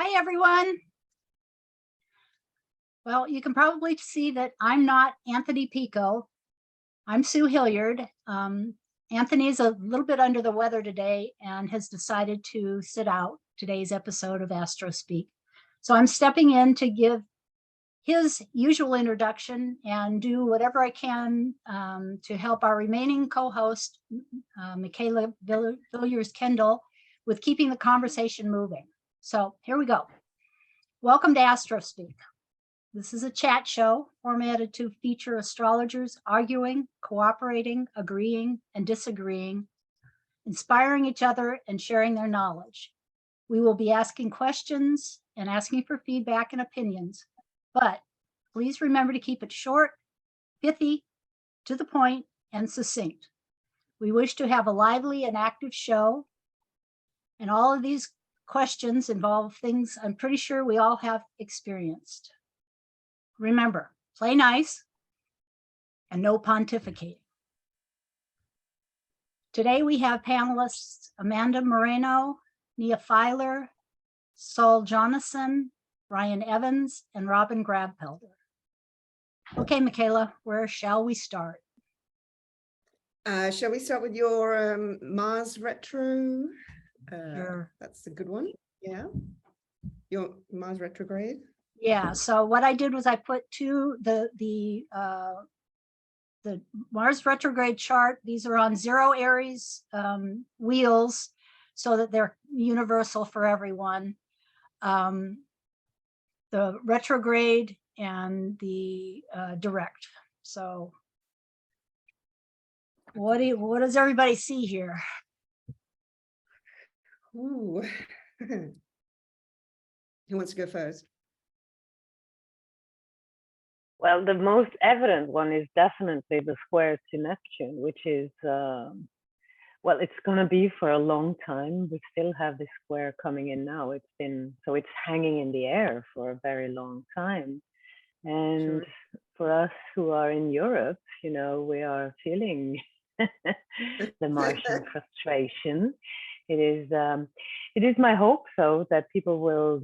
Hi, everyone. Well, you can probably see that I'm not Anthony Pico. I'm Sue Hillyard. Anthony's a little bit under the weather today and has decided to sit out today's episode of Astrospeak. So I'm stepping in to give his usual introduction and do whatever I can to help our remaining co-host, Michaela Villiers-Kendall, with keeping the conversation moving. So here we go. Welcome to Astrospeak. This is a chat show formatted to feature astrologers arguing, cooperating, agreeing, and disagreeing, inspiring each other and sharing their knowledge. We will be asking questions and asking for feedback and opinions, but please remember to keep it short, pithy, to the point, and succinct. We wish to have a lively and active show, and all of these questions involve things I'm pretty sure we all have experienced. Remember, play nice and no pontificating. Today we have panelists Amanda Moreno, Nia Fyler, Saul Jonassen, Ryan Evans, and Robin Grabfelder. Okay, Michaela, where shall we start? Shall we start with your Mars retro? Sure. That's a good one. Yeah. Your Mars retrograde. Yeah, so what I did was I put the Mars retrograde chart. These are on 0 Aries wheels so that they're universal for everyone. The retrograde and the direct. So what does everybody see here? Ooh. Who wants to go first? Well, the most evident one is definitely the square to Neptune, which is, well, it's going to be for a long time. We still have this square coming in now. So it's hanging in the air for a very long time. And for us who are in Europe, we are feeling the Martian frustration. It is my hope, though, that people will,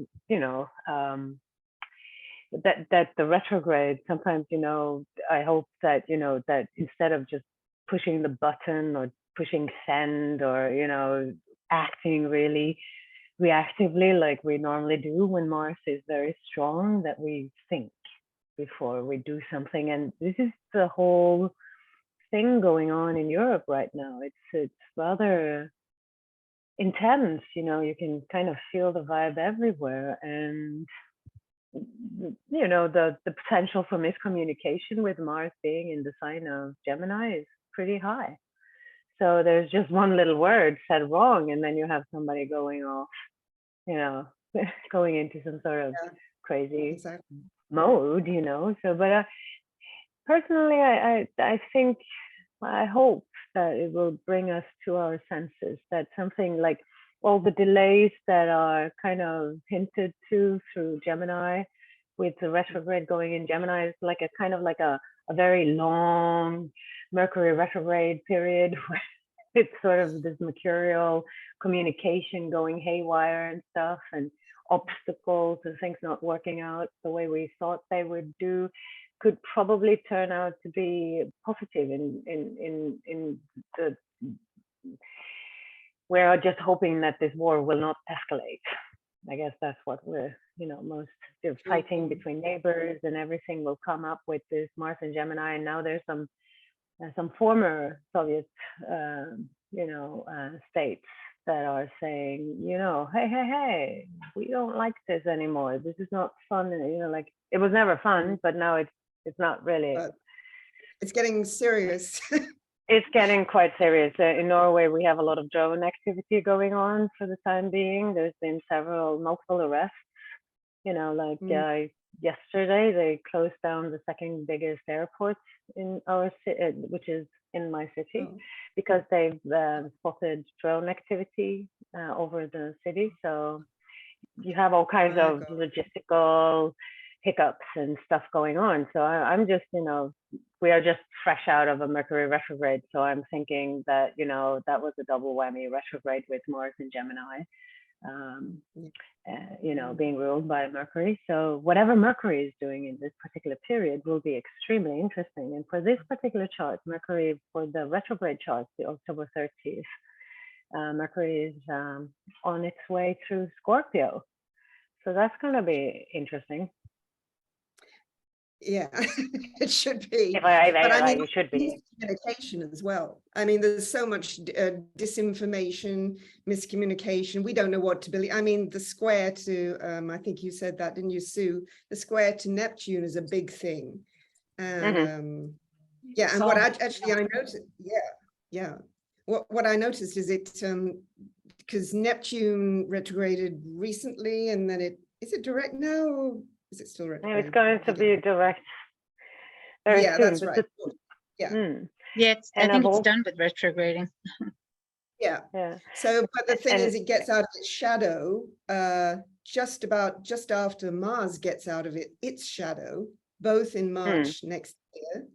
that the retrograde sometimes, I hope that, that instead of just pushing the button or pushing send or, acting really reactively like we normally do when Mars is very strong, that we think before we do something. And this is the whole thing going on in Europe right now. It's rather intense, you can kind of feel the vibe everywhere. And the potential for miscommunication with Mars being in the sign of Gemini is pretty high. So there's just one little word said wrong, and then you have somebody going off, going into some sort of crazy mode, So, but personally, I think, I hope that it will bring us to our senses, that something like all the delays that are kind of hinted to through Gemini, with the retrograde going in Gemini, is like a kind of like a very long Mercury retrograde period where it's sort of this mercurial communication going haywire and stuff, and obstacles and things not working out the way we thought they would do, could probably turn out to be positive in the. We're just hoping that this war will not escalate. I guess that's what we're, most fighting between neighbors and everything will come up with this Mars and Gemini. And now there's some former Soviet, states that are saying, hey, we don't like this anymore. This is not fun. Like it was never fun, but now it's not really. It's getting serious. It's getting quite serious. In Norway, we have a lot of drone activity going on for the time being. There's been multiple arrests. Yesterday, they closed down the second biggest airport in our city, which is in my city, because they've spotted drone activity over the city. So you have all kinds of logistical hiccups and stuff going on. So I'm just, we are just fresh out of a Mercury retrograde. So I'm thinking that, that was a double whammy retrograde with Mars and Gemini. being ruled by Mercury. So whatever Mercury is doing in this particular period will be extremely interesting. And for this particular chart, Mercury, for the retrograde chart, the October 30th, Mercury is on its way through Scorpio. So that's going to be interesting. Yeah, it should be. But I mean, it it should be. Communication as well. I mean, there's so much disinformation, miscommunication. We don't know what to believe. I mean, the square to, I think you said that, didn't you, Sue? The square to Neptune is a big thing. And yeah, and what I noticed, what I noticed is it, because Neptune retrograded recently, and then is it direct now? Or is it still retrograde? It's going to be direct very soon. That's right. Yeah, I think it's done with retrograding. Yeah. So, but the thing is, it gets out of its shadow just after Mars gets out of its shadow, both in March next year.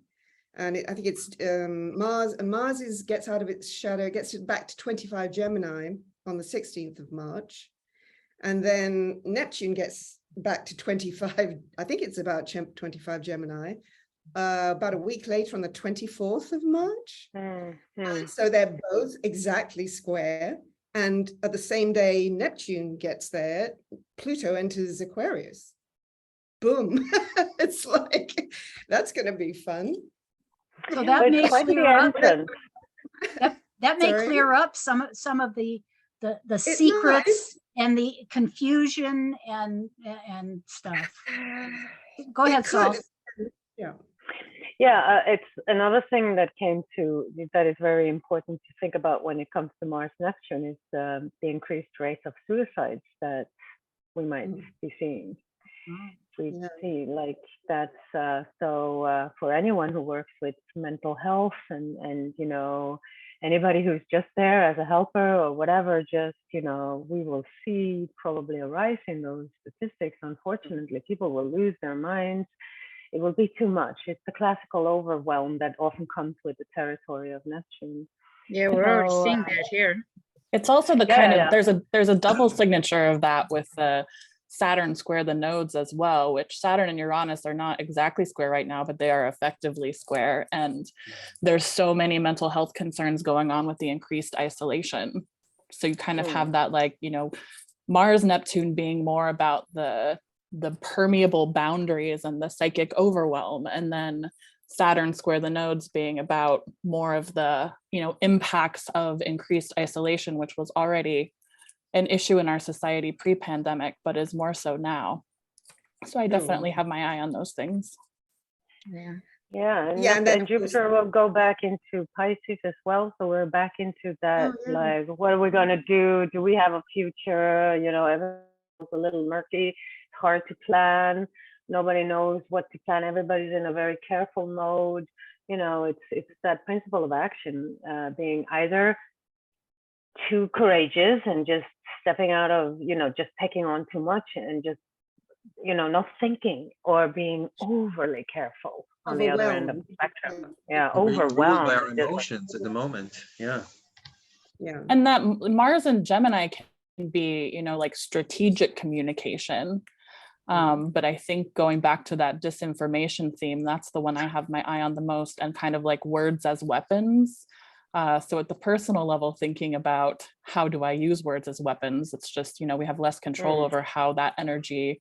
And I think it's Mars gets out of its shadow, gets it back to 25 Gemini on the 16th of March. And then Neptune gets back to 25, I think it's about 25 Gemini, about a week later on the 24th of March. So they're both exactly square. And at the same day Neptune gets there, Pluto enters Aquarius. Boom. It's like, that's going to be fun. So that may clear up. That may Sorry? clear up some of the secrets and the confusion and stuff. Go ahead, Saul. It's another thing that is very important to think about when it comes to Mars Neptune is the increased rate of suicides that we might be seeing. We see like that's so for anyone who works with mental health and anybody who's just there as a helper or whatever, just we will see probably a rise in those statistics. Unfortunately, people will lose their minds. It will be too much. It's the classical overwhelm that often comes with the territory of Neptune. Yeah, we're already seeing that here. It's also the kind of there's a double signature of that with the Saturn square the nodes as well, which Saturn and Uranus are not exactly square right now, but they are effectively square. And there's so many mental health concerns going on with the increased isolation. So you kind of have that, like, Mars Neptune being more about the permeable boundaries and the psychic overwhelm, and then Saturn square the nodes being about more of the impacts of increased isolation, which was already an issue in our society pre-pandemic, but is more so now. So I definitely have my eye on those things. And Jupiter will go back into Pisces as well. So we're back into that, like, what are we going to do? Do we have a future? Everyone's a little murky. It's hard to plan. Nobody knows what to plan. Everybody's in a very careful mode. It's that principle of action, being either too courageous and just stepping out of, just taking on too much and just, not thinking, or being overly careful on the other end of the spectrum. Overwhelmed by our emotions at the moment. And that Mars and Gemini can be, like strategic communication. But I think going back to that disinformation theme, that's the one I have my eye on the most, and kind of like words as weapons. So at the personal level, thinking about how do I use words as weapons, it's just, we have less control over how that energy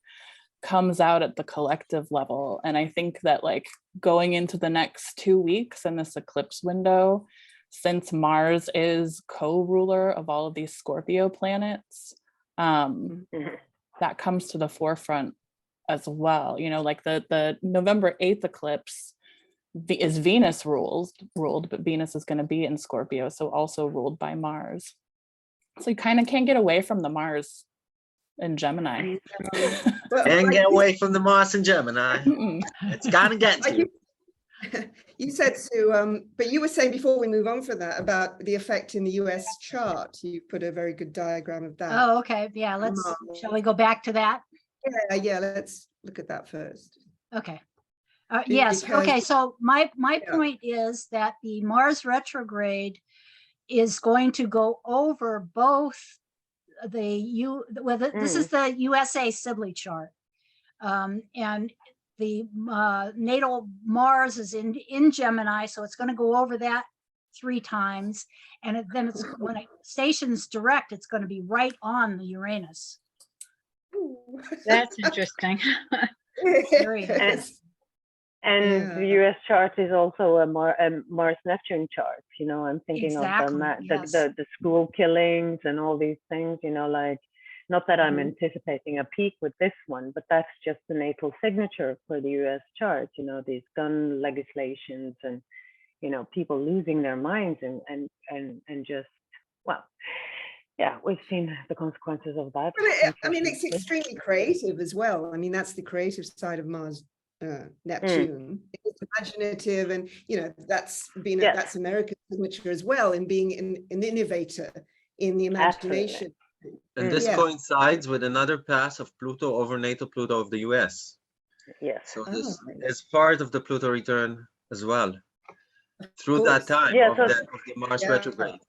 comes out at the collective level. And I think that, like, going into the next 2 weeks in this eclipse window, since Mars is co-ruler of all of these Scorpio planets, that comes to the forefront as well. Like the November 8th eclipse is Venus ruled, but Venus is going to be in Scorpio, so also ruled by Mars. So you kind of can't get away from the Mars in Gemini. Can't get away from the Mars in Gemini. It's gonna get to you. You said, Sue, but you were saying before we move on for that about the effect in the US chart. You put a very good diagram of that. Oh, okay. Yeah, shall we go back to that? Yeah, let's look at that first. Okay. Yes. Okay. So my point is that the Mars retrograde is going to go over both this is the USA Sibly chart. And the natal Mars is in Gemini, so it's going to go over that 3 times. And then it's when it stations direct, it's going to be right on the Uranus. That's interesting. Very nice. And the US chart is also a Mars-Neptune chart. You know, I'm thinking of the school killings and all these things, you know, like, not that I'm anticipating a peak with this one, but that's just the natal signature for the US chart, you know, these gun legislations and, you know, people losing their minds and just, well, yeah, we've seen the consequences of that. Well, I mean, it's extremely creative as well. I mean, that's the creative side of Mars, Neptune. It's imaginative, and you know, that's that's America's signature as well in being an innovator in the imagination. And this coincides with another pass of Pluto over natal Pluto of the US. Yes. So this is part of the Pluto return as well. Through that time of the Mars retrograde.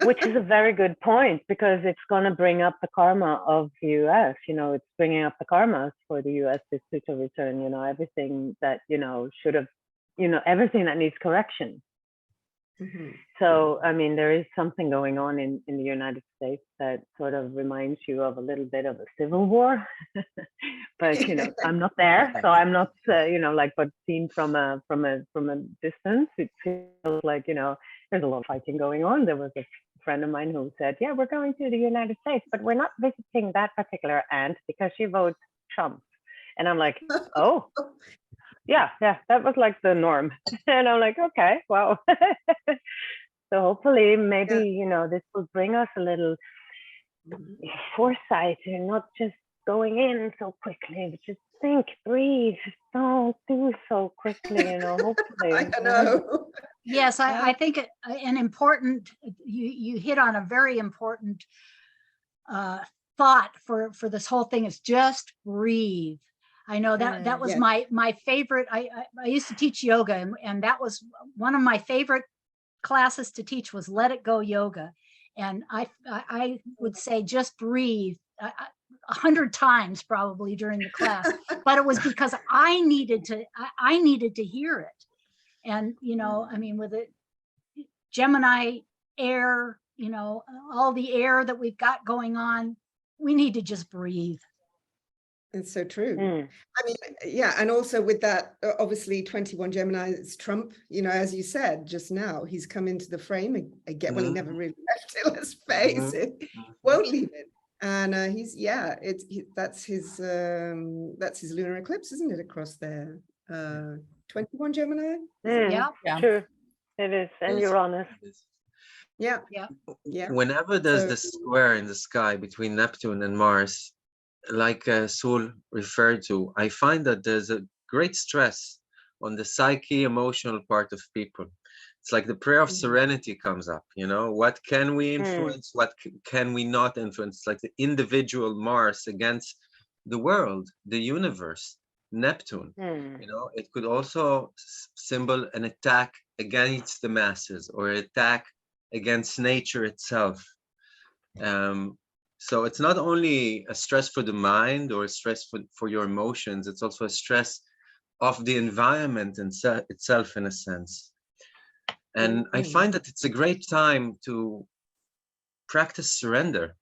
Which is a very good point, because it's going to bring up the karma of the US. You know, it's bringing up the karmas for the US, this Pluto return, you know, everything that, you know, should have, you know, everything that needs correction. So, I mean, there is something going on in the United States that sort of reminds you of a little bit of a civil war. But, you know, I'm not there, so I'm not, you know, like, but seen from a distance, it feels like, you know, there's a lot of fighting going on. There was a friend of mine who said, yeah, we're going to the United States, but we're not visiting that particular aunt because she votes Trump. And I'm like, oh. Yeah, that was like the norm. And I'm like, okay, wow. So hopefully maybe, you know, this will bring us a little foresight and not just going in so quickly, but just think, breathe, don't do so quickly, you know, hopefully. I know. Yes, I think an important, you hit on a very important thought for this whole thing is just breathe. I know that was my favorite. I used to teach yoga, and that was one of my favorite classes to teach was Let It Go Yoga. And I would say just breathe 100 times probably during the class, but it was because I needed to hear it. And, you know, I mean, with it, Gemini air, you know, all the air that we've got going on, we need to just breathe. It's so true. I mean, yeah, and also with that, obviously 21 Gemini, it's Trump, you know, as you said just now, he's come into the frame again. Well, he never really left it, let's face it. Won't leave it. And that's his lunar eclipse, isn't it, across there? 21 Gemini? Yeah, true. It is, and Uranus. Yeah. Whenever there's this square in the sky between Neptune and Mars, like Sul referred to, I find that there's a great stress on the psyche, emotional part of people. It's like the prayer of serenity comes up, you know, what can we influence, what can we not influence? It's like the individual Mars against the world, the universe, Neptune. You know, it could also symbol an attack against the masses or an attack against nature itself. So it's not only a stress for the mind or a stress for your emotions, it's also a stress of the environment itself, in a sense. And I find that it's a great time to practice surrender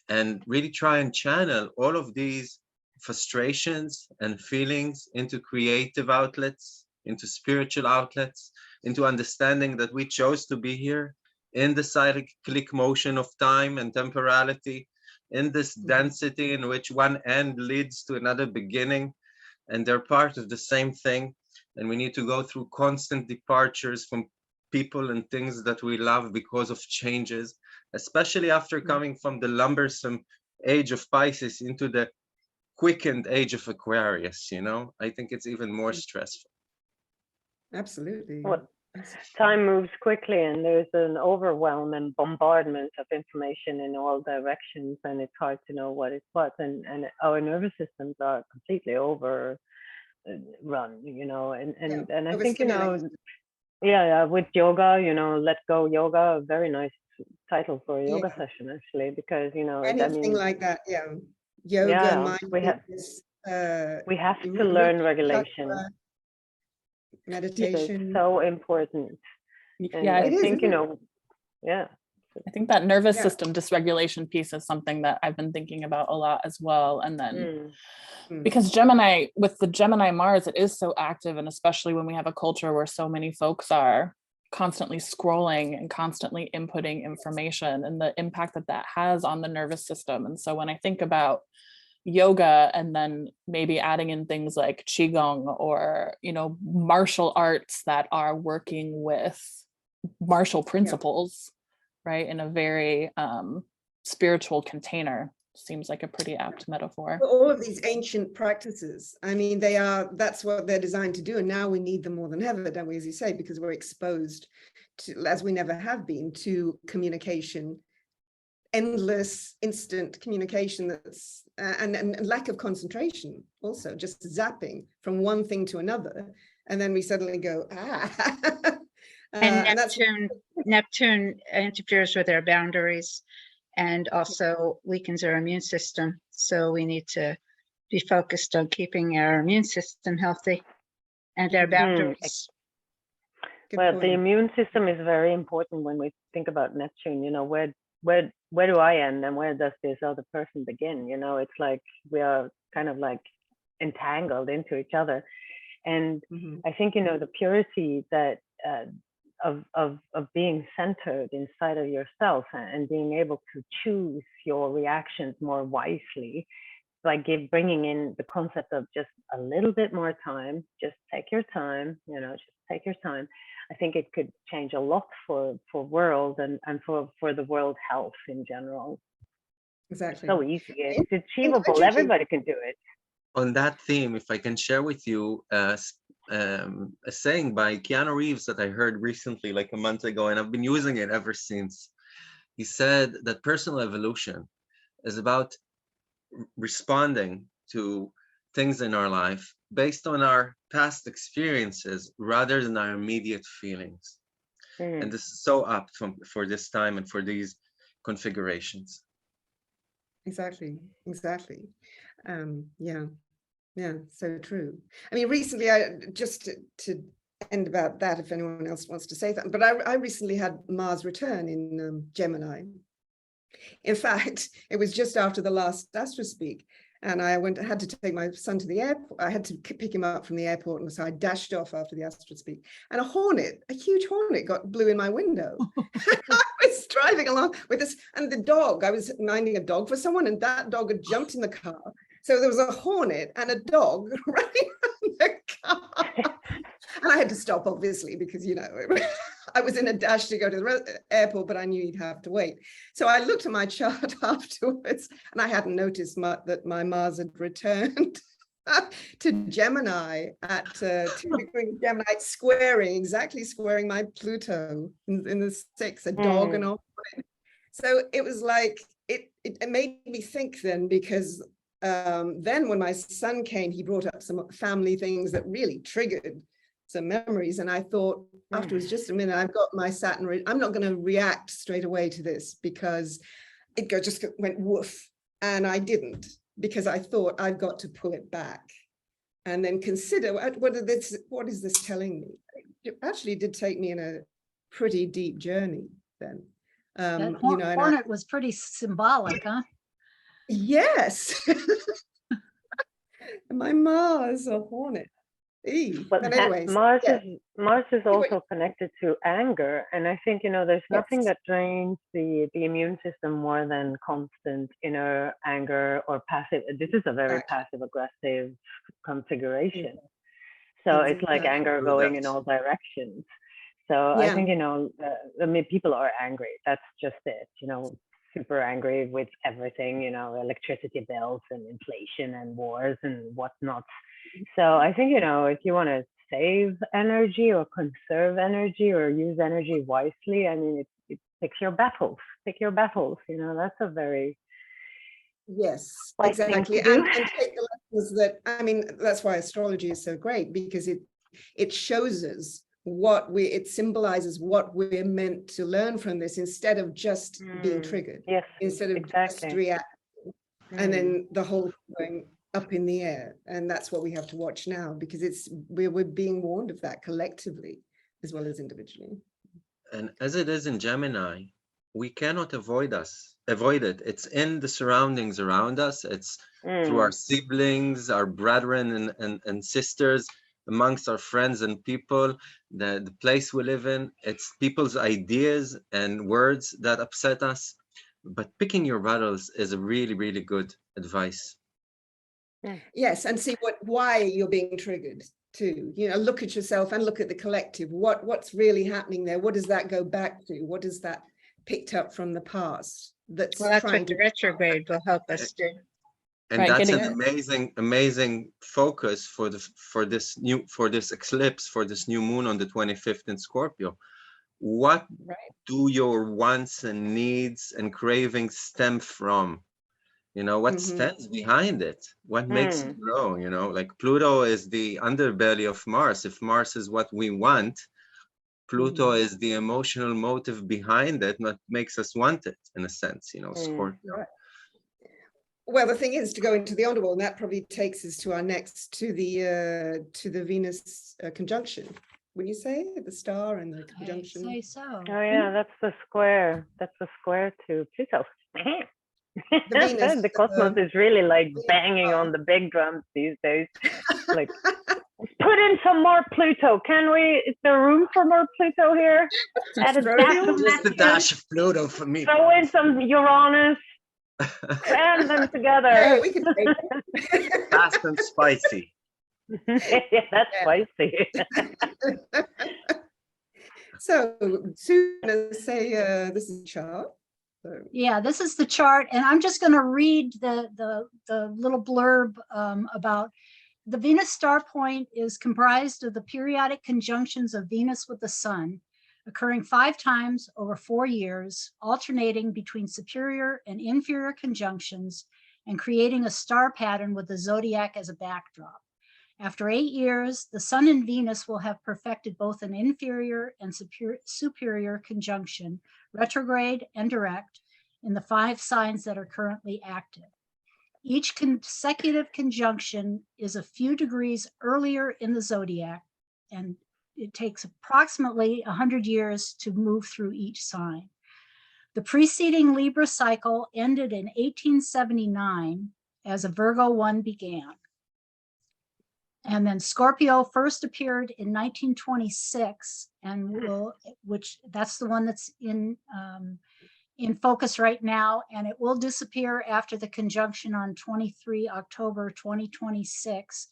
and really try and channel all of these frustrations and feelings into creative outlets, into spiritual outlets, into understanding that we chose to be here in the cyclic motion of time and temporality, in this density in which one end leads to another beginning, and they're part of the same thing. And we need to go through constant departures from people and things that we love because of changes, especially after coming from the lumbersome age of Pisces into the quickened age of Aquarius, you know? I think it's even more stressful. Absolutely. Well, time moves quickly, and there's an overwhelm and bombardment of information in all directions, and it's hard to know what is what, and our nervous systems are completely overrun, you know, and I think, you know, with yoga, you know, Let Go Yoga, a very nice title for a yoga session, actually, because, you know, anything like that. Yeah. Yoga, mindfulness. We have to learn regulation. Meditation. It's so important. And yeah, I think, you know, I think that nervous system dysregulation piece is something that I've been thinking about a lot as well. And then because Gemini, with the Gemini Mars, it is so active, and especially when we have a culture where so many folks are constantly scrolling and constantly inputting information, and the impact that that has on the nervous system. And so when I think about yoga and then maybe adding in things like qigong or, you know, martial arts that are working with martial principles, right, in a very spiritual container, seems like a pretty apt metaphor. All of these ancient practices, I mean, that's what they're designed to do, and now we need them more than ever, don't we, as you say, because we're exposed to, as we never have been, to communication, endless instant communication, that's and lack of concentration, also just zapping from one thing to another, and then we suddenly go and Neptune interferes with our boundaries and also weakens our immune system. So we need to be focused on keeping our immune system healthy and our boundaries. Well, the immune system is very important when we think about Neptune. You know, where do I end and where does this other person begin? You know, it's like we are kind of like entangled into each other. And I think, you know, the purity that of being centered inside of yourself and being able to choose your reactions more wisely, like bringing in the concept of just a little bit more time, just take your time, you know, just take your time. I think it could change a lot for world and for the world health in general. Exactly. It's so easy. It's achievable. Everybody can do it. On that theme, if I can share with you a saying by Keanu Reeves that I heard recently, like a month ago, and I've been using it ever since. He said that personal evolution is about responding to things in our life based on our past experiences rather than our immediate feelings. And this is so apt for this time and for these configurations. Exactly. Yeah, so true. I mean, recently, I just to end about that, if anyone else wants to say that, but I recently had Mars return in Gemini. In fact, it was just after the last Astrospeak, and I had to take my son to the airport. I had to pick him up from the airport, and so I dashed off after the Astrospeak. And a huge hornet blew in my window. I was driving along with this, and the dog, I was minding a dog for someone, and that dog had jumped in the car. So there was a hornet and a dog running around the car. And I had to stop, obviously, because, you know, I was in a dash to go to the airport, but I knew you'd have to wait. So I looked at my chart afterwards, and I hadn't noticed that my Mars had returned to Gemini at 2 degrees Gemini, exactly squaring my Pluto in the 6th, a dog and all. So it was like, it made me think then, because then when my son came, he brought up some family things that really triggered some memories. And I thought afterwards, just a minute, I've got my Saturn, I'm not going to react straight away to this, because it just went woof. And I didn't, because I thought I've got to pull it back and then consider what is this telling me? It actually did take me in a pretty deep journey then. That hornet was pretty symbolic, huh? Yes. My Mars, a hornet. But anyways, Mars is also connected to anger, and I think, you know, there's nothing that drains the immune system more than constant inner anger or passive. This is a very passive aggressive configuration, so it's like anger going in all directions. So I think, you know, I mean, people are angry. That's just it, you know, super angry with everything, you know, electricity bills and inflation and wars and whatnot. So I think, you know, if you want to save energy or conserve energy or use energy wisely, I mean, it picks your battles, you know, that's a very exactly. And take the lessons that, I mean, that's why astrology is so great, because it shows us it symbolizes what we're meant to learn from this, instead of just being triggered. Yes, instead of exactly. just reacting, and then the whole going up in the air. And that's what we have to watch now, because we're being warned of that collectively as well as individually. And as it is in Gemini, we cannot avoid it. It's in the surroundings around us. It's through our siblings, our brethren and sisters, amongst our friends and people, the place we live in. It's people's ideas and words that upset us. But picking your battles is a really, really good advice. Yes, and see why you're being triggered too. You know, look at yourself and look at the collective. What's really happening there? What does that go back to? What is that picked up from the past? That's what trying the to retrograde will help us do. And Right, that's getting an amazing focus for this new moon on the 25th in Scorpio. What do your wants and needs and cravings stem from? You know, what stands behind it? What makes it grow? You know, like Pluto is the underbelly of Mars. If Mars is what we want, Pluto is the emotional motive behind it, what makes us want it, in a sense, you know, Scorpio. Right. Well, the thing is to go into the underworld, and that probably takes us to the Venus conjunction. Wouldn't you say the star and the conjunction? I'd say so. Oh yeah, that's the square. That's the square to Pluto. The cosmos is really like banging on the big drums these days. Like, put in some more Pluto. Can we? Is there room for more Pluto here? Add a dash of Just a dash of Pluto for me. Throw in some Uranus. Band them together. Yeah, we can take it. Fast and spicy. Yeah, that's spicy. So, Sue, say this is a chart. So. Yeah, this is the chart, and I'm just going to read the little blurb about the Venus star point is comprised of the periodic conjunctions of Venus with the Sun, occurring 5 times over 4 years, alternating between superior and inferior conjunctions and creating a star pattern with the zodiac as a backdrop. After 8 years, the Sun and Venus will have perfected both an inferior and superior conjunction, retrograde and direct, in the 5 signs that are currently active. Each consecutive conjunction is a few degrees earlier in the zodiac, and it takes approximately 100 years to move through each sign. The preceding Libra cycle ended in 1879 as a Virgo one began. And then Scorpio first appeared in 1926, and that's the one that's in focus right now, and it will disappear after the conjunction on 23 October 2026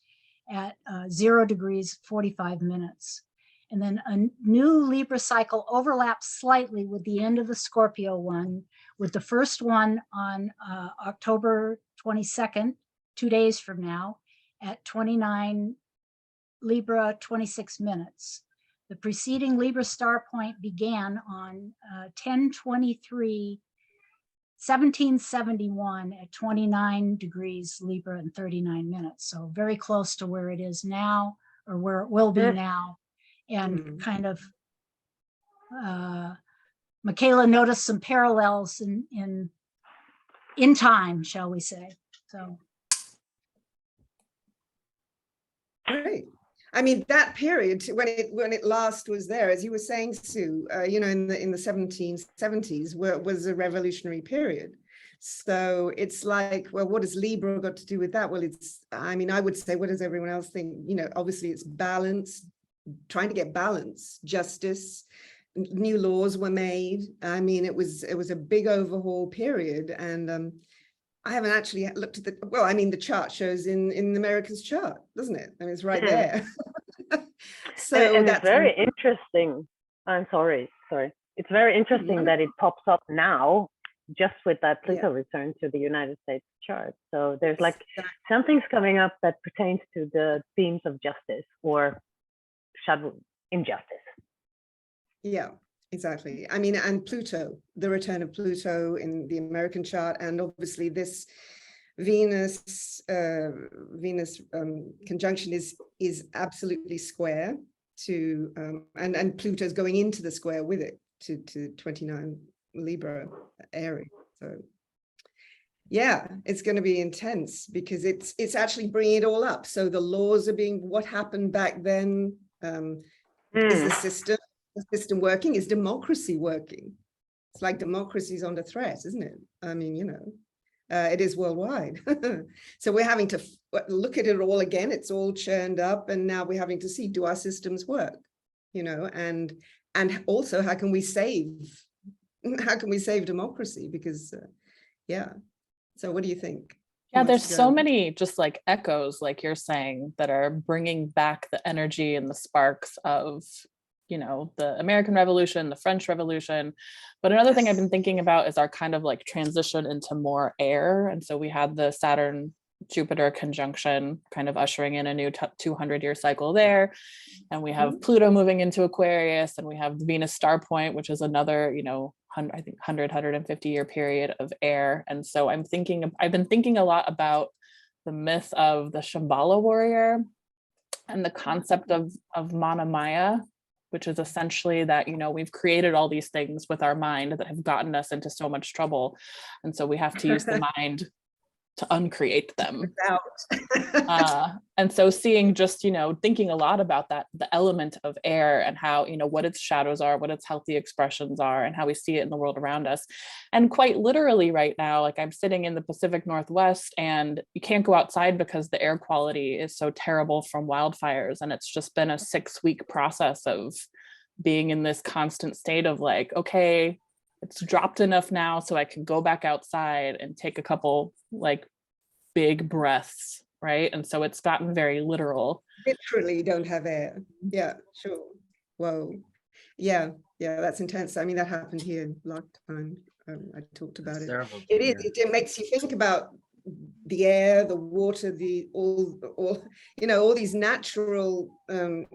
at 0 degrees 45 minutes. And then a new Libra cycle overlaps slightly with the end of the Scorpio one, with the first one on October 22nd, 2 days from now, at 29 Libra 26 minutes. The preceding Libra star point began on 10/23/1771 at 29 degrees Libra and 39 minutes. So very close to where it is now, or where it will be now. And kind of, Michaela noticed some parallels in time, shall we say. So. Great. I mean, that period when it last was there, as you were saying, Sue, you know, in the 1770s, was a revolutionary period. So it's like, well, what has Libra got to do with that? Well, I mean, I would say, what does everyone else think? You know, obviously it's balance, trying to get balance, justice, new laws were made. I mean, it was a big overhaul period, and I haven't actually looked at the chart shows in America's chart, doesn't it? I mean, it's right there. So and it's very interesting. I'm sorry. It's very interesting that it pops up now, just with that Pluto return to the United States chart. So there's like something's coming up that pertains to the themes of justice or injustice. Yeah. Exactly. I mean, and Pluto, the return of Pluto in the American chart, and obviously this Venus conjunction is absolutely square to and Pluto's going into the square with it to 29 Libra Aries. So yeah, it's going to be intense because it's actually bringing it all up. So the laws are being, what happened back then? Is the system working? Is democracy working? It's like democracy's under threat, isn't it? I mean, you know, it is worldwide. So we're having to look at it all again. It's all churned up, and now we're having to see, do our systems work? You know, and also how can we save democracy? Because yeah. So what do you think? Yeah, there's so many just like echoes, like you're saying, that are bringing back the energy and the sparks of, you know, the American Revolution, the French Revolution. But another thing I've been thinking about is our kind of like transition into more air. And so we had the Saturn-Jupiter conjunction kind of ushering in a new 200-year cycle there. And we have Pluto moving into Aquarius, and we have the Venus star point, which is another, you know, I think 150-year period of air. And so I've been thinking a lot about the myth of the Shambhala warrior and the concept of Mana Maya, which is essentially that, you know, we've created all these things with our mind that have gotten us into so much trouble. And so we have to use the mind to uncreate them. And so seeing just, you know, thinking a lot about that, the element of air and how, you know, what its shadows are, what its healthy expressions are, and how we see it in the world around us. And quite literally right now, like I'm sitting in the Pacific Northwest and you can't go outside because the air quality is so terrible from wildfires. And it's just been a 6-week process of being in this constant state of like, okay, it's dropped enough now so I can go back outside and take a couple like big breaths, right? And so it's gotten very literal. Literally don't have air. Yeah, sure. Whoa. Yeah, that's intense. I mean, that happened here last time. I talked about it. Terrible. It makes you think about the air, the water, all you know, all these natural you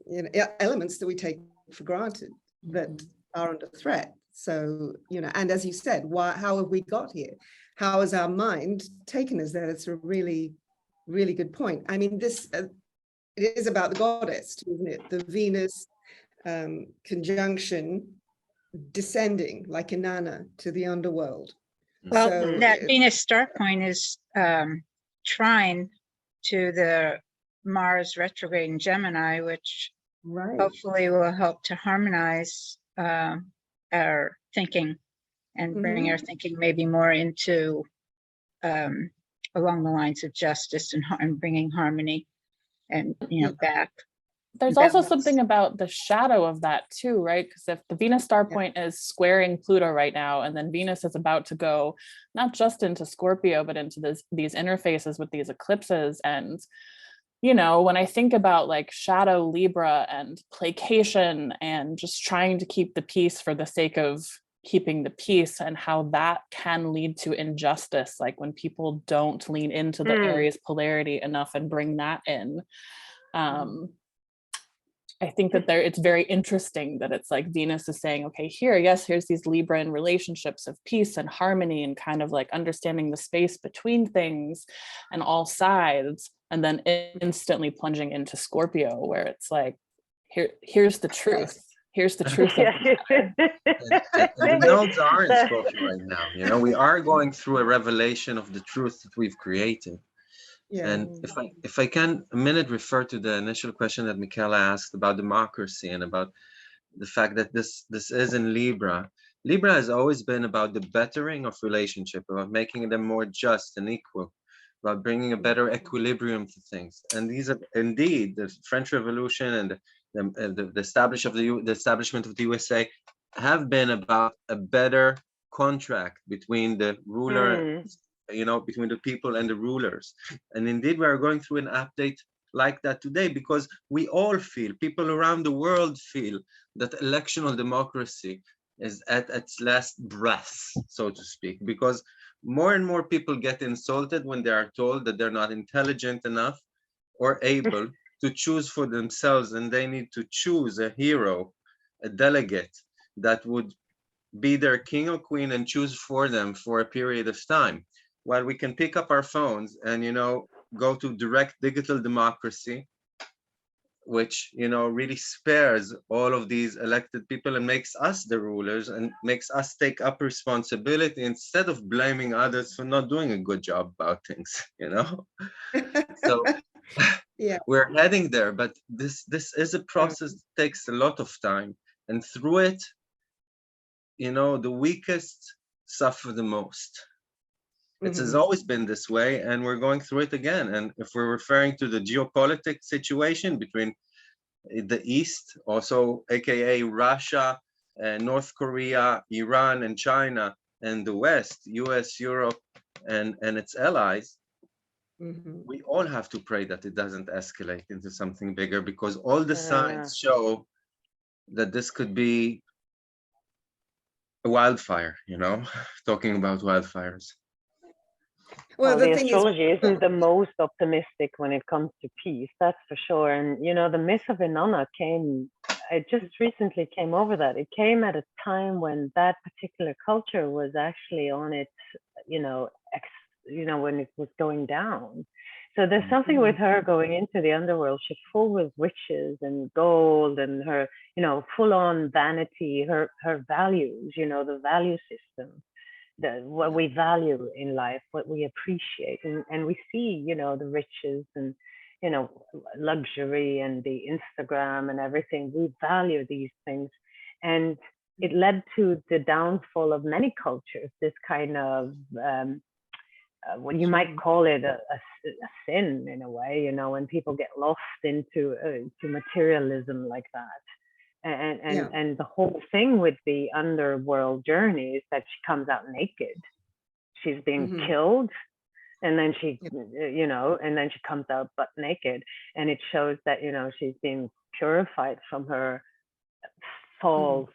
know, elements that we take for granted that are under threat. So, you know, and as you said, how have we got here? How has our mind taken us there? That's a really, really good point. I mean, this it is about the goddess, isn't it? The Venus conjunction descending like Inanna to the underworld. Well, so, that Venus star point is trine to the Mars retrograde in Gemini, which hopefully will help to harmonize our thinking and bring our thinking maybe more into along the lines of justice and bringing harmony and, you know, back. There's also something about the shadow of that too, right? Because if the Venus star point is squaring Pluto right now, and then Venus is about to go not just into Scorpio, but into these interfaces with these eclipses. And, you know, when I think about like shadow Libra and placation and just trying to keep the peace for the sake of keeping the peace, and how that can lead to injustice, like when people don't lean into the Aries polarity enough and bring that in. I think that it's very interesting that it's like Venus is saying, okay, here's these Libran relationships of peace and harmony and kind of like understanding the space between things and all sides, and then instantly plunging into Scorpio, where it's like, here's the truth. Here's the truth. And the nodes are in Scorpio right now. You know, we are going through a revelation of the truth that we've created. Yeah. And if I can a minute refer to the initial question that Michaela asked about democracy and about the fact that this is in Libra. Libra has always been about the bettering of relationship, about making them more just and equal, about bringing a better equilibrium to things. And these are indeed the French Revolution and the establishment of the USA have been about a better contract between the ruler, you know, between the people and the rulers. And indeed, we are going through an update like that today, because we all feel, people around the world feel, that electional democracy is at its last breath, so to speak, because more and more people get insulted when they are told that they're not intelligent enough or able to choose for themselves, and they need to choose a hero, a delegate that would be their king or queen and choose for them for a period of time. While we can pick up our phones and, you know, go to direct digital democracy which, you know, really spares all of these elected people and makes us the rulers and makes us take up responsibility instead of blaming others for not doing a good job about things, you know? So yeah, we're heading there, but this is a process that takes a lot of time, and through it, you know, the weakest suffer the most. It has always been this way, and we're going through it again. And if we're referring to the geopolitical situation between the East, also AKA Russia, North Korea, Iran, and China, and the West, US, Europe, and its allies, we all have to pray that it doesn't escalate into something bigger, because all the signs show that this could be a wildfire, you know, talking about wildfires. Well, the astrology isn't the most optimistic when it comes to peace, that's for sure. And, you know, the myth of Inanna came, I just recently came over that. It came at a time when that particular culture was actually on its, you know, when it was going down. So there's something with her going into the underworld. She's full with riches and gold and her, you know, full on vanity, her values, you know, the value system. What we value in life, what we appreciate, and we see, you know, the riches and, you know, luxury and the Instagram and everything. We value these things, and it led to the downfall of many cultures. This kind of what you might call it a sin in a way, you know, when people get lost into to materialism like that. And the whole thing with the underworld journey is that she comes out naked. She's being killed, and then she, you know, and then she comes out butt naked, and it shows that, you know, she's being purified from her false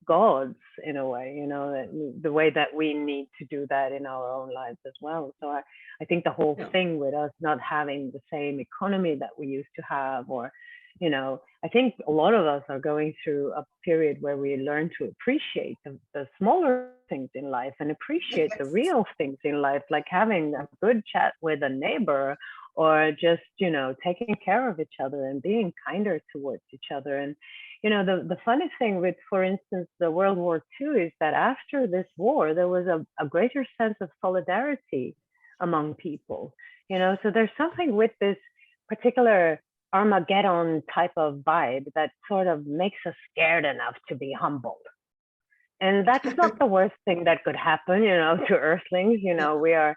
gods in a way, you know, that the way that we need to do that in our own lives as well. So I think the whole thing with us not having the same economy that we used to have, or, you know, I think a lot of us are going through a period where we learn to appreciate the smaller things in life and appreciate the real things in life, like having a good chat with a neighbor, or just, you know, taking care of each other and being kinder towards each other. And, you know, the funny thing with, for instance, the World War II is that after this war, there was a greater sense of solidarity among people, you know, so there's something with this particular Armageddon type of vibe that sort of makes us scared enough to be humbled. And that's not the worst thing that could happen, you know, to Earthlings. You know, we're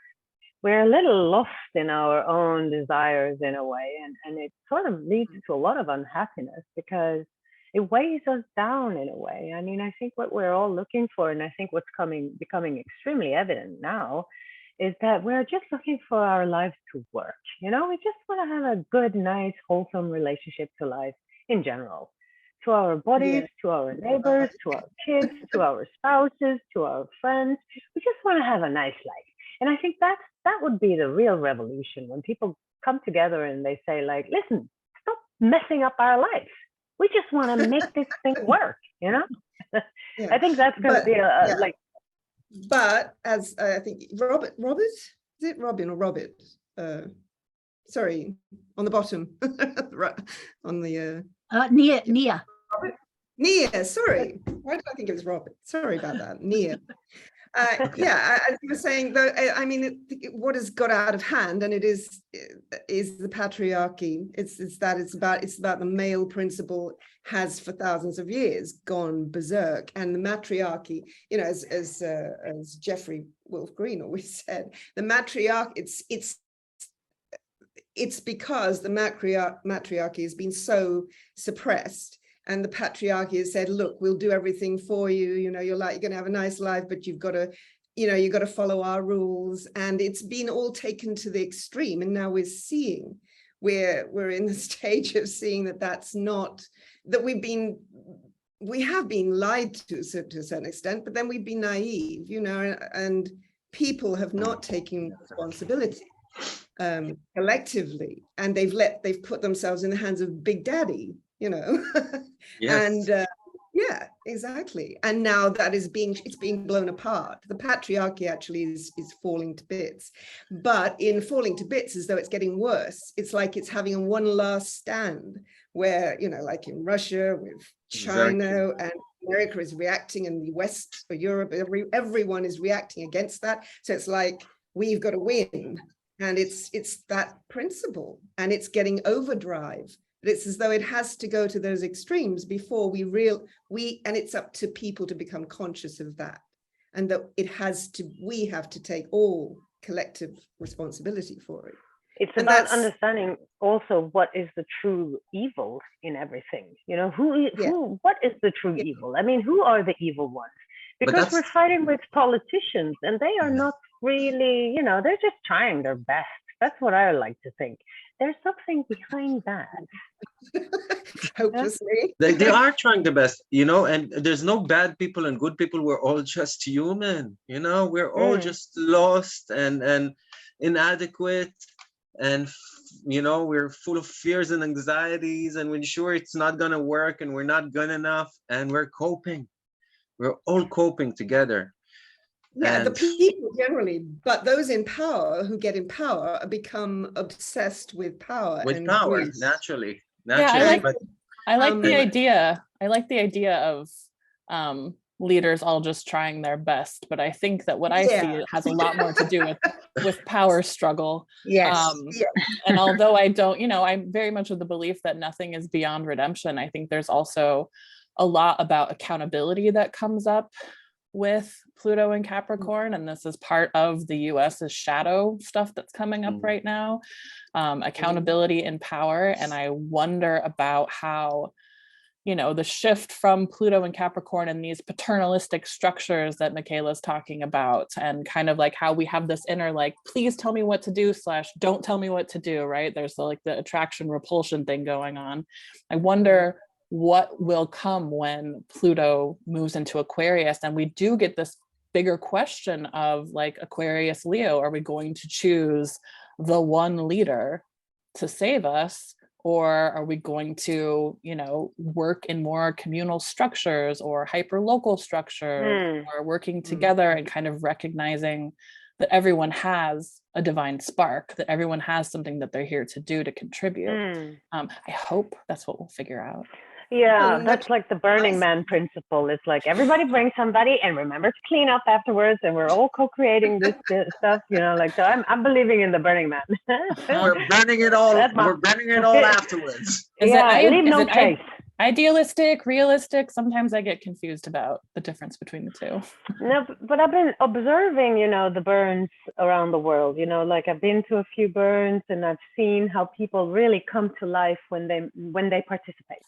a little lost in our own desires in a way, and it sort of leads to a lot of unhappiness because it weighs us down in a way. I mean, I think what we're all looking for, and I think what's becoming extremely evident now, is that we're just looking for our lives to work. You know, we just want to have a good, nice, wholesome relationship to life in general, to our bodies, to our neighbors, to our kids, to our spouses, to our friends. We just want to have a nice life. And I think that would be the real revolution, when people come together and they say, like, listen, stop messing up our lives. We just want to make this thing work, you know? I think that's going to be like. But as I think Robert, is it Robin or Robert? Sorry, on the bottom, on the Nia. Nia, sorry. Why did I think it was Robert? Sorry about that, Nia. Yeah, as you were saying, though, I mean, what has got out of hand, and it is the patriarchy. It's about the male principle has for thousands of years gone berserk, and the matriarchy, you know, as Jeffrey Wolf Green always said, the matriarchy. It's because the matriarchy has been so suppressed. And the patriarchy has said, look, we'll do everything for you. You know, you're going to have a nice life, but you've got to follow our rules. And it's been all taken to the extreme. And now we're in the stage of seeing that we have been lied to a certain extent, but then we've been naive, you know, and people have not taken responsibility collectively. And they've put themselves in the hands of Big Daddy, you know. Yes. And exactly. And now that it's being blown apart. The patriarchy actually is falling to bits. But in falling to bits, as though it's getting worse, it's like it's having a one last stand where, you know, like in Russia with China and America is reacting, and the West or Europe, everyone is reacting against that. So it's like, we've got to win. And it's that principle, and it's getting overdrive. But it's as though it has to go to those extremes before and it's up to people to become conscious of that. And that we have to take all collective responsibility for it. It's about understanding also what is the true evil in everything. You know, what is the true evil? I mean, who are the evil ones? Because we're fighting with politicians, and they are not really, you know, they're just trying their best. That's what I like to think. There's something behind that. Hopelessly. They are trying their best, you know, and there's no bad people and good people. We're all just human, you know, we're all just lost and inadequate. And, you know, we're full of fears and anxieties, and we're sure it's not going to work, and we're not good enough, and we're coping. We're all coping together. Yeah, the people generally, but those in power who get in power become obsessed with power. Naturally. Yeah, I like the idea. I like the idea of leaders all just trying their best, but I think that what I see has a lot more to do with power struggle. And although I don't, you know, I'm very much of the belief that nothing is beyond redemption, I think there's also a lot about accountability that comes up with Pluto and Capricorn, and this is part of the US's shadow stuff that's coming up right now, accountability and power. And I wonder about how, you know, the shift from Pluto and Capricorn and these paternalistic structures that Michaela's talking about, and kind of like how we have this inner, like, please tell me what to do / don't tell me what to do, right? There's like the attraction repulsion thing going on. I wonder what will come when Pluto moves into Aquarius, and we do get this bigger question of like Aquarius Leo, are we going to choose the one leader to save us, or are we going to, you know, work in more communal structures or hyper local structures, or working together and kind of recognizing that everyone has a divine spark, that everyone has something that they're here to do, to contribute. I hope that's what we'll figure out. Yeah, that's like the Burning Man principle. It's like everybody brings somebody and remember to clean up afterwards, and we're all co-creating this stuff, you know, like, so I'm believing in the Burning Man. We're burning it all. We're burning it all afterwards. Leave no trace. Idealistic, realistic? Sometimes I get confused about the difference between the two. No, but I've been observing, you know, the burns around the world, you know, like I've been to a few burns, and I've seen how people really come to life when they participate.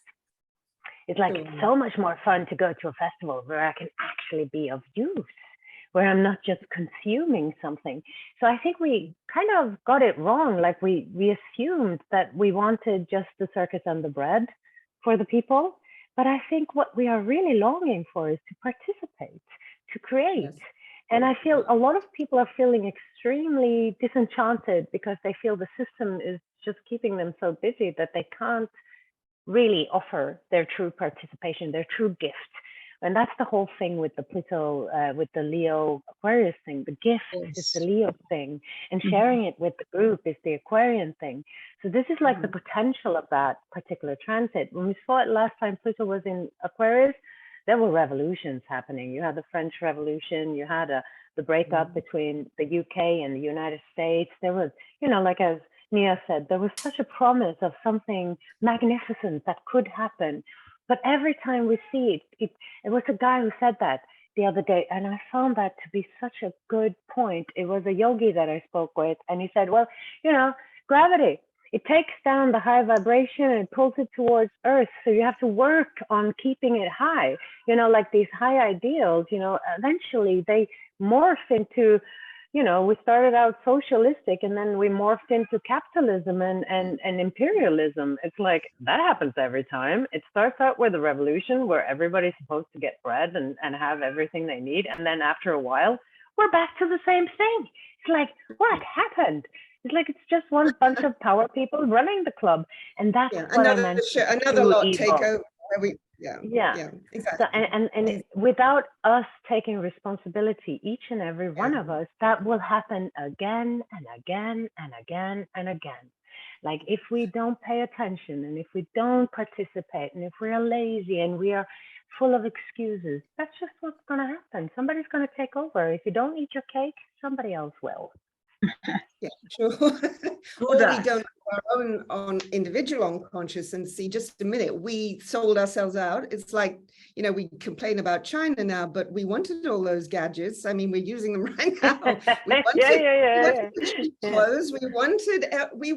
It's like, it's so much more fun to go to a festival where I can actually be of use, where I'm not just consuming something. So I think we kind of got it wrong. Like we assumed that we wanted just the circus and the bread for the people. But I think what we are really longing for is to participate, to create. Yes. And I feel a lot of people are feeling extremely disenchanted because they feel the system is just keeping them so busy that they can't really offer their true participation, their true gift. And that's the whole thing with the Pluto, with the Leo Aquarius thing. The gift is the Leo thing, and sharing it with the group is the Aquarian thing. So this is like the potential of that particular transit. When we saw it last time Pluto was in Aquarius, there were revolutions happening. You had the French Revolution, you had the breakup between the UK and the United States. There was, you know, like as Nia said, there was such a promise of something magnificent that could happen. But every time we see it was a guy who said that the other day, and I found that to be such a good point. It was a yogi that I spoke with, and he said, well, you know, gravity, it takes down the high vibration and it pulls it towards Earth. So you have to work on keeping it high. You know, like these high ideals, you know, eventually they morph into, you know, we started out socialistic and then we morphed into capitalism and imperialism. It's like that happens every time. It starts out with a revolution where everybody's supposed to get bread and have everything they need. And then after a while, we're back to the same thing. It's like, what happened? It's like it's just one bunch of power people running the club. And that's what I meant. Another lot take over. Exactly. So, and without us taking responsibility, each and every one of us, that will happen again and again and again and again. Like if we don't pay attention and if we don't participate and if we are lazy and we are full of excuses, that's just what's going to happen. Somebody's going to take over. If you don't eat your cake, somebody else will. Yeah, sure. Or we don't have our own on individual unconscious and see, just a minute, we sold ourselves out. It's like, you know, we complain about China now, but we wanted all those gadgets. I mean, we're using them right now. We wanted clothes. We wanted, we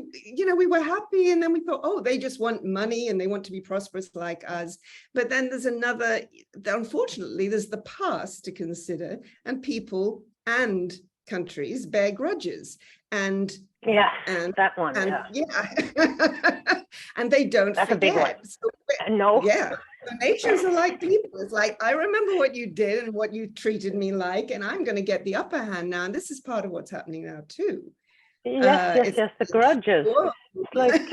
were happy, and then we thought, oh, they just want money and they want to be prosperous like us. But then there's another, unfortunately, there's the past to consider, and people and countries bear grudges, and that one, and they don't That's forget. A big one. So, no, so nations are like people. It's like, I remember what you did and what you treated me like, and I'm going to get the upper hand now. And this is part of what's happening now too. Yes, the grudges. It's like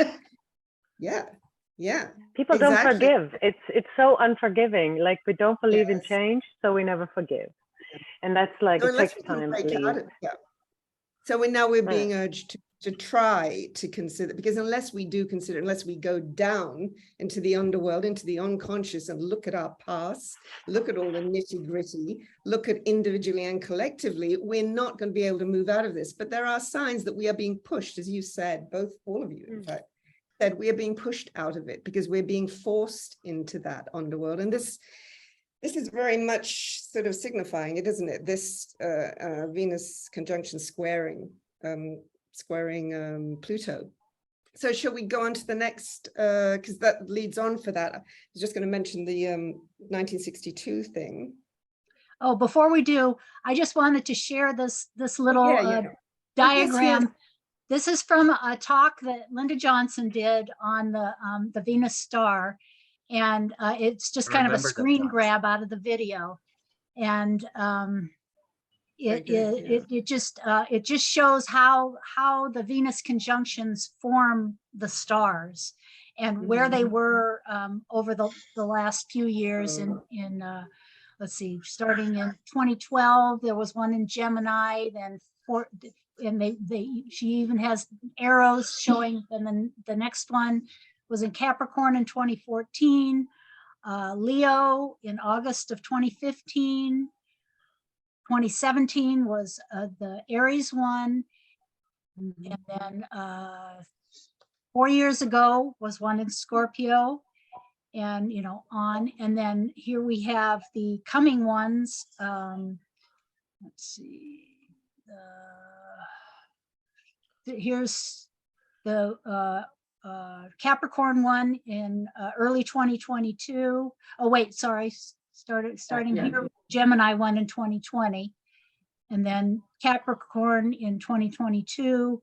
people don't forgive. It's so unforgiving. Like we don't believe in change, so we never forgive. And that's like, it takes time. So we're being urged to try to consider, because unless we do consider, unless we go down into the underworld, into the unconscious, and look at our past, look at all the nitty gritty, look at individually and collectively, we're not going to be able to move out of this. But there are signs that we are being pushed, as you said, all of you, in fact, said we are being pushed out of it because we're being forced into that underworld. And this is very much sort of signifying it, isn't it? This Venus conjunction squaring Pluto. So shall we go on to the next, because that leads on for that. I was just going to mention the 1962 thing. Oh, before we do, I just wanted to share this little diagram. Yes. This is from a talk that Linda Jonson did on the Venus star. And it's just kind of a screen grab out of the video, and it just shows how the Venus conjunctions form the stars, and where they were over the last few years. In let's see, starting in 2012, there was one in Gemini, then she even has arrows showing, and then the next one was in Capricorn in 2014, Leo in August of 2015, 2017 was the Aries one, and then 4 years ago was one in Scorpio, and on, and then here we have the coming ones. Let's see, here's the Capricorn one in early 2022. Oh wait, sorry, starting here, Gemini one in 2020, and then Capricorn in 2022,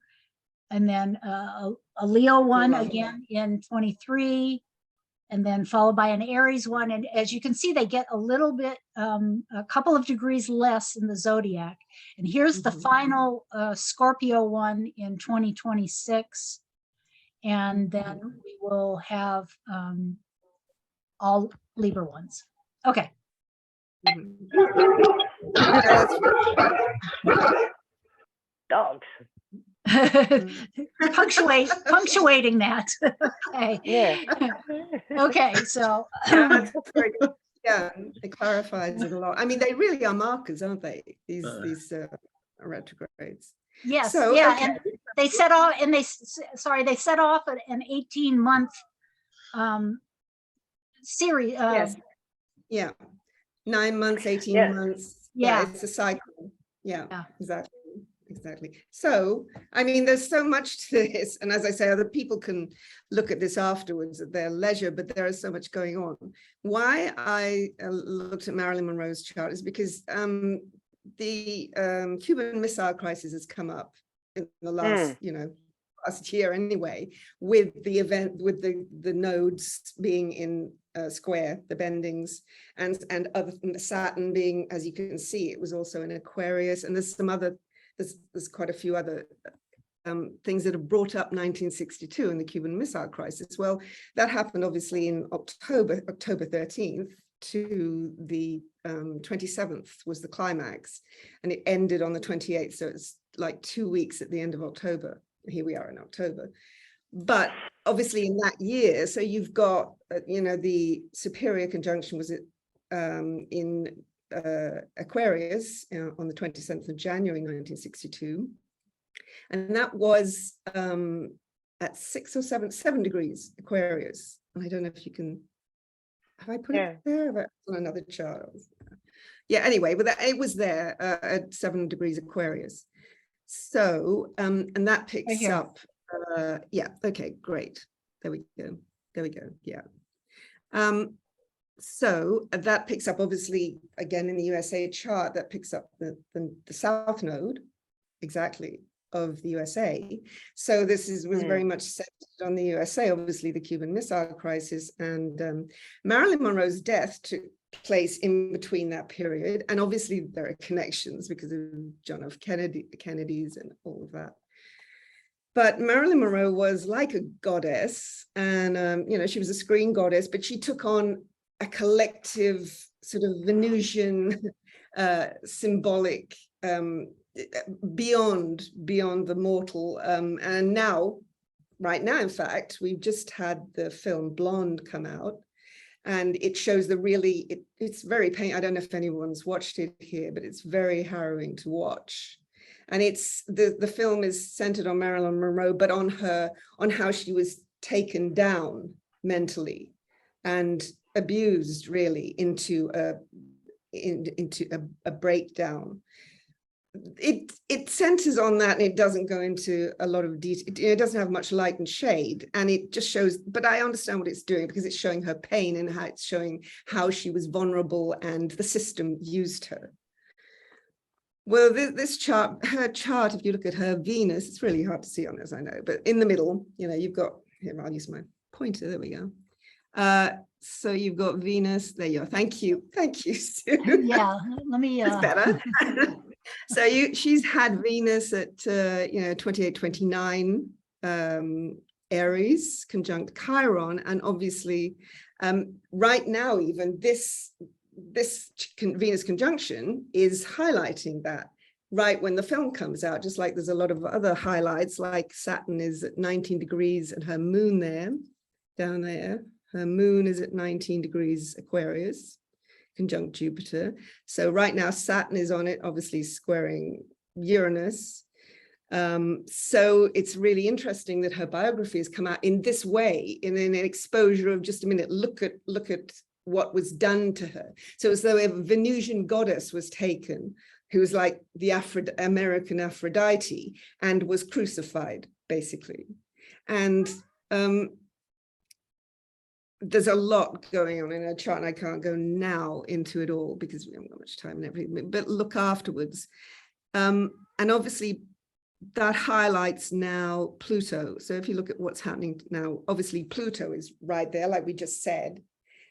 and then a Leo one again in 23, and then followed by an Aries one. And as you can see, they get a little bit, a couple of degrees less in the zodiac. And here's the final Scorpio one in 2026. And then we will have all Libra ones. Okay. Dogs. Punctuating that. Okay. Yeah. Okay. So. Yeah, it clarifies it a lot. I mean, they really are markers, aren't they? These retrogrades. Yes. So, yeah. okay. And they set off, and they set off an 18-month series. Yes. Yeah. 9 months, 18 months. Yeah. It's a cycle. Yeah. Exactly. So, I mean, there's so much to this. And as I say, other people can look at this afterwards at their leisure, but there is so much going on. Why I looked at Marilyn Monroe's chart is because the Cuban Missile Crisis has come up in the last, last year anyway, with the event, with the nodes being in square, the bendings, and other Saturn being, as you can see, it was also in Aquarius, and there's some other, there's quite a few other things that have brought up 1962 and the Cuban Missile Crisis. Well, that happened obviously in October 13th to the 27th was the climax, and it ended on the 28th. So it's like 2 weeks at the end of October. Here we are in October. But obviously in that year, so you've got, the superior conjunction was in Aquarius on the 27th of January, 1962. And that was at 6 or 7 degrees Aquarius. And I don't know if you can, have I put it there? That's on another chart. Yeah, anyway, but it was there at 7 degrees Aquarius. So, and that picks up, yeah, okay, great. There we go. Yeah. So that picks up, obviously, again, in the USA chart, that picks up the South Node, exactly, of the USA. So this was very much centered on the USA, obviously the Cuban Missile Crisis, and Marilyn Monroe's death took place in between that period. And obviously there are connections because of John F. Kennedy's and all of that. But Marilyn Monroe was like a goddess, and she was a screen goddess, but she took on a collective sort of Venusian symbolic beyond the mortal. And now, right now, in fact, we've just had the film Blonde come out, and it shows the really, it's very painful. I don't know if anyone's watched it here, but it's very harrowing to watch. And it's the film is centered on Marilyn Monroe, but on how she was taken down mentally and abused really into a breakdown. It centers on that, and it doesn't go into a lot of detail. It doesn't have much light and shade, and it just shows, but I understand what it's doing because it's showing her pain and how it's showing how she was vulnerable and the system used her. Well, this chart, her chart, if you look at her Venus, it's really hard to see on this, I know, but in the middle, you've got, here, I'll use my pointer, there we go. So you've got Venus, there you are. Thank you, Sue. Yeah, let me. That's better. So she's had Venus at 28, 29 Aries conjunct Chiron, and obviously right now even this Venus conjunction is highlighting that right when the film comes out, just like there's a lot of other highlights, like Saturn is at 19 degrees and her moon down there. Her moon is at 19 degrees Aquarius, conjunct Jupiter. So right now Saturn is on it, obviously squaring Uranus. So it's really interesting that her biography has come out in this way, in an exposure of just a minute, look at what was done to her. So as though a Venusian goddess was taken, who was like the American Aphrodite, and was crucified, basically. And there's a lot going on in her chart, and I can't go now into it all because we haven't got much time and everything, but look afterwards. And obviously that highlights now Pluto. So if you look at what's happening now, obviously Pluto is right there, like we just said.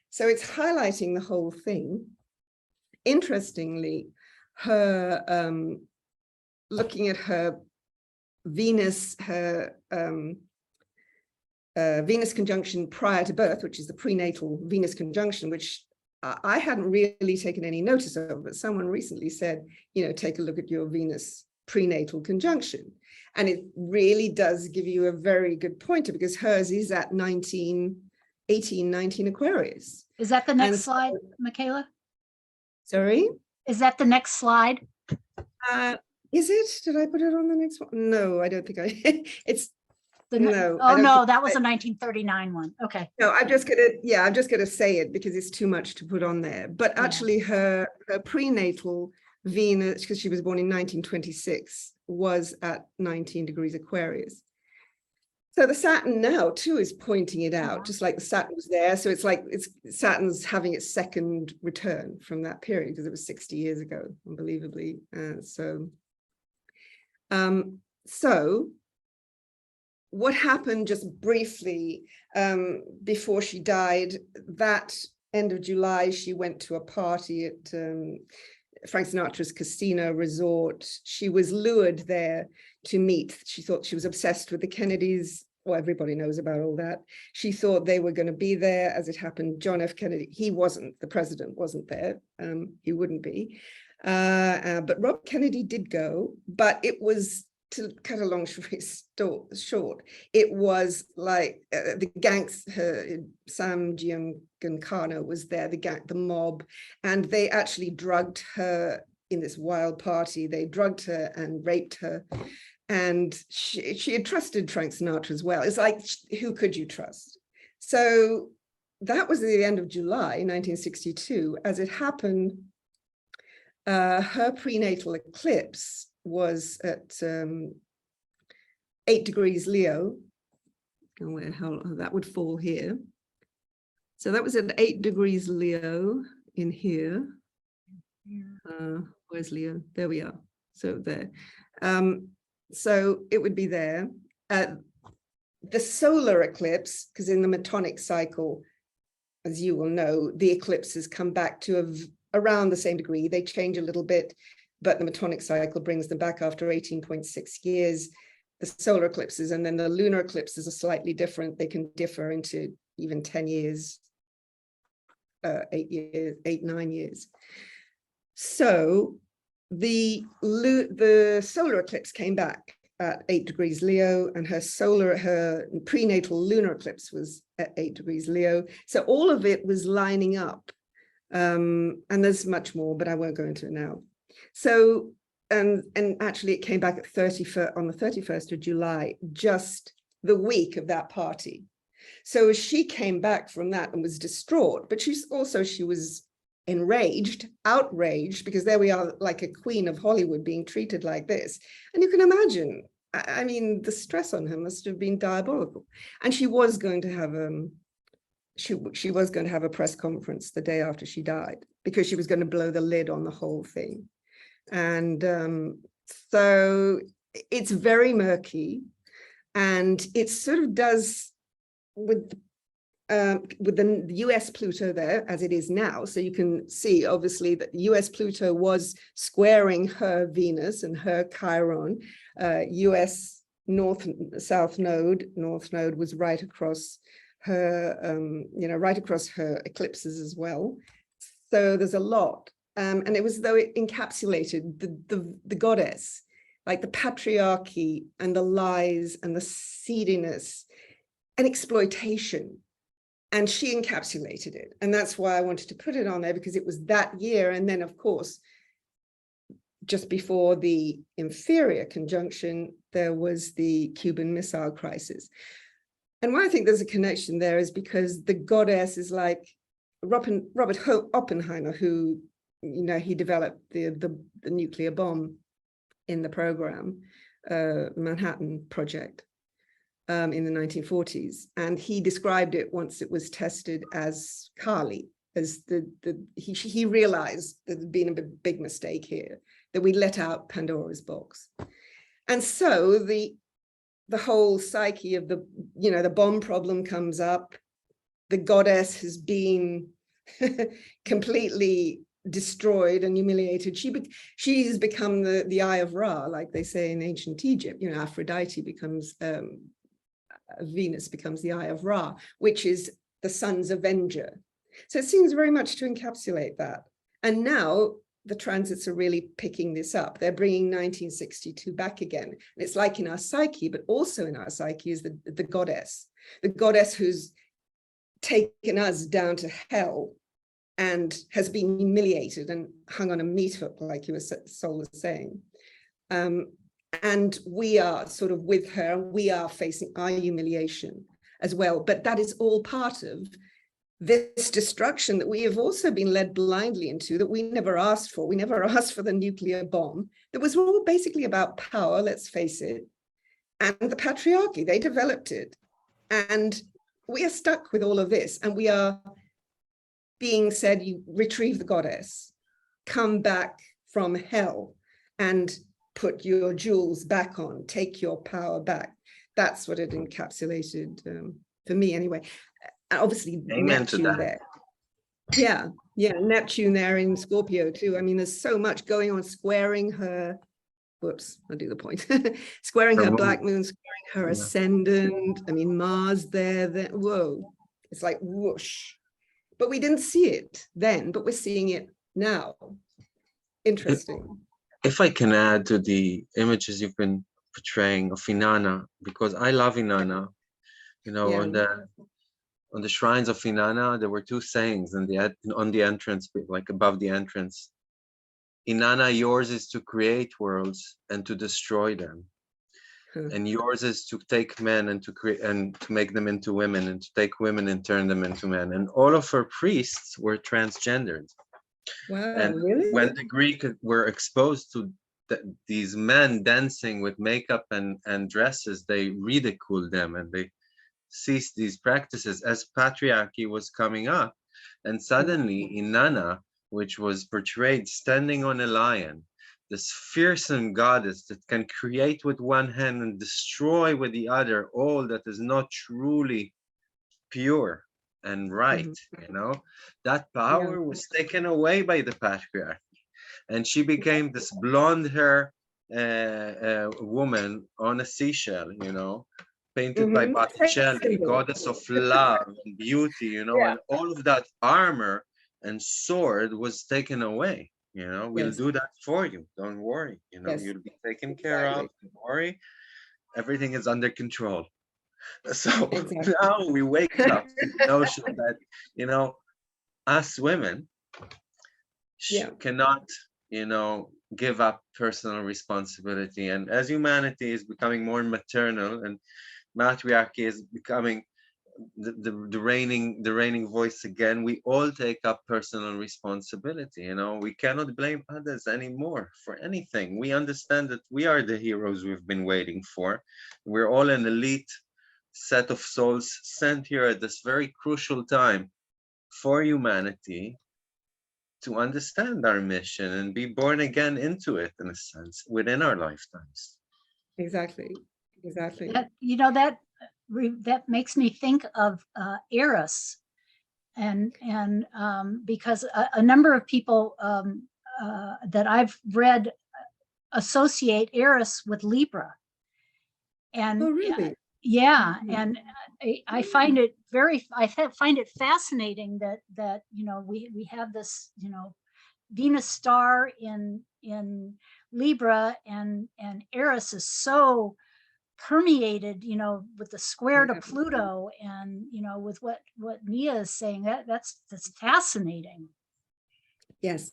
So it's highlighting the whole thing. Interestingly, her looking at her Venus, her Venus conjunction prior to birth, which is the prenatal Venus conjunction, which I hadn't really taken any notice of, but someone recently said, take a look at your Venus prenatal conjunction. And it really does give you a very good pointer, because hers is at 19 Aquarius. Is that the next slide, Michaela? Sorry? Is that the next slide? Is it? Did I put it on the next one? No, I don't think it's no. Oh no, that was a 1939 one. Okay. No, I'm just gonna say it because it's too much to put on there. But actually her prenatal Venus, because she was born in 1926, was at 19 degrees Aquarius. So the Saturn now too is pointing it out, just like the Saturn was there. So it's like Saturn's having its second return from that period, because it was 60 years ago, unbelievably. So what happened just briefly before she died, that end of July, she went to a party at Frank Sinatra's casino resort. She was lured there to meet. She thought she was obsessed with the Kennedys. Well, everybody knows about all that. She thought they were going to be there. As it happened, John F. Kennedy, he wasn't, the president wasn't there. He wouldn't be. But Rob Kennedy did go, but it was, to cut a long story short, it was like the gangs, Sam Giancana was there, the mob, and they actually drugged her in this wild party. They drugged her and raped her. And she had trusted Frank Sinatra as well. It's like, who could you trust? So that was at the end of July, 1962. As it happened, her prenatal eclipse was at 8 degrees Leo. How that would fall here. So that was at 8 degrees Leo in here. Where's Leo? There we are. So there. So it would be there. The solar eclipse, because in the Metonic cycle, as you will know, the eclipses come back to around the same degree. They change a little bit, but the Metonic cycle brings them back after 18.6 years. The solar eclipses and then the lunar eclipses are slightly different. They can differ into even 10 years, 8 years, 9 years. So the solar eclipse came back at 8 degrees Leo, and her prenatal lunar eclipse was at 8 degrees Leo. So all of it was lining up. And there's much more, but I won't go into it now. So, and actually it came back at on the 31st of July, just the week of that party. So she came back from that and was distraught, but she was enraged, outraged, because there we are, like a queen of Hollywood being treated like this. And you can imagine, I mean, the stress on her must have been diabolical. And she was going to have she was going to have a press conference the day after she died, because she was going to blow the lid on the whole thing. And so it's very murky, and it sort of does with the US Pluto there as it is now. So you can see obviously that US Pluto was squaring her Venus and her Chiron. US North Node was right across her, right across her eclipses as well. So there's a lot. And it was though it encapsulated the goddess, like the patriarchy and the lies and the seediness and exploitation. And she encapsulated it. And that's why I wanted to put it on there, because it was that year. And then, of course, just before the inferior conjunction, there was the Cuban Missile Crisis. And why I think there's a connection there is because the goddess is like Robert Oppenheimer, who, he developed the nuclear bomb in the program, Manhattan Project. In the 1940s, and he described it once it was tested as Kali, as he realized that there'd been a big mistake here, that we let out Pandora's box. And so the whole psyche of the bomb problem comes up. The goddess has been completely destroyed and humiliated. She's become the Eye of Ra, like they say in ancient Egypt. Aphrodite becomes Venus becomes the Eye of Ra, which is the sun's avenger. So it seems very much to encapsulate that. And now the transits are really picking this up. They're bringing 1962 back again. And it's like in our psyche, but also in our psyche is the goddess who's taken us down to hell and has been humiliated and hung on a meat hook, like Sol was saying. And we are sort of with her, we are facing our humiliation as well. But that is all part of this destruction that we have also been led blindly into, that we never asked for. We never asked for the nuclear bomb. That was all basically about power, let's face it. And the patriarchy, they developed it. And we are stuck with all of this. And we are being said, you retrieve the goddess, come back from hell and put your jewels back on, take your power back. That's what it encapsulated for me anyway. Obviously, Amen to that. there. Yeah, Neptune there in Scorpio too. I mean, there's so much going on, squaring her, whoops, I'll do the point, squaring her black moon, squaring her ascendant. I mean, Mars there, whoa, it's like whoosh. But we didn't see it then, but we're seeing it now. Interesting. If I can add to the images you've been portraying of Inanna, because I love Inanna, you know, on the shrines of Inanna, there were two sayings on the entrance, like above the entrance. Inanna, yours is to create worlds and to destroy them. And yours is to take men and to create and to make them into women, and to take women and turn them into men. And all of her priests were transgendered. Wow, and really? When the Greek were exposed to these men dancing with makeup and dresses, they ridiculed them and they ceased these practices as patriarchy was coming up. And suddenly Inanna, which was portrayed standing on a lion, this fearsome goddess that can create with one hand and destroy with the other all that is not truly pure and right, you know, that power was taken away by the patriarchy. And she became this blonde hair woman on a seashell, you know, painted by Botticelli, goddess of love and beauty, you know, and all of that armor and sword was taken away. You know, we'll do that for you. Don't worry. You know, you'll be taken care of. Don't worry. Everything is under control. So now we wake up to the notion that, you know, us women cannot, you know, give up personal responsibility. And as humanity is becoming more maternal and matriarchy is becoming the reigning voice again, we all take up personal responsibility. You know, we cannot blame others anymore for anything. We understand that we are the heroes we've been waiting for. We're all an elite set of souls sent here at this very crucial time for humanity to understand our mission and be born again into it, in a sense, within our lifetimes. Exactly. You know, that makes me think of Eris, and because a number of people that I've read associate Eris with Libra, and and I find it fascinating that you know, we have this, you know, Venus star in Libra, and Eris is so permeated, you know, with the square to Pluto, and you know, with what Nia is saying, that's fascinating. Yes,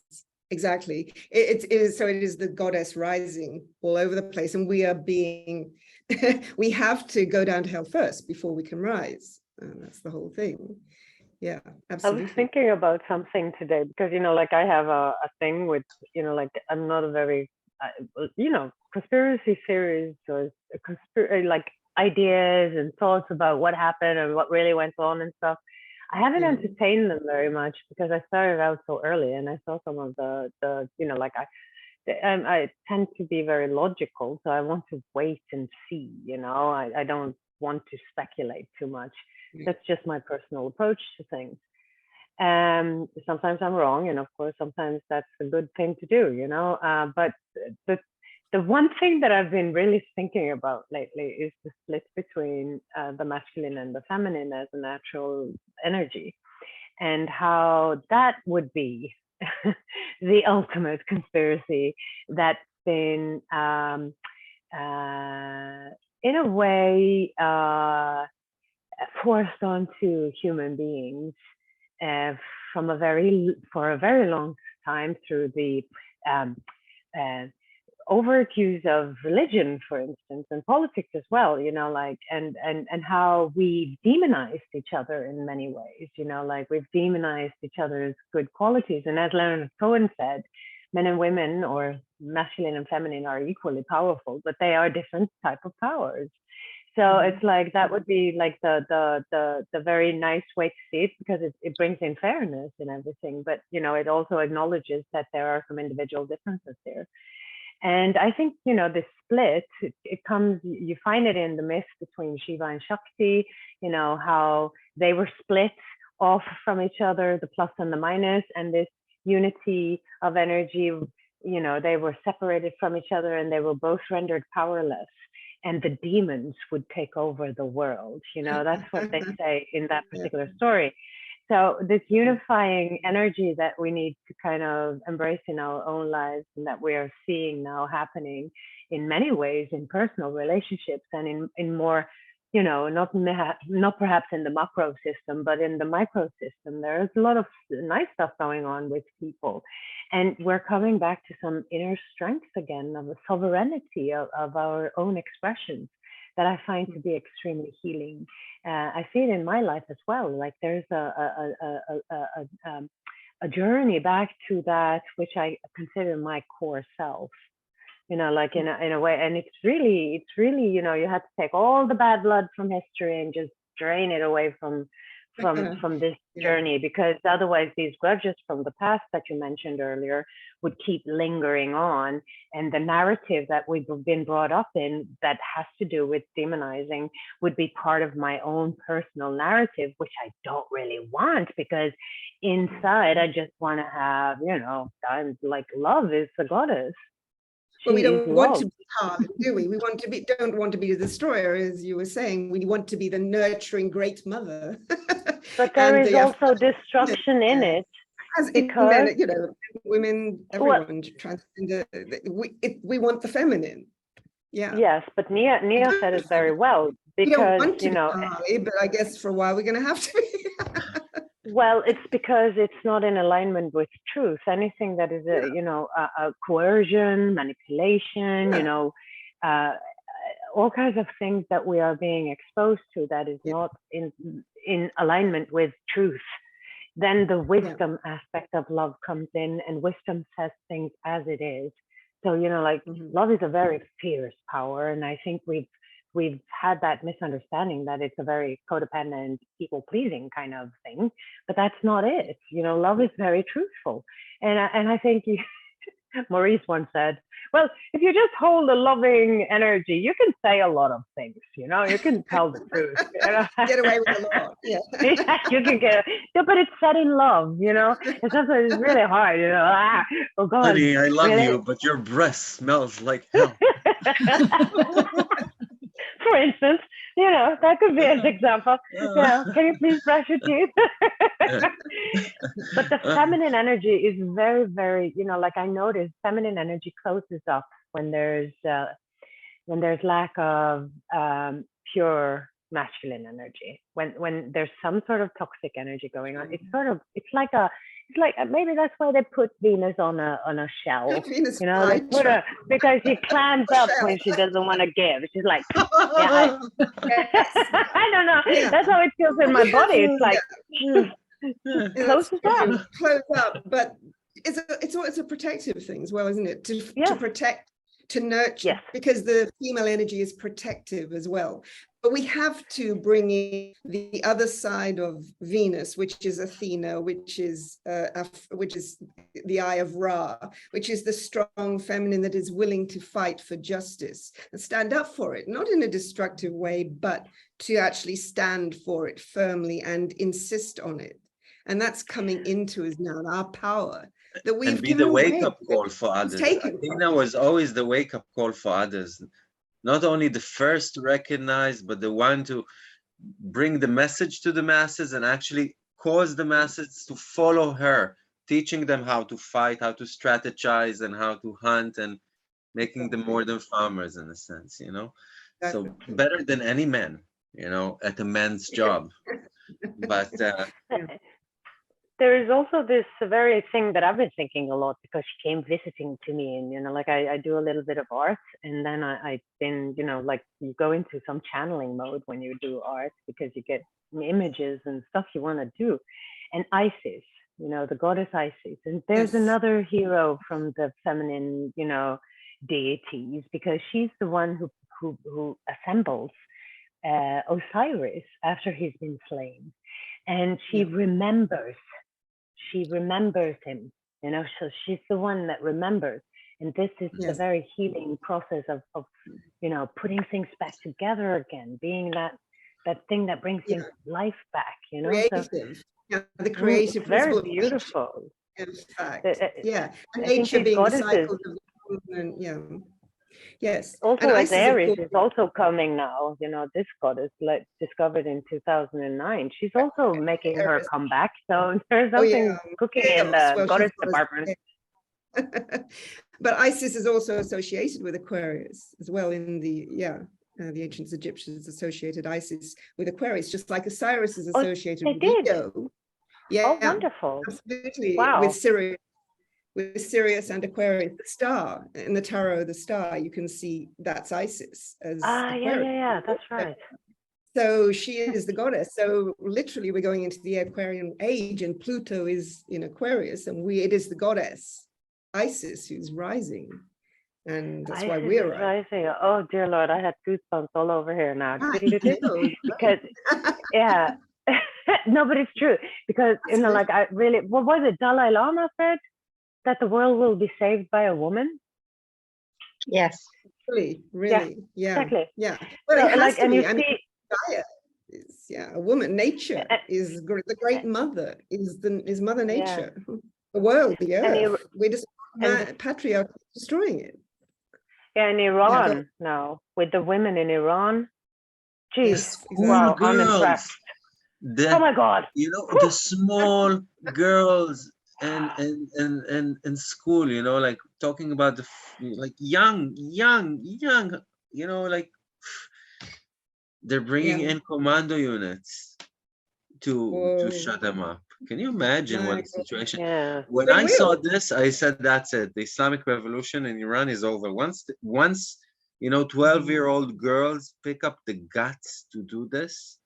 exactly. It is the goddess rising all over the place, and we are being we have to go down to hell first before we can rise. That's the whole thing. Yeah, absolutely. I was thinking about something today because, you know, like I have a thing with, you know, like I'm not a very you know, conspiracy theories or like ideas and thoughts about what happened and what really went on and stuff. I haven't entertained them very much because I started out so early, and I saw some of the you know, like I tend to be very logical, so I want to wait and see, you know, I don't want to speculate too much. That's just my personal approach to things. Sometimes I'm wrong, and of course sometimes that's a good thing to do, you know, but the one thing that I've been really thinking about lately is the split between the masculine and the feminine as a natural energy, and how that would be the ultimate conspiracy that's been in a way forced onto human beings for a very long time through the overt use of religion, for instance, and politics as well, you know, like, and how we demonized each other in many ways, you know, like we've demonized each other's good qualities. And as Leonard Cohen said, men and women, or masculine and feminine, are equally powerful, but they are different type of powers. So it's like, that would be like the very nice way to see it, because it brings in fairness and everything. But, you know, it also acknowledges that there are some individual differences there. And I think, you know, this split, it comes, you find it in the myth between Shiva and Shakti, you know, how they were split off from each other, the plus and the minus, and this unity of energy, you know, they were separated from each other and they were both rendered powerless, and the demons would take over the world. You know, that's what they say in that particular story. So this unifying energy that we need to kind of embrace in our own lives, and that we are seeing now happening in many ways in personal relationships and in more, you know, not perhaps in the macro system, but in the micro system, there's a lot of nice stuff going on with people. And we're coming back to some inner strength again, of the sovereignty of our own expressions, that I find to be extremely healing. I see it in my life as well. Like there's a journey back to that which I consider my core self. You know, like in a way, and it's really, you know, you have to take all the bad blood from history and just drain it away from this journey, because otherwise these grudges from the past that you mentioned earlier would keep lingering on, and the narrative that we've been brought up in that has to do with demonizing would be part of my own personal narrative, which I don't really want, because inside I just want to have, you know, I'm like, love is the goddess. But we don't want to be hard, do we? We don't want to be the destroyer, as you were saying. We want to be the nurturing great mother. But there is also destruction in it. Because men, you know, women, everyone transgender, we want the feminine. Yeah. Yes, but Nia said it very well, because, we don't want to you know, be Harley, but I guess for a while we're going to have to be. Well, it's because it's not in alignment with truth. Anything that is you know, a coercion, manipulation, you know, all kinds of things that we are being exposed to that is not in alignment with truth. Then the wisdom aspect of love comes in, and wisdom says things as it is. So, you know, like love is a very fierce power, and I think we've had that misunderstanding that it's a very codependent, people-pleasing kind of thing, but that's not it. You know, love is very truthful, and I think Maurice once said, well, if you just hold a loving energy, you can say a lot of things. You know, you can tell the truth. You know? Get away with a lot. Yeah. You can but it's said in love. You know, and sometimes it's really hard. You know, oh God, honey, I love you, but your breath smells like hell. For instance, you know, that could be an example. You know, can you please brush your teeth? But the feminine energy is very, very, you know, like I noticed, feminine energy closes up when there's lack of pure masculine energy. When there's some sort of toxic energy going on, it's like maybe that's why they put Venus on a shell. You know, they put her, because she climbs up when she doesn't want to give. She's like, I don't know. Yeah. That's how it feels in my body. It's like close up, but it's a protective thing as well, isn't it? To protect, to nurture, because the female energy is protective as well. But we have to bring in the other side of Venus, which is Athena, which is the eye of Ra, which is the strong feminine that is willing to fight for justice and stand up for it, not in a destructive way, but to actually stand for it firmly and insist on it. And that's coming into us now, our power. That we've and be the wake-up call for others. Athena was always the wake-up call for others. Not only the first to recognize, but the one to bring the message to the masses and actually cause the masses to follow her, teaching them how to fight, how to strategize, and how to hunt, and making them more than farmers in a sense, you know? So better than any man, you know, at a man's job. But there is also this very thing that I've been thinking a lot, because she came visiting to me, and, you know, like I do a little bit of art, and then I've been, you know, like you go into some channeling mode when you do art, because you get images and stuff you want to do. And Isis, you know, the goddess Isis, and there's another hero from the feminine, you know, deities, because she's the one who assembles Osiris after he's been slain, and she remembers him, you know, so she's the one that remembers. And this is the very healing process of, you know, putting things back together again, being that thing that brings things life back, you know. Creative. the creative very principle. beautiful. In fact, and I nature think being the goddesses, cycle of movement. Yes. Also, and as Isis, Aries is also coming now, this goddess, like discovered in 2009, she's also making her comeback. So there's something cooking in the goddess department. But Isis is also associated with Aquarius as well in the ancient Egyptians associated Isis with Aquarius, just like Osiris is associated with Leo. Yeah, wonderful. Absolutely. Wow. With Sirius and Aquarius, the star in the tarot, the star, you can see that's Isis as Aquarius. Yeah, that's right. So she is the goddess. So literally we're going into the Aquarian age, and Pluto is in Aquarius, and it is the goddess Isis who's rising. And that's why we're rising. Oh dear Lord, I had goosebumps all over here now. Because no, but it's true. Because what was it Dalai Lama said? That the world will be saved by a woman. Yes. Really, yeah, exactly. Yeah. Well, so, it has to be. I mean, Gaia is, a woman. Nature is the great mother. Is Mother Nature. The world, the earth. We're just patriarchy destroying it. Yeah, in Iran now, with the women in Iran. Jeez, wow, I'm impressed. Oh my God! The small girls. And in school, like talking about the young, like they're bringing in commando units to shut them up. Can you imagine what the situation? Yeah. When I saw this, I said, "That's it. The Islamic Revolution in Iran is over." Once 12-year-old girls pick up the guts to do this,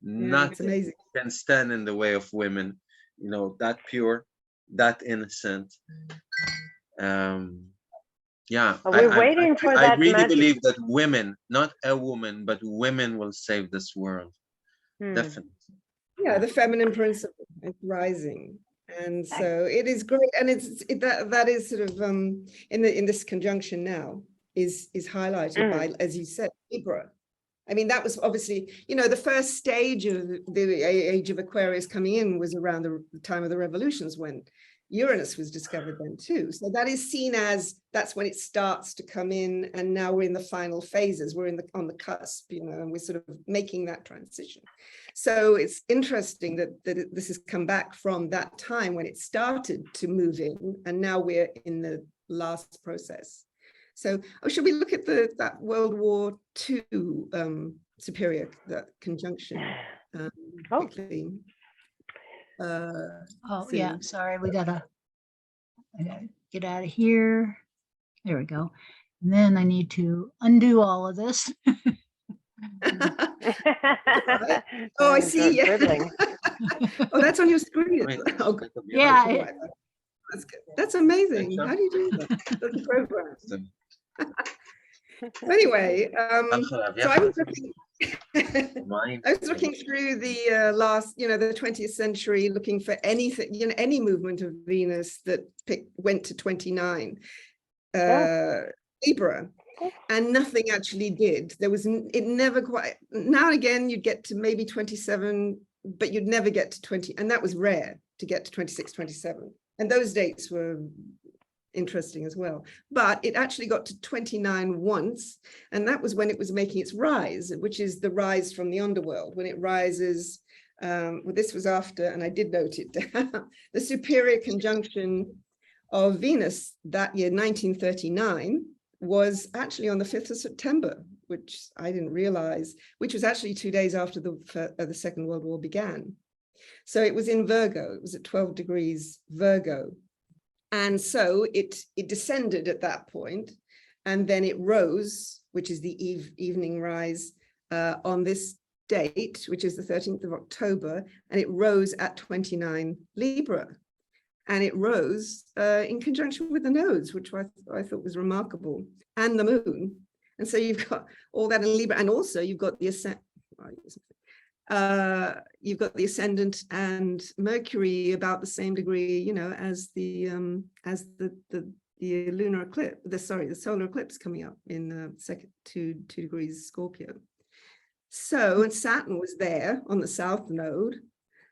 nothing can stand in the way of women. That pure, that innocent. We're waiting for that. I really believe that women, not a woman, but women will save this world. Definitely. Yeah, the feminine principle is rising, and so it is great. And that is sort of in this conjunction now is highlighted by, as you said, Libra. I mean, that was obviously, the first stage of the age of Aquarius coming in was around the time of the revolutions, when Uranus was discovered then too. So that is seen as, that's when it starts to come in, and now we're in the final phases. We're on the cusp, and we're sort of making that transition. So it's interesting that this has come back from that time when it started to move in, and now we're in the last process. So, should we look at that World War II superior, that conjunction quickly? Sorry, I gotta get out of here. There we go. And then I need to undo all of this. I see. Oh, that's on your screen. Oh, yeah. That's good. That's amazing. How do you do that? That's a program. Anyway, so I was looking through the last, the 20th century, looking for anything, any movement of Venus that went to 29 Libra, and nothing actually did. It never quite. Now and again, you'd get to maybe 27, but you'd never get to 20, and that was rare to get to 26, 27. And those dates were interesting as well, but it actually got to 29 once, and that was when it was making its rise, which is the rise from the underworld, when it rises. This was after, and I did note it down, the superior conjunction of Venus that year, 1939, was actually on the 5th of September, which I didn't realize, which was actually 2 days after the Second World War began. So it was in Virgo. It was at 12 degrees Virgo. And so it descended at that point, and then it rose, which is the evening rise on this date, which is the 13th of October, and it rose at 29 Libra. And it rose in conjunction with the nodes, which I thought was remarkable, and the moon. And so you've got all that in Libra, and also you've got the ascendant and Mercury about the same degree, as the lunar eclipse, the solar eclipse coming up in the second 2 degrees Scorpio. So, and Saturn was there on the south node.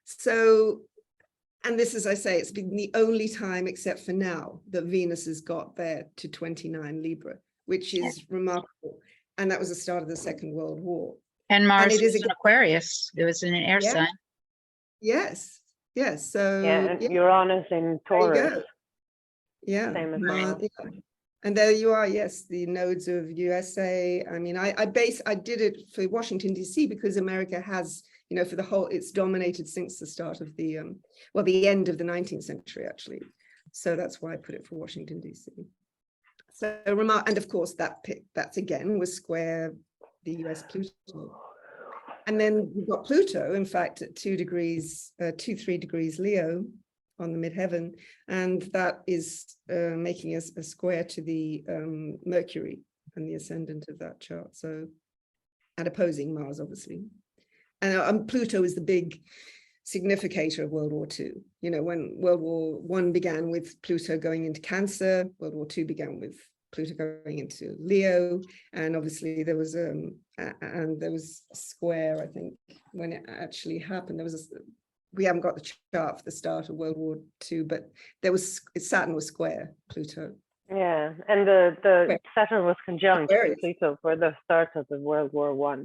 So And this, as I say, it's been the only time, except for now, that Venus has got there to 29 Libra, which is remarkable. And that was the start of the Second World War. And Mars it is was in Aquarius. It was in an air sign. Yes. So and Uranus in Taurus. Yeah. Same as well. And there you are, yes, the nodes of USA. I mean, I did it for Washington, D.C. because America has, you know, for the whole, it's dominated since the start of the, the end of the 19th century, actually. So that's why I put it for Washington, D.C. So, and of course, that again was square the US Pluto. And then we've got Pluto, in fact, at 3 degrees Leo on the midheaven, and that is making us a square to the Mercury and the ascendant of that chart. So, and opposing Mars, obviously. And Pluto is the big significator of World War II. You know, when World War I began with Pluto going into Cancer, World War II began with Pluto going into Leo, and obviously there was a square, I think, when it actually happened. We haven't got the chart for the start of World War II, but Saturn was square Pluto. Yeah, and the Saturn was conjunct Pluto for the start of the World War I.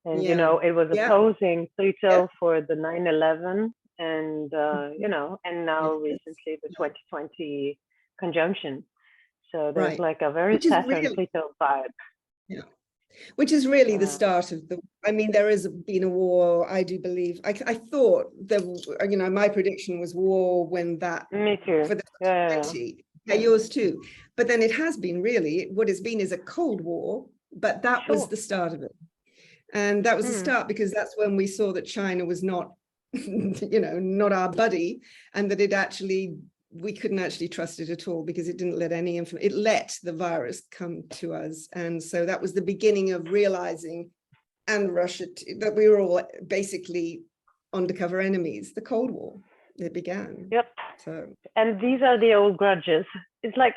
And you know, it was opposing Pluto for the 9/11, and you know, and now recently the 2020 conjunction. So there's like a very Saturn Pluto vibe. Yeah, which is really the start of the. I mean, there has been a war. I do believe. I thought you know, my prediction was war when that. Me too. For the 20. Yeah, yours too. But then it has been really. What it's been is a Cold War, but that was the start of it. And that was the start, because that's when we saw that China was not, you know, not our buddy, and that we couldn't actually trust it at all, because it didn't let it let the virus come to us. And so that was the beginning of realizing, and Russia, that we were all basically undercover enemies. The Cold War, it began. Yep. So, and these are the old grudges. It's like,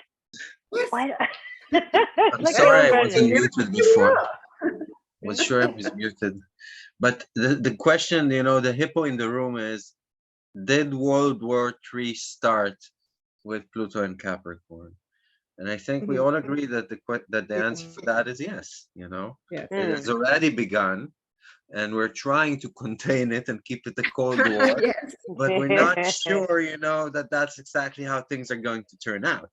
why? I'm sorry, I wasn't muted before. Was sure I was muted. But the question, you know, the hippo in the room is, did World War III start with Pluto and Capricorn? And I think we all agree that the answer for that is yes. You know, it has already begun, and we're trying to contain it and keep it a Cold War. But we're not sure, you know, that that's exactly how things are going to turn out.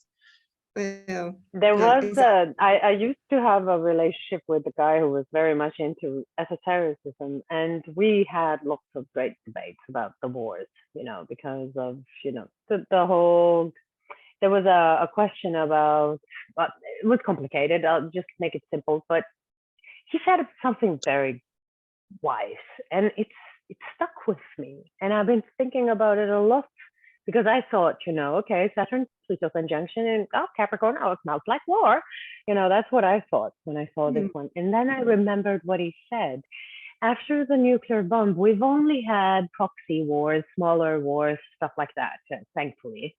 There was I used to have a relationship with a guy who was very much into esotericism, and we had lots of great debates about the wars, you know, because of, you know, the whole, there was a question about, it was complicated, I'll just make it simple, but he said something very wise, and it stuck with me, and I've been thinking about it a lot. Because I thought, you know, okay, Saturn, Pluto conjunction, and Capricorn, it smells like war. You know, that's what I thought when I saw this one. And then I remembered what he said. After the nuclear bomb, we've only had proxy wars, smaller wars, stuff like that, thankfully.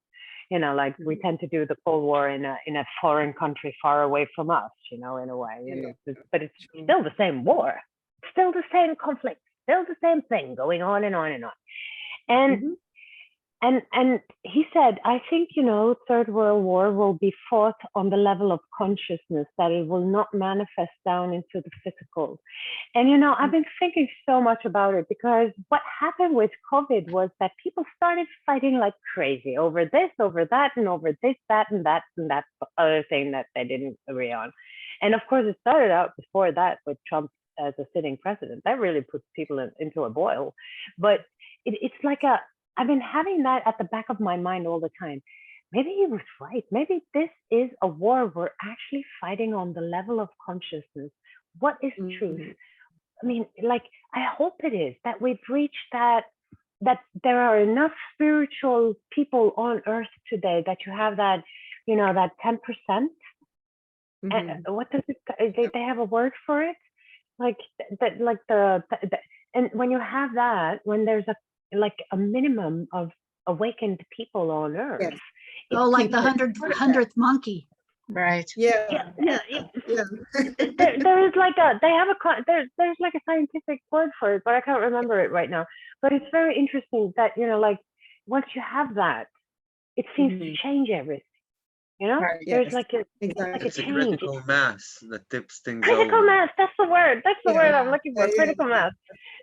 You know, like we tend to do the Cold War in a foreign country far away from us, you know, in a way. You know, but it's still the same war, still the same conflict, still the same thing going on and on and on. And he said, I think, you know, Third World War will be fought on the level of consciousness, that it will not manifest down into the physical. And, you know, I've been thinking so much about it, because what happened with COVID was that people started fighting like crazy over this, over that, and over this, that, and that other thing that they didn't agree on. And of course, it started out before that with Trump as a sitting president. That really puts people into a boil. But it's like I've been having that at the back of my mind all the time. Maybe he was right. Maybe this is a war we're actually fighting on the level of consciousness. What is truth? I mean, like, I hope it is that we've reached that there are enough spiritual people on Earth today that you have that, you know, that 10%. And what does it? They have a word for it, like that, like and when you have that, when there's a minimum of awakened people on Earth. Like the 100th monkey. Right. There is like there's like a scientific word for it, but I can't remember it right now. But it's very interesting that, you know, like once you have that, it seems to change everything. You know, Right. there's Yes, like a exactly. It's a change. critical mass that tips things Critical over. mass, that's the word. That's the word I'm looking for, Yeah, critical mass.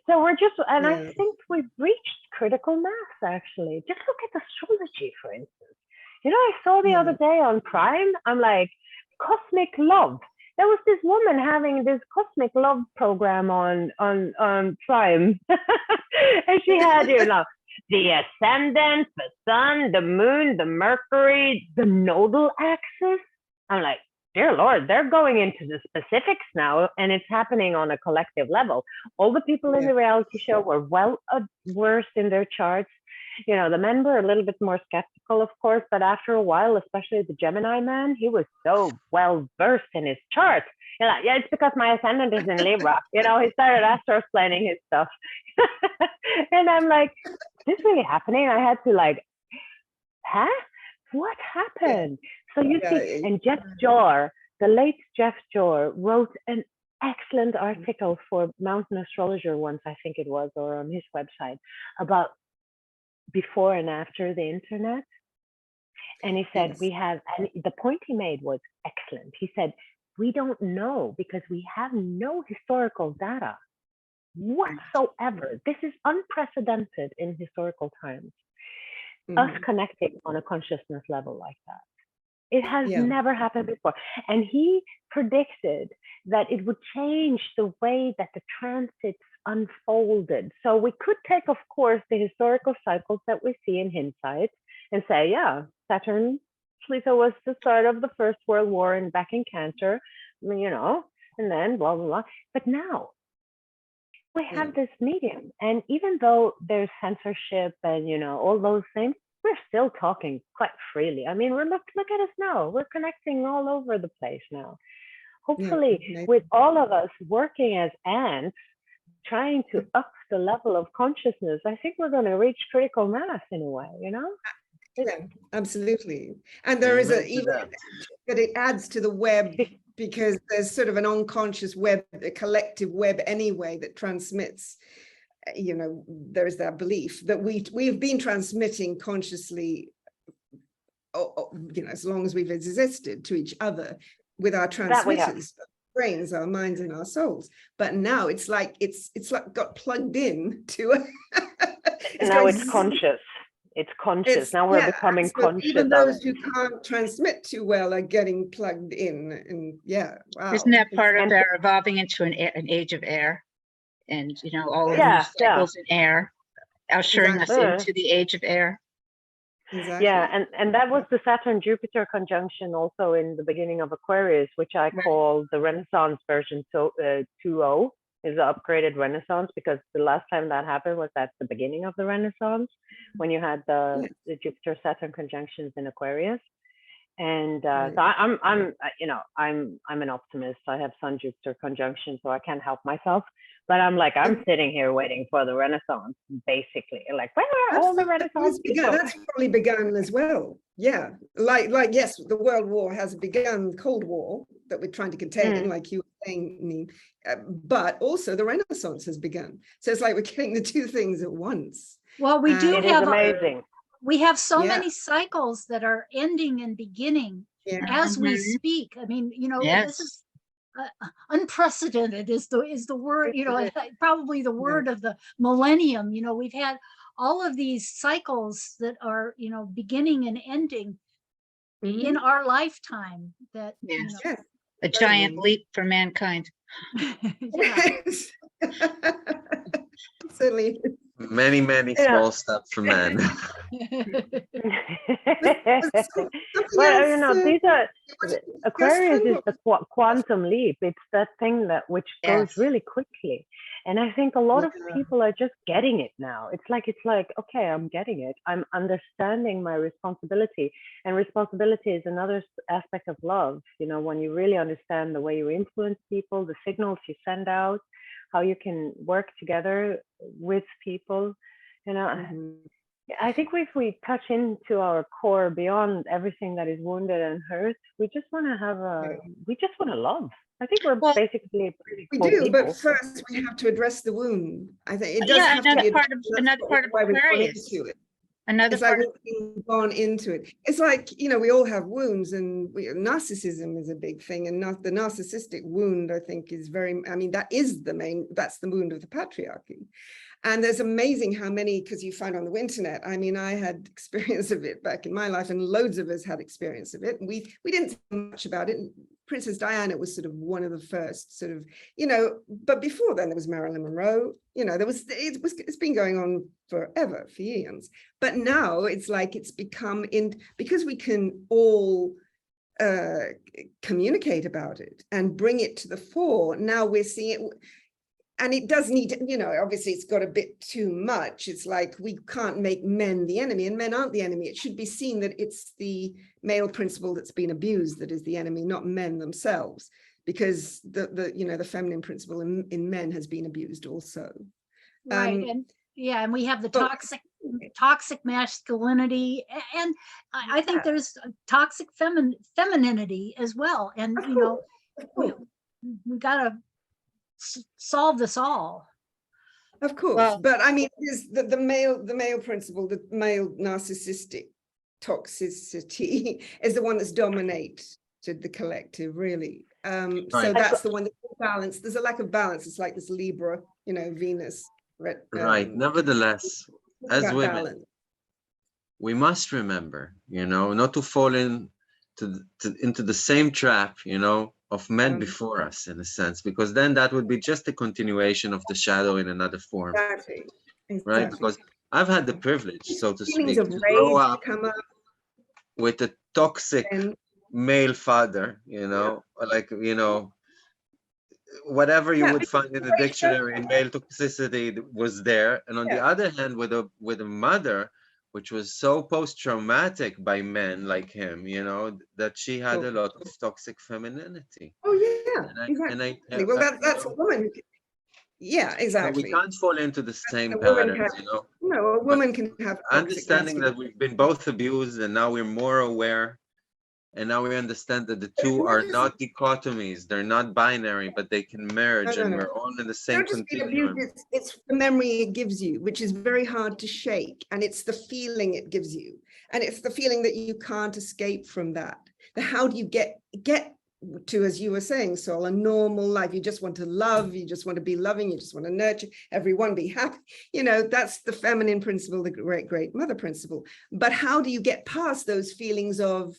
So we're just, and I Yeah. think we've reached critical mass, actually. Just look at astrology, for instance. You know, I saw the other day on Prime, I'm like, cosmic love. There was this woman having this cosmic love program on Prime. And she had, you know, the ascendant, the sun, the moon, the Mercury, the nodal axis. I'm like, dear Lord, they're going into the specifics now, and it's happening on a collective level. All the people in the reality show were well versed in their charts. You know, the men were a little bit more skeptical, of course, but after a while, especially the Gemini man, he was so well versed in his chart. You're like, yeah, it's because my ascendant is in Libra. You know, he started astro-explaining his stuff. And I'm like, is this really happening? I had to like, huh? What happened? So you see, and Jeff Jor, the late Jeff Jor, wrote an excellent article for Mountain Astrologer once, I think it was, or on his website, about before and after the internet. And he said, we have, and the point he made was excellent. He said, we don't know because we have no historical data whatsoever. This is unprecedented in historical times. Us connecting on a consciousness level like that. It has never happened before. And he predicted that it would change the way that the transits unfolded. So we could take, of course, the historical cycles that we see in hindsight and say, yeah, Saturn Pluto was the start of the First World War and back in Cancer, you know, and then blah, blah, blah. But now we have this medium. And even though there's censorship and, you know, all those things, we're still talking quite freely. I mean, look at us now. We're connecting all over the place now. Hopefully, with all of us working as ants, trying to up the level of consciousness, I think we're going to reach critical mass in a way, you know? Yeah, absolutely. And there is even that it adds to the web, because there's sort of an unconscious web, a collective web anyway that transmits. You know, there is that belief that we've been transmitting consciously, you know, as long as we've existed, to each other with our transmitters, brains, our minds, and our souls. But now it's like got plugged in to. It's conscious. It's conscious. Now we're becoming conscious. Even those who can't transmit too well are getting plugged in, and wow. Isn't that part of our evolving into an age of air? And, you know, all of these cycles in air, ushering us into the age of air. Exactly. Yeah, and that was the Saturn-Jupiter conjunction also in the beginning of Aquarius, which I call the Renaissance version 2.0, is the upgraded Renaissance, because the last time that happened was at the beginning of the Renaissance, when you had the Jupiter-Saturn conjunctions in Aquarius. And so I'm an optimist. I have Sun-Jupiter conjunction, so I can't help myself. But I'm sitting here waiting for the Renaissance, basically. Like, where are all the Renaissance people? That's probably begun as well. Yeah, like yes, the World War has begun, Cold War that we're trying to contain, like you were saying, but also the Renaissance has begun. So it's like we're getting the two things at once. Well, we do have amazing. We have so many cycles that are ending and beginning as we speak. I mean, you know, this is unprecedented is the word, you know, probably the word of the millennium. You know, we've had all of these cycles that are, you know, beginning and ending in our lifetime. That you know, a giant leap for mankind. Certainly. Many small steps for man. Well, you know, these are Aquarius is the quantum leap. It's that thing that which goes really quickly, and I think a lot of people are just getting it now. It's like okay, I'm getting it. I'm understanding my responsibility, and responsibility is another aspect of love. You know, when you really understand the way you influence people, the signals you send out, how you can work together with people, you know. I think if we touch into our core beyond everything that is wounded and hurt, we just want to we just want to love. I think we're basically pretty cool people. But first we have to address the wound. I think it does have to be another part of Aquarius. Another it's like part. we've gone into it. It's like, you know, we all have wounds, and narcissism is a big thing. And the narcissistic wound, I think, is very, I mean, that is the main, that's the wound of the patriarchy. And there's amazing how many, because you find on the internet, I mean, I had experience of it back in my life, and loads of us had experience of it. And we didn't think much about it. Princess Diana was sort of one of the first sort of, you know, but before then there was Marilyn Monroe, you know, it's been going on forever, for years. But now it's like it's become because we can all communicate about it and bring it to the fore. Now we're seeing it. And it does need, you know, obviously it's got a bit too much. It's like we can't make men the enemy, and men aren't the enemy. It should be seen that it's the male principle that's been abused that is the enemy, not men themselves, because the you know, the feminine principle in men has been abused also. Right. And we have the toxic masculinity, and I think there's toxic femininity as well. And you know, we gotta solve this all. Of course, well, but I mean, is the male principle, the male narcissistic toxicity is the one that's dominated the collective, really. Right. So that's the one that's balance. There's a lack of balance. It's like this Libra, you know, Venus. Right. Nevertheless, as women, balance. We must remember, you know, not to fall into the same trap, you know, of men before us, in a sense, because then that would be just a continuation of the shadow in another form. Exactly. Right? Because I've had the privilege, so to speak, to grow up with a toxic male father, you know, like, you know, whatever you would find in the dictionary in male toxicity was there. And on the other hand, with a mother, which was so post-traumatic by men like him, you know, that she had a lot of toxic femininity. Oh yeah, exactly. Well, that's a woman. Yeah, exactly. So we can't fall into the same patterns, you know. No, a woman can have understanding that we've been both abused, and now we're more aware. And now we understand that the two are not dichotomies, they're not binary, but they can merge, and we're all in the same continuum. It's the memory it gives you, which is very hard to shake, and it's the feeling it gives you, and it's the feeling that you can't escape from that. How do you get to, as you were saying, Sol, a normal life? You just want to love, you just want to be loving, you just want to nurture everyone, be happy. You know, that's the feminine principle, the great mother principle. But how do you get past those feelings of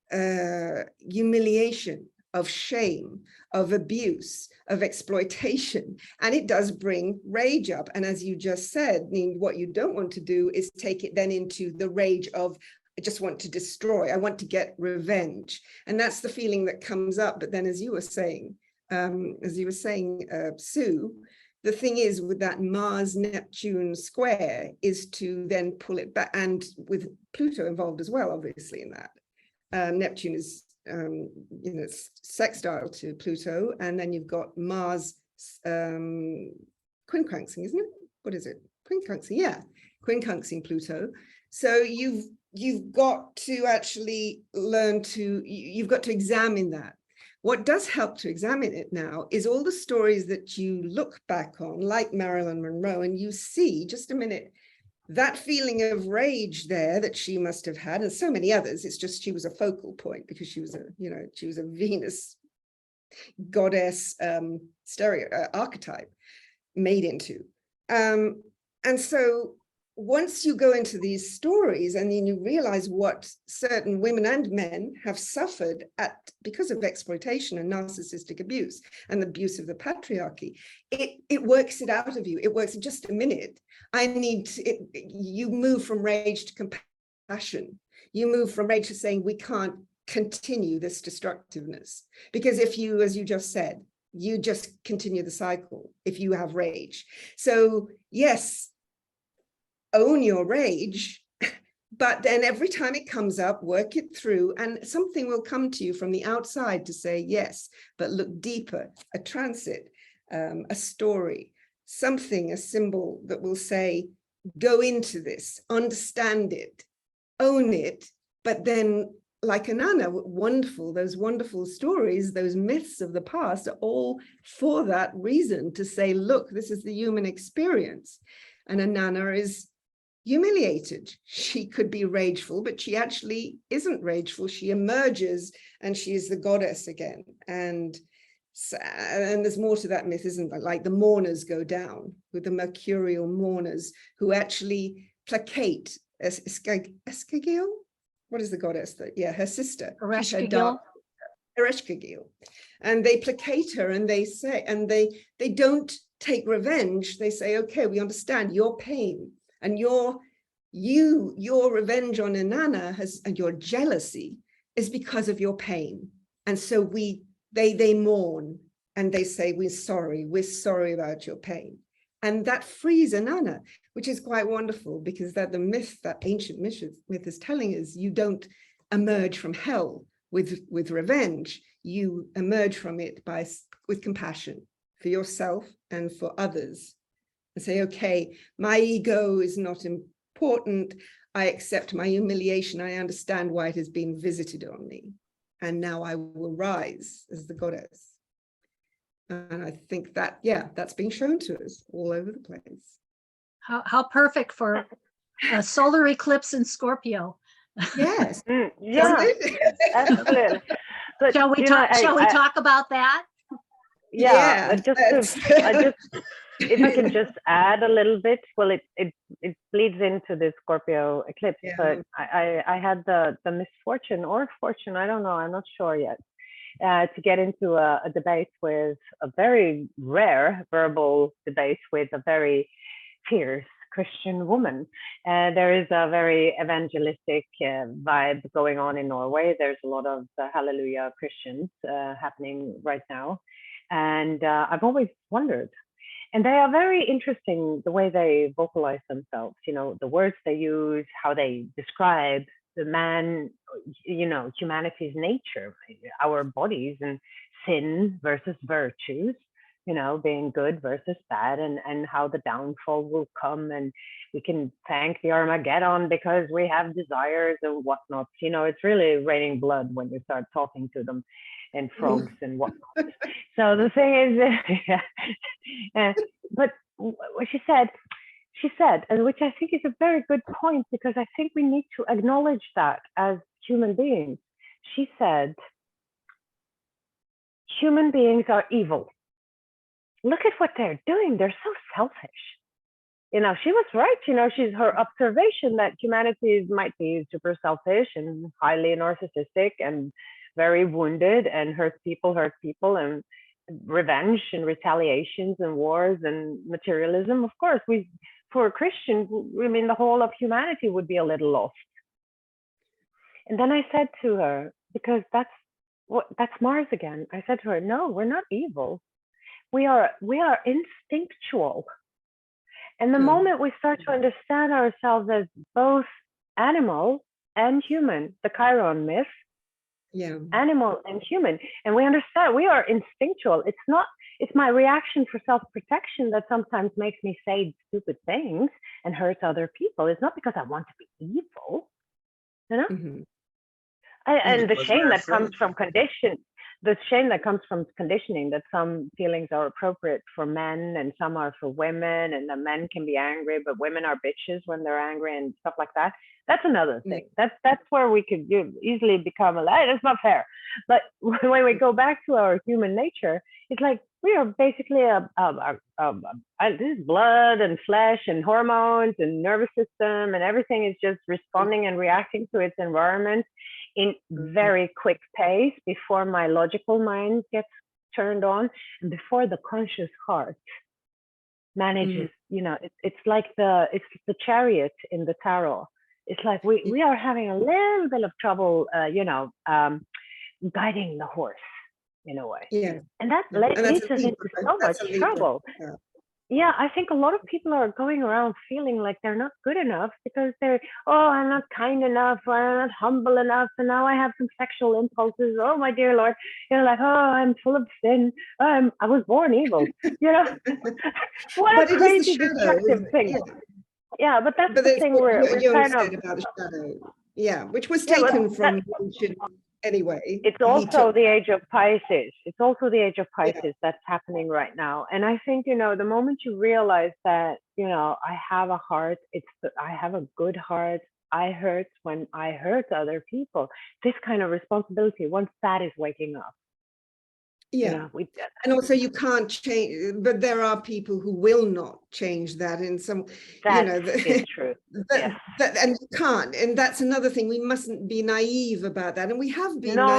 humiliation, of shame, of abuse, of exploitation? And it does bring rage up. And as you just said, I mean, what you don't want to do is take it then into the rage of, I just want to destroy, I want to get revenge. And that's the feeling that comes up. But then, as you were saying, Sue, the thing is with that Mars-Neptune square is to then pull it back, and with Pluto involved as well, obviously, in that. Neptune is, you know, sextile to Pluto, and then you've got Mars quincunxing, isn't it? What is it? Quincunxing, yeah, quincunxing Pluto. So you've got to actually learn to, you've got to examine that. What does help to examine it now is all the stories that you look back on, like Marilyn Monroe, and you see, just a minute, that feeling of rage there that she must have had, and so many others. It's just she was a focal point because she was a, you know, she was a Venus goddess archetype made into. And so once you go into these stories and then you realize what certain women and men have suffered because of exploitation and narcissistic abuse and the abuse of the patriarchy, it works it out of you. It works in just a minute. You move from rage to compassion. You move from rage to saying, we can't continue this destructiveness. Because if you, as you just said, you just continue the cycle if you have rage. So yes, own your rage, but then every time it comes up, work it through, and something will come to you from the outside to say, yes, but look deeper, a transit, a story, something, a symbol that will say, go into this, understand it, own it, but then like Anana, those wonderful stories, those myths of the past are all for that reason, to say, look, this is the human experience. And Anana is, humiliated. She could be rageful, but she actually isn't rageful. She emerges and she is the goddess again. And there's more to that myth, isn't there? Like the mourners go down with the mercurial mourners who actually placate Escagil. What is the goddess? Her sister. Ereshkigal. Ereshkigal. And they placate her and they say, and they don't take revenge. They say, okay, we understand your pain and your revenge on Inanna and your jealousy is because of your pain. And so they mourn and they say, we're sorry about your pain. And that frees Inanna, which is quite wonderful, because that ancient myth is telling us, you don't emerge from hell with revenge. You emerge from it with compassion for yourself and for others, and say, okay, my ego is not important. I accept my humiliation. I understand why it has been visited on me. And now I will rise as the goddess. And I think that, that's being shown to us all over the place. How perfect for a solar eclipse in Scorpio. Yes. Yeah, absolutely. But, shall we talk about that? Yeah, if I can just add a little bit, well, it bleeds into the Scorpio eclipse, but I had the misfortune or fortune, I don't know, I'm not sure yet, to get into a debate with a very rare verbal debate with a very fierce Christian woman. There is a very evangelistic vibe going on in Norway. There's a lot of hallelujah Christians happening right now. And I've always wondered, and they are very interesting, the way they vocalize themselves, the words they use, how they describe the man, humanity's nature, our bodies, and sin versus virtues, being good versus bad, and how the downfall will come, and we can thank the Armageddon because we have desires and whatnot. It's really raining blood when you start talking to them, and frogs and whatnot. So the thing is, but what she said, and which I think is a very good point, because I think we need to acknowledge that as human beings. She said, human beings are evil. Look at what they're doing. They're so selfish. She was right. She's her observation that humanity might be super selfish and highly narcissistic and very wounded and hurt people, and revenge and retaliations and wars and materialism. Of course, for a Christian, the whole of humanity would be a little lost. And then I said to her, because that's Mars again. I said to her, no, we're not evil. We are instinctual. And the moment we start to understand ourselves as both animal and human, the Chiron myth, animal and human, and we understand we are instinctual. It's my reaction for self-protection that sometimes makes me say stupid things and hurt other people. It's not because I want to be evil, Mm-hmm. And the shame that comes from conditioning, that some feelings are appropriate for men and some are for women, and the men can be angry, but women are bitches when they're angry and stuff like that. That's another thing. That's where we could easily become that's not fair. But when we go back to our human nature, it's like we are basically this is blood and flesh and hormones and nervous system, and everything is just responding and reacting to its environment in very quick pace before my logical mind gets turned on and before the conscious heart manages. It's like it's the chariot in the tarot. It's like we are having a little bit of trouble, guiding the horse in a way. Yeah. And that leads us into so much trouble. Yeah, I think a lot of people are going around feeling like they're not good enough because I'm not kind enough, or I'm not humble enough, and now I have some sexual impulses. Oh my dear Lord, I'm full of sin. I was born evil. What a crazy destructive thing. Yeah, but that's the thing where we're you kind said of about the shadow. Yeah, which was taken from anyway. It's also the age of Pisces. It's also the age of Pisces that's happening right now. And I think, the moment you realize that, I have a heart, I have a good heart, I hurt when I hurt other people, this kind of responsibility, once that is waking up. Yeah. And also you can't change, but there are people who will not change that in some, is true. And you can't. And that's another thing. We mustn't be naive about that. And we have been No.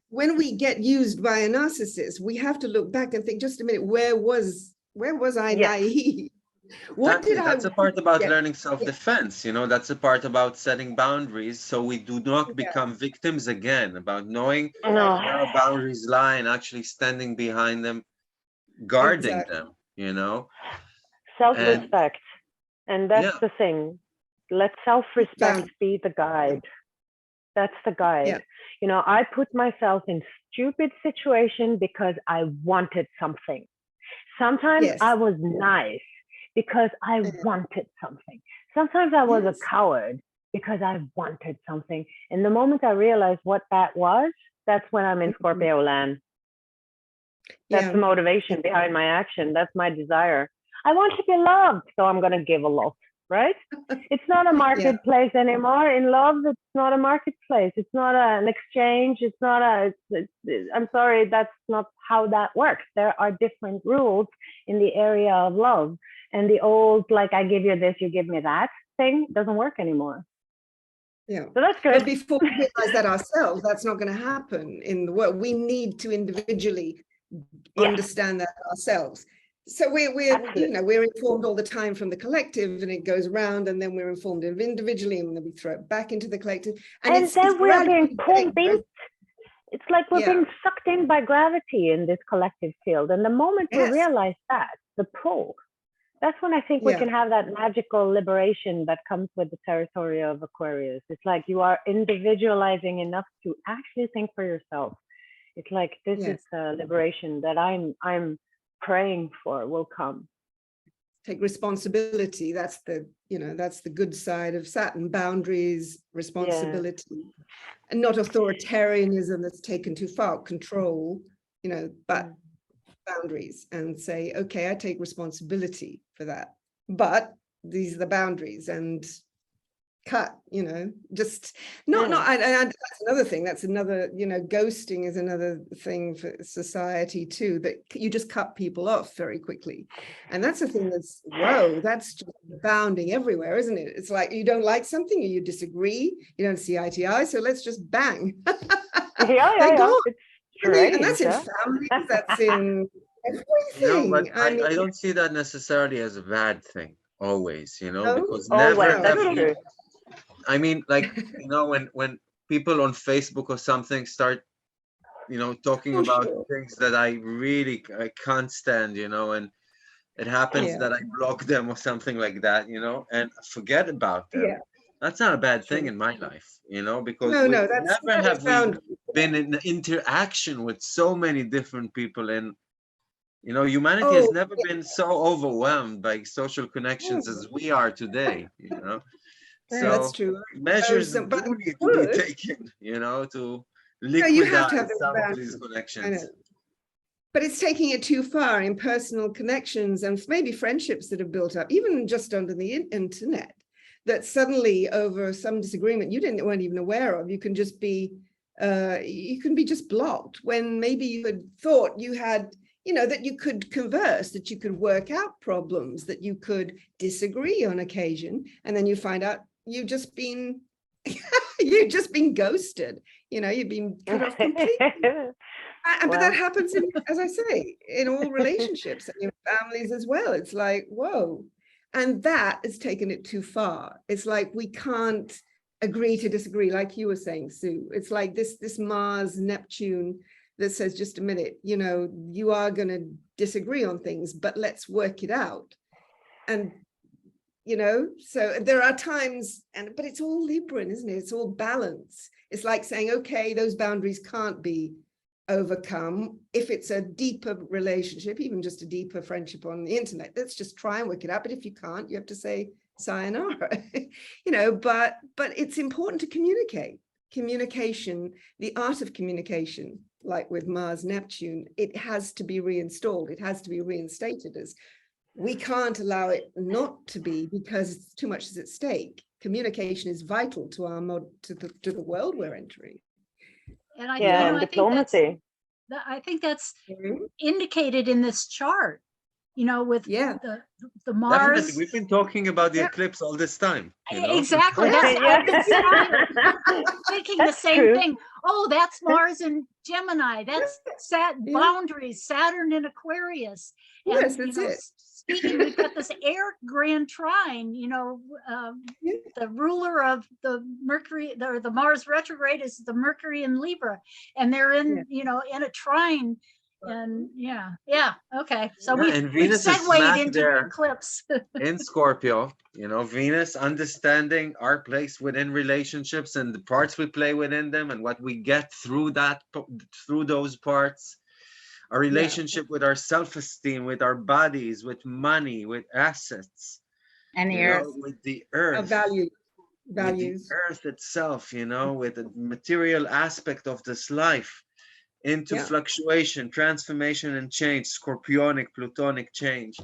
When we get used by a narcissist, we have to look back and think, just a minute, where was I naive? That's a part about learning self-defense, that's a part about setting boundaries so we do not become victims again, about knowing where our boundaries lie and actually standing behind them, guarding them, Self-respect. And that's the thing. Let self-respect be the guide. That's the guide. I put myself in stupid situation because I wanted something. Sometimes I was nice because I wanted something. Sometimes I was a coward because I wanted something. And the moment I realized what that was, that's when I'm in Scorpio land. That's the motivation behind my action. That's my desire. I want to be loved, so I'm going to give a lot, right? It's not a marketplace anymore. In love, it's not a marketplace. It's not an exchange. It's not I'm sorry, that's not how that works. There are different rules in the area of love. And the old, I give you this, you give me that thing doesn't work anymore. Yeah. So that's good. But before we realize that ourselves, that's not going to happen in the world. We need to individually understand that ourselves. So we're informed all the time from the collective, and it goes around, and then we're informed individually, and then we throw it back into the collective. And then we're being pulled in. It's like we're being sucked in by gravity in this collective field. And the moment we realize that, the pull, that's when I think we can have that magical liberation that comes with the territory of Aquarius. It's like you are individualizing enough to actually think for yourself. It's like this is a liberation that I'm praying for will come. Take responsibility. That's the good side of Saturn. Boundaries, responsibility, and not authoritarianism that's taken too far. Control, but boundaries, and say, okay, I take responsibility for that, but these are the boundaries, and cut, just not and that's another thing. That's another, ghosting is another thing for society too, that you just cut people off very quickly. And that's a thing that's just abounding everywhere, isn't it? It's like you don't like something, or you disagree, you don't see eye to eye, so let's just bang. And that's in families, that's in everything. But I don't see that necessarily as a bad thing always, because never have you. I mean, when people on Facebook or something start, talking about things that I can't stand, and it happens that I block them or something like that, and forget about them. Yeah. That's not a bad thing in my life, because never have we been in interaction with so many different people, and humanity has never been so overwhelmed by social connections as we are today, So that's true. Measures do need to be taken, to liquidize some of these connections. But it's taking it too far in personal connections and maybe friendships that have built up, even just under the internet, that suddenly over some disagreement you weren't even aware of, you can just be just blocked, when maybe you had thought you had, that you could converse, that you could work out problems, that you could disagree on occasion, and then you find out you've just been ghosted, you've been cut off completely. But that happens as I say, in all relationships and in families as well. It's like, whoa. And that has taken it too far. It's like we can't agree to disagree, like you were saying, Sue. It's like this Mars Neptune that says, just a minute, you are going to disagree on things, but let's work it out. And so there are times, but it's all Libran, isn't it? It's all balance. It's like saying, okay, those boundaries can't be overcome. If it's a deeper relationship, even just a deeper friendship on the internet, let's just try and work it out. But if you can't, you have to say, sayonara. But it's important to communication, the art of communication, like with Mars Neptune, it has to be reinstalled, it has to be reinstated. As we can't allow it not to be, because it's too much is at stake. Communication is vital to our to the world we're entering. And I, and diplomacy. I think that's indicated in this chart, with the Mars. Definitely. We've been talking about the eclipse all this time. Exactly. I've been thinking the same thing. Oh, that's Mars in Gemini. That's boundaries, Saturn in Aquarius. And, yes, that's it. Speaking, we've got this air grand trine, the ruler of the Mercury, the Mars retrograde is the Mercury in Libra, and they're in, in a trine. And okay. So we've segued into the eclipse. In Scorpio, Venus understanding our place within relationships and the parts we play within them and what we get through those parts. Our relationship with our self-esteem, with our bodies, with money, with assets, and the earth, with the earth, values, with the earth itself, with the material aspect of this life, into fluctuation, transformation, and change, scorpionic, plutonic change.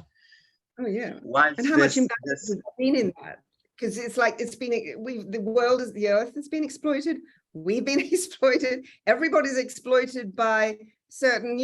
Oh yeah. And how much imbalance has been in that? Because it's like the earth has been exploited. We've been exploited. Everybody's exploited by certain,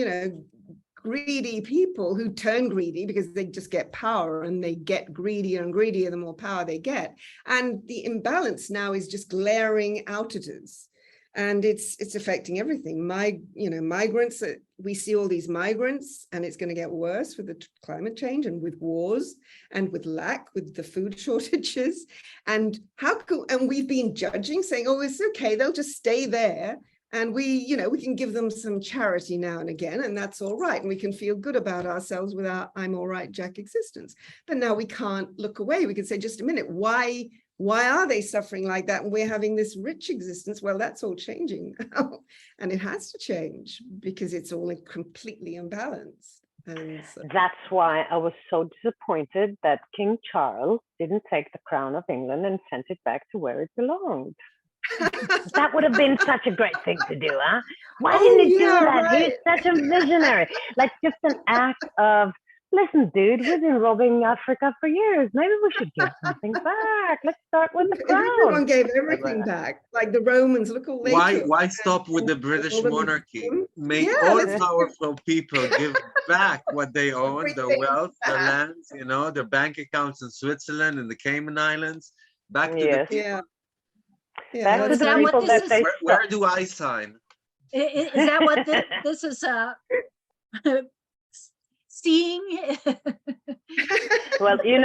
greedy people who turn greedy because they just get power, and they get greedier and greedier the more power they get. And the imbalance now is just glaring out at us. And it's affecting everything. Migrants, we see all these migrants, and it's going to get worse with the climate change and with wars and with lack, with the food shortages. And and we've been judging, saying, oh, it's okay, they'll just stay there. And we can give them some charity now and again, and that's all right. And we can feel good about ourselves with our I'm all right, Jack existence. But now we can't look away. We can say, just a minute, why are they suffering like that? And we're having this rich existence. Well, that's all changing now. And it has to change because it's all completely imbalanced. And so, that's why I was so disappointed that King Charles didn't take the crown of England and sent it back to where it belonged. That would have been such a great thing to do, huh? Why didn't he do that? Right. He's such a visionary. Like, just an act of, listen, dude, we've been robbing Africa for years. Maybe we should give something back. Let's start with the crown. Everyone gave everything back. Like the Romans, look all they Why stop with the British monarchy? Make all powerful people give back what they own, their wealth, their lands, their bank accounts in Switzerland and the Cayman Islands. Back to the people. Back to the people that they where do I sign? Is that what this is seeing? Well, in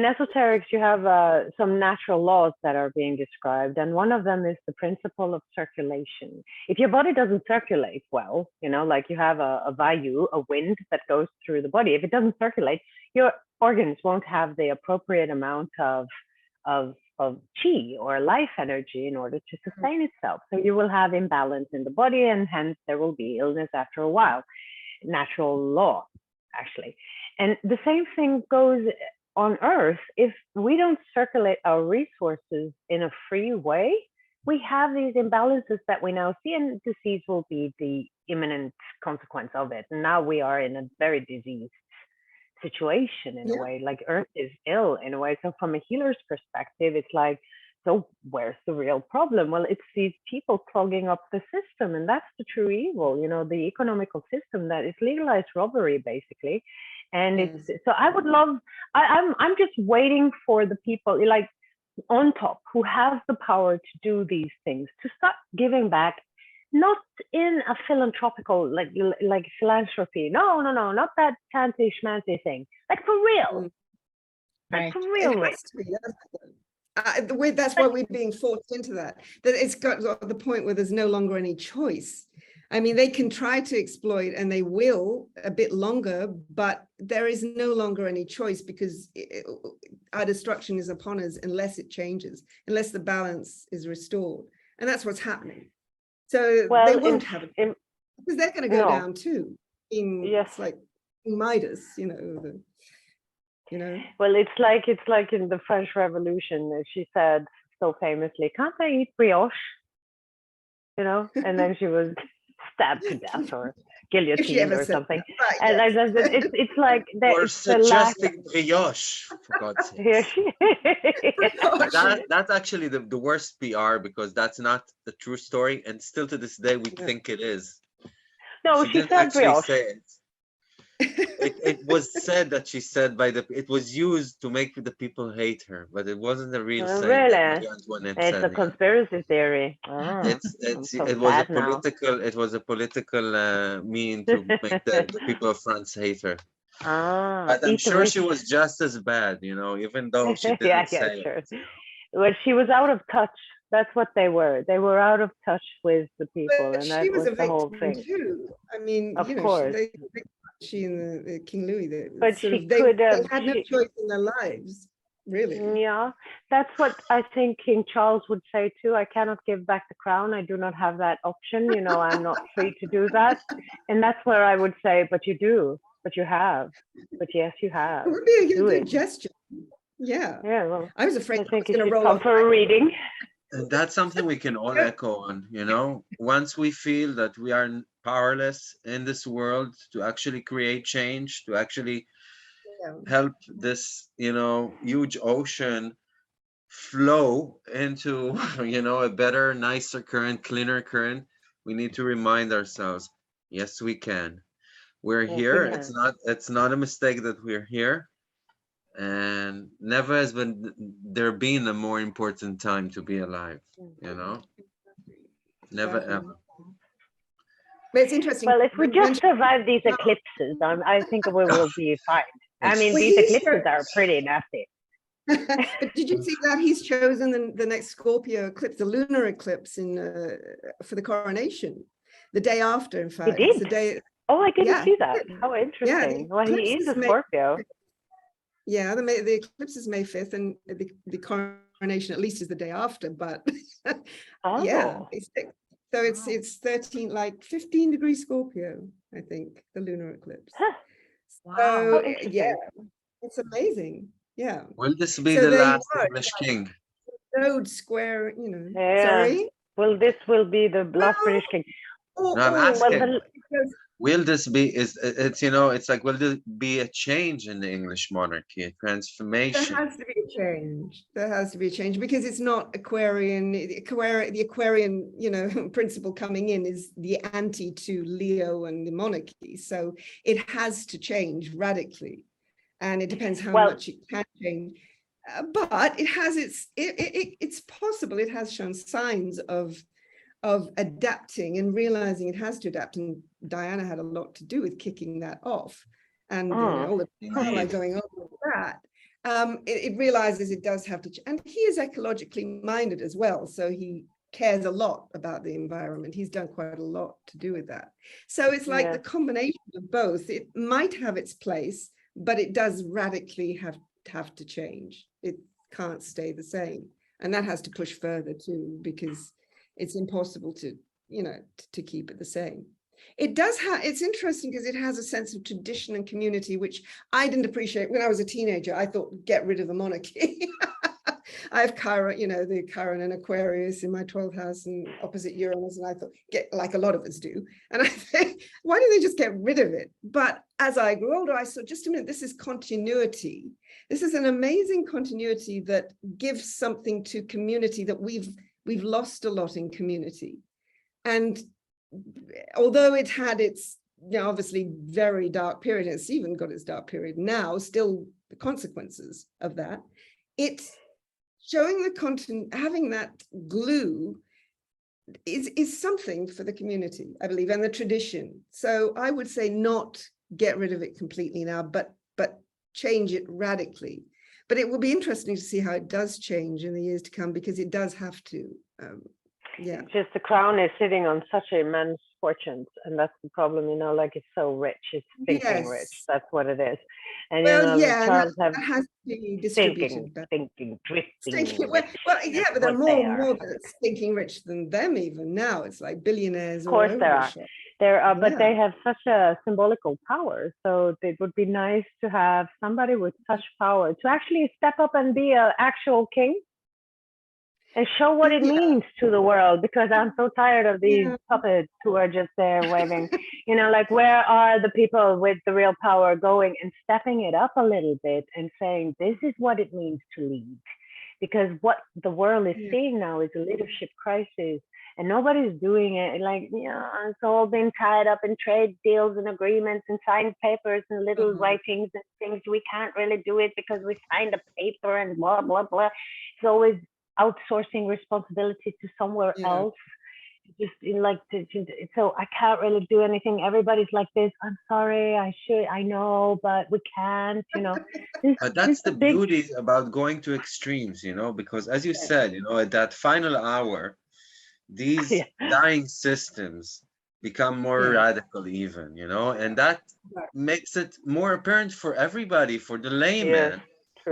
esoterics, you have some natural laws that are being described, and one of them is the principle of circulation. If your body doesn't circulate well, like you have a vayu, a wind that goes through the body, if it doesn't circulate, your organs won't have the appropriate amount of chi or life energy in order to sustain itself. So you will have imbalance in the body, and hence there will be illness after a while. Natural law, actually. And the same thing goes on Earth. If we don't circulate our resources in a free way, we have these imbalances that we now see, and disease will be the imminent consequence of it. And now we are in a very diseased situation in a way, like Earth is ill in a way. So from a healer's perspective, it's like, so where's the real problem? Well, it's these people clogging up the system, and that's the true evil, the economical system that is legalized robbery, basically. And it's, so I would love, I'm just waiting for the people like on top who have the power to do these things, to start giving back. Not in a philanthropical, like philanthropy. No, not that fancy schmancy thing. Like for real. Like for real. That's why we're being forced into that. That it's got to the point where there's no longer any choice. I mean, they can try to exploit, and they will a bit longer, but there is no longer any choice, because our destruction is upon us unless it changes, unless the balance is restored. And that's what's happening. So they won't have it, because they're going to go down too. Like in Midas, you know. Well, it's like in the French Revolution. She said so famously, "Can't I eat brioche?" You know, and then she was stabbed to death or guillotined or something. Right, and yes. it's like that. Or suggesting brioche, for God's sake. That's actually the worst PR, because that's not the true story, and still to this day we think it is. No, she said brioche. Say it. It was said that she said it was used to make the people hate her, but it wasn't a real saying. Really? It's a conspiracy theory. It was a political mean to make the people of France hate her. But I'm sure she was just as bad, you know, even though she didn't say it. Well, she was out of touch. That's what they were. They were out of touch with the people, but and that was the whole thing. Too. I mean, of you know, course. She and the King Louis, but they had no choice in their lives, really. Yeah, that's what I think King Charles would say too. I cannot give back the crown. I do not have that option. You know, I'm not free to do that. And that's where I would say, but you do, but you have, but yes, you have. It would be a good gesture. Yeah. Yeah. Well, I was afraid I think it was going to roll come for a reading. And that's something we can all echo on, you know, once we feel that we are powerless in this world to actually create change, to actually help this, you know, huge ocean flow into, you know, a better, nicer current, cleaner current, we need to remind ourselves, yes, we can. We're here. It's not a mistake that we're here. And never has been a more important time to be alive, you know. Never ever. But it's interesting. Well, if we just survive these eclipses, I think we will be fine. I mean, these eclipses are pretty nasty. But did you see that he's chosen the next Scorpio eclipse, the lunar eclipse for the coronation, the day after, in fact. He did? The day, I didn't see that. How interesting. Well, he is a Scorpio. Yeah, the eclipse is May 5th, and the coronation at least is the day after, but yeah. So it's 15 degrees Scorpio, I think, the lunar eclipse. Wow. So yeah, it's amazing. Yeah. Will this be the last English king? Node square, you know. Yeah. Sorry? Well, this will be the last British king. No, I'm asking, will this be, it's, you know, it's like, will there be a change in the English monarchy, a transformation? There has to be a change. There has to be a change, because it's not Aquarian. The Aquarian, you know, principle coming in is the anti to Leo and the monarchy. So it has to change radically. And it depends how much it can change. But it has it's possible. It has shown signs of adapting and realizing it has to adapt, and Diana had a lot to do with kicking that off, and all the drama going on with that. It realizes it does have to, and he is ecologically minded as well, so he cares a lot about the environment. He's done quite a lot to do with that. So it's like the combination of both. It might have its place, but it does radically have to change. It can't stay the same, and that has to push further too, because it's impossible to, you know, to keep it the same. It does have, it's interesting because it has a sense of tradition and community, which I didn't appreciate when I was a teenager. I thought, get rid of the monarchy. I have Chiron, you know, the Chiron and Aquarius in my 12th house and opposite Uranus, and I thought, like a lot of us do. And I think, why don't they just get rid of it? But as I grew older, I saw, just a minute, this is continuity. This is an amazing continuity that gives something to community that we've lost a lot in community. And although it had its, you know, obviously very dark period, it's even got its dark period now, still the consequences of that, it's showing the content, having that glue is something for the community, I believe, and the tradition. So I would say not get rid of it completely now, but change it radically. But it will be interesting to see how it does change in the years to come, because it does have to. Yeah. Just the crown is sitting on such immense fortunes, and that's the problem, you know, like it's so rich, it's thinking rich. That's what it is. And well, you know, Charles that has to be distributed. Thinking, well, yeah, but there are more that's thinking rich than them even now. It's like billionaires. Of course there are. There are, but they have such a symbolical power. So it would be nice to have somebody with such power to actually step up and be an actual king and show what it means to the world, because I'm so tired of these puppets who are just there waving, you know, like, where are the people with the real power going and stepping it up a little bit and saying, this is what it means to lead? Because what the world is seeing now is a leadership crisis, and nobody's doing it. Like, you know, it's all been tied up in trade deals and agreements and signed papers and little writings and things. We can't really do it because we signed a paper and blah, blah, blah. It's always outsourcing responsibility to somewhere else. Just like so I can't really do anything. Everybody's like this. I'm sorry, I know, but we can't, you know. That's the beauty about going to extremes, you know, because as you said, you know, at that final hour, these dying systems become more radical even, you know, and that makes it more apparent for everybody, for the layman,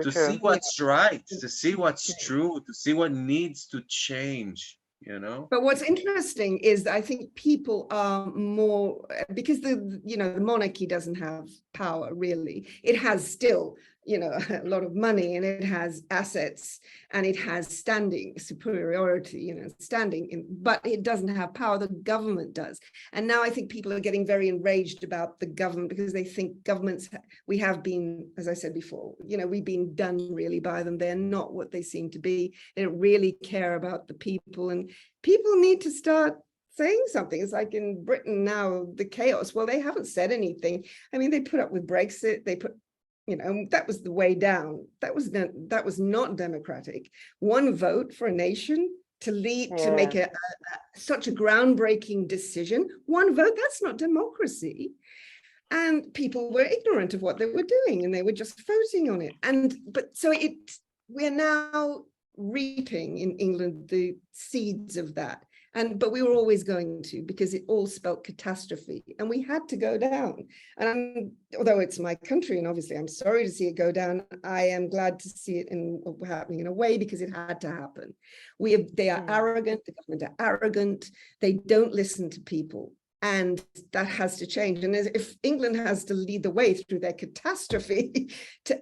to see what's right, to see what's true, to see what needs to change, you know. But what's interesting is that I think people are more, because the monarchy doesn't have power really. It has still, you know, a lot of money, and it has assets, and it has standing superiority, you know, but it doesn't have power. The government does. And now I think people are getting very enraged about the government, because they think governments, we have been, as I said before, you know, we've been done really by them. They're not what they seem to be. They don't really care about the people, and people need to start saying something. It's like in Britain now, the chaos. Well, they haven't said anything. I mean, they put up with Brexit. They put, you know, that was the way down. That was not democratic. One vote for a nation to lead, to make such a groundbreaking decision. One vote, that's not democracy. And people were ignorant of what they were doing, and they were just voting on it. We're now reaping in England the seeds of that. But we were always going to, because it all spelt catastrophe, and we had to go down. And although it's my country, and obviously I'm sorry to see it go down, I am glad to see it happening in a way, because it had to happen. They are arrogant, the government are arrogant, they don't listen to people, and that has to change. And if England has to lead the way through their catastrophe,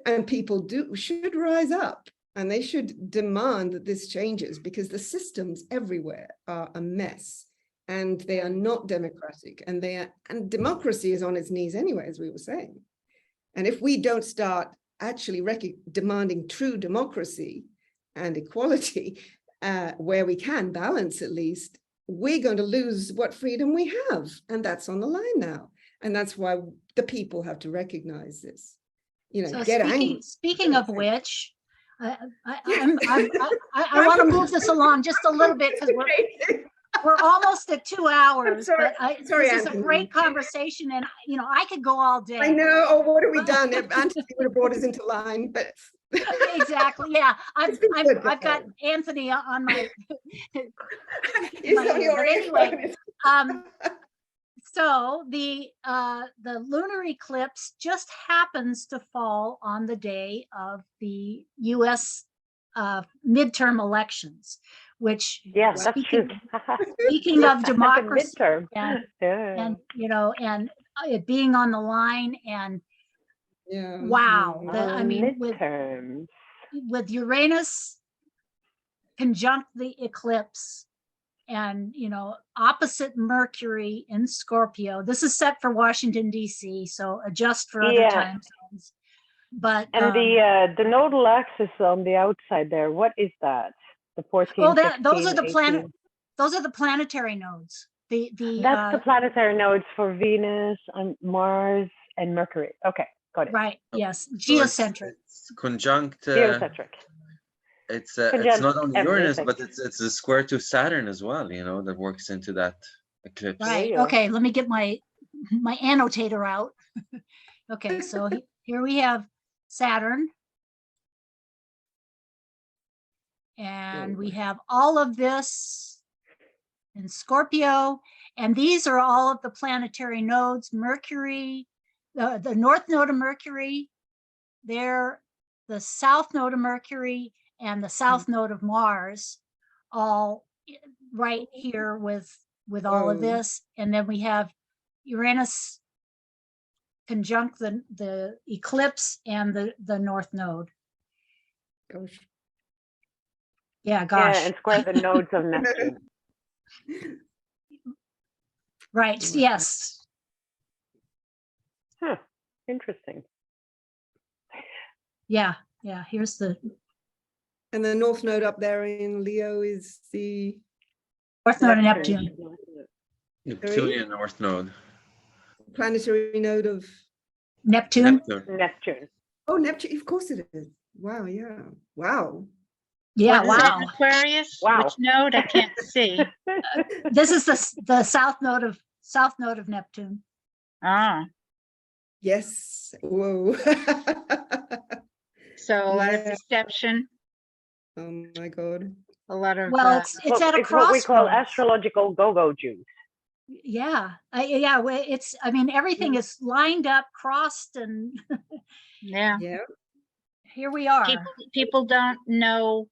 and people should rise up. And they should demand that this changes, because the systems everywhere are a mess, and they are not democratic, and democracy is on its knees anyway, as we were saying. And if we don't start actually demanding true democracy and equality, where we can balance at least, we're going to lose what freedom we have. And that's on the line now. And that's why the people have to recognize this, you know, So get angry. Speaking of which, I want to move this along just a little bit, because we're almost at 2 hours. But this is a great conversation, and you know, I could go all day. I know. Oh, what have we done? Anthony would have brought us into line, but exactly. Yeah, I've got Anthony on my. Anyway, so the lunar eclipse just happens to fall on the day of the U.S. Midterm elections, which that's true. Speaking of democracy, and you know, and it being on the line, and wow, I mean, with Uranus conjunct the eclipse, and you know, opposite Mercury in Scorpio. This is set for Washington D.C., so adjust for other time zones. But the nodal axis on the outside there, what is that? The 14. Oh, those are the planet. Those are the planetary nodes. That's the planetary nodes for Venus and Mars and Mercury. Okay, got it. Right. Yes. Geocentric. It's conjunct. Geocentric. It's not only Uranus, but it's a square to Saturn as well, you know, that works into that eclipse. Right. Okay, let me get my annotator out. Okay, so here we have Saturn. And we have all of this in Scorpio. And these are all of the planetary nodes. Mercury, the north node of Mercury, there, the south node of Mercury, and the south node of Mars, all right here with all of this. And then we have Uranus conjunct the eclipse and the North Node. Gosh. Yeah, gosh. Yeah, and square the nodes of Neptune. Right, yes. Huh, interesting. Yeah, here's the And the North Node up there in Leo is the North Node of Neptune. Neptunian North Node. planetary node of Neptune. Neptune. Oh, Neptune, of course it is. Wow, yeah. Wow. Yeah, What's that, wow. Aquarius? Wow. Which node? I can't see. This is the south node of Neptune. Ah, Yes. Whoa. so a lot of Yeah. deception, Oh my God. a lot of Well, it's at a It's what we call crossroads. astrological go-go juice. Yeah, it's, I mean, everything is lined up, crossed, and yeah. Yeah. here we are. People don't know.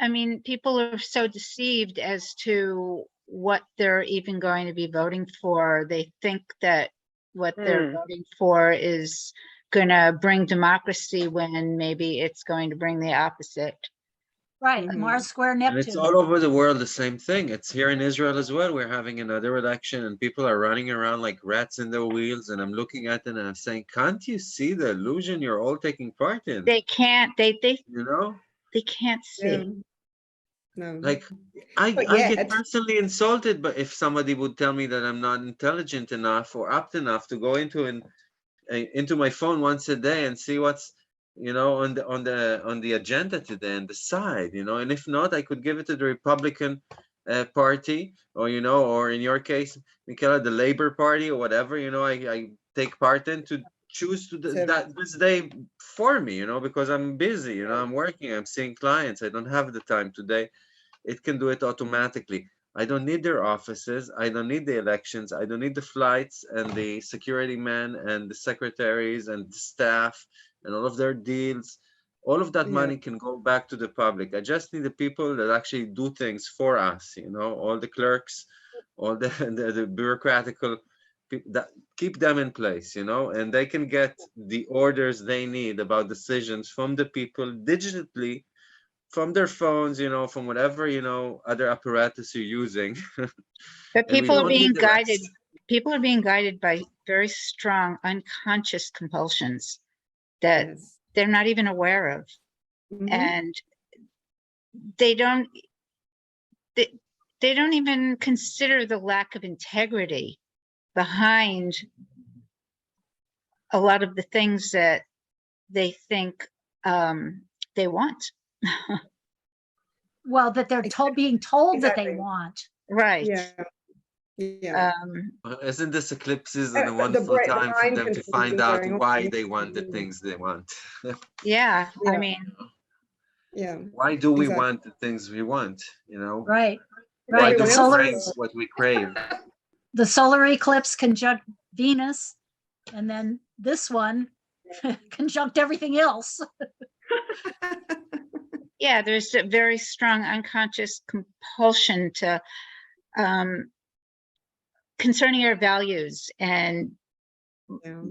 I mean, people are so deceived as to what they're even going to be voting for. They think that what they're voting for is going to bring democracy when maybe it's going to bring the opposite. Right, Mhm. Mars square And Neptune. it's all over the world the same thing. It's here in Israel as well. We're having another election and people are running around like rats in their wheels. And I'm looking at them and I'm saying, can't you see the illusion you're all taking part in? They can't. They You know? they can't see. Yeah. No. Like But I get yet- personally insulted, but if somebody would tell me that I'm not intelligent enough or apt enough to go into my phone once a day and see what's, you know, on the agenda today and decide, you know, and if not, I could give it to the Republican Party, or, you know, or in your case, Michaela, the Labor Party or whatever, you know, I take part in to choose this day for me, you know, because I'm busy, you know, I'm working, I'm seeing clients, I don't have the time today. It can do it automatically. I don't need their offices. I don't need the elections. I don't need the flights and the security men and the secretaries and the staff and all of their deals. All of that Yeah. money can go back to the public. I just need the people that actually do things for us, you know, all the clerks, all the bureaucratical people, that keep them in place, you know, and they can get the orders they need about decisions from the people digitally, from their phones, you know, from whatever, you know, other apparatus you're using. But And we people are don't need being the rest. guided. People are being guided by very strong unconscious compulsions that Yes. they're not even aware of, Mhm. and they don't even consider the lack of integrity behind a lot of the things that they think they want. Well, that they're being told that they Exactly. want. Right. Yeah. Yeah. Isn't this eclipses But and a wonderful the time for mind them to control find is out going on. why they want the things they want? Yeah. Yeah. I mean, Yeah. Why do we Exactly. want the things we want, you know? Right, Why right. do The we solar, crave what we crave? the solar eclipse conjunct Venus, and then this one conjunct everything else. yeah, there's a very strong unconscious compulsion to concerning our values, and Yeah.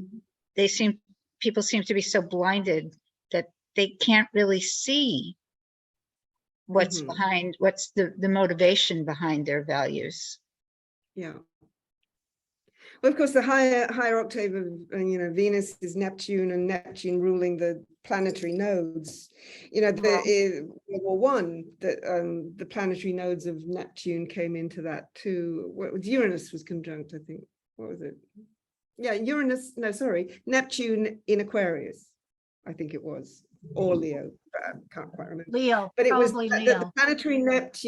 people seem to be so blinded that they can't really see what's Mhm. behind, what's the motivation behind their values. Yeah. Well, of course, the higher octave of, you know, Venus is Neptune, and Neptune ruling the planetary nodes. You know, World War One, the planetary nodes of Neptune came into that too. Uranus was conjunct, I think. What was it? Yeah, Uranus. No, sorry, Neptune in Aquarius, I think it was, or Leo. I can't quite remember. Leo, But it was probably the Leo. planetary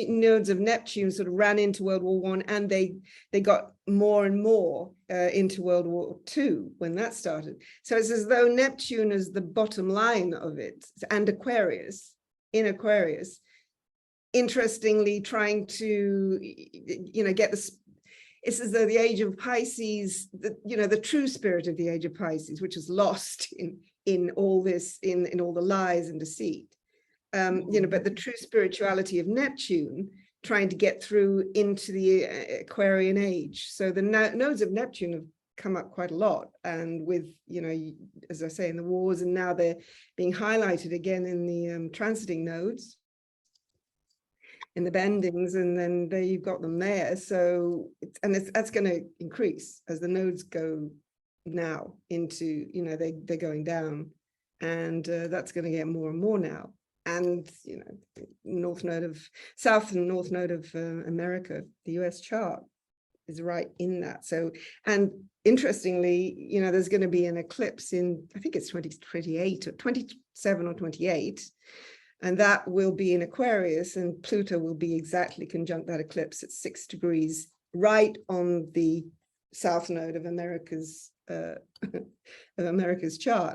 nodes of Neptune sort of ran into World War One, and they got more and more into World War II when that started. So it's as though Neptune is the bottom line of it, and Aquarius, in Aquarius, interestingly trying to, you know, get this. It's as though the age of Pisces, you know, the true spirit of the age of Pisces, which is lost in all this, in all the lies and deceit. You know, but the true spirituality of Neptune trying to get through into the Aquarian age. So the nodes of Neptune have come up quite a lot, and with, you know, as I say, in the wars, and now they're being highlighted again in the transiting nodes, in the bendings, and then there you've got them there. So that's going to increase as the nodes go now into, you know, they're going down, and that's going to get more and more now. And, you know, south and north node of America, the US chart is right in that. So, and interestingly, you know, there's going to be an eclipse in, I think it's 2028 or 27 or 28, and that will be in Aquarius, and Pluto will be exactly conjunct that eclipse at 6 degrees, right on the south node of America's chart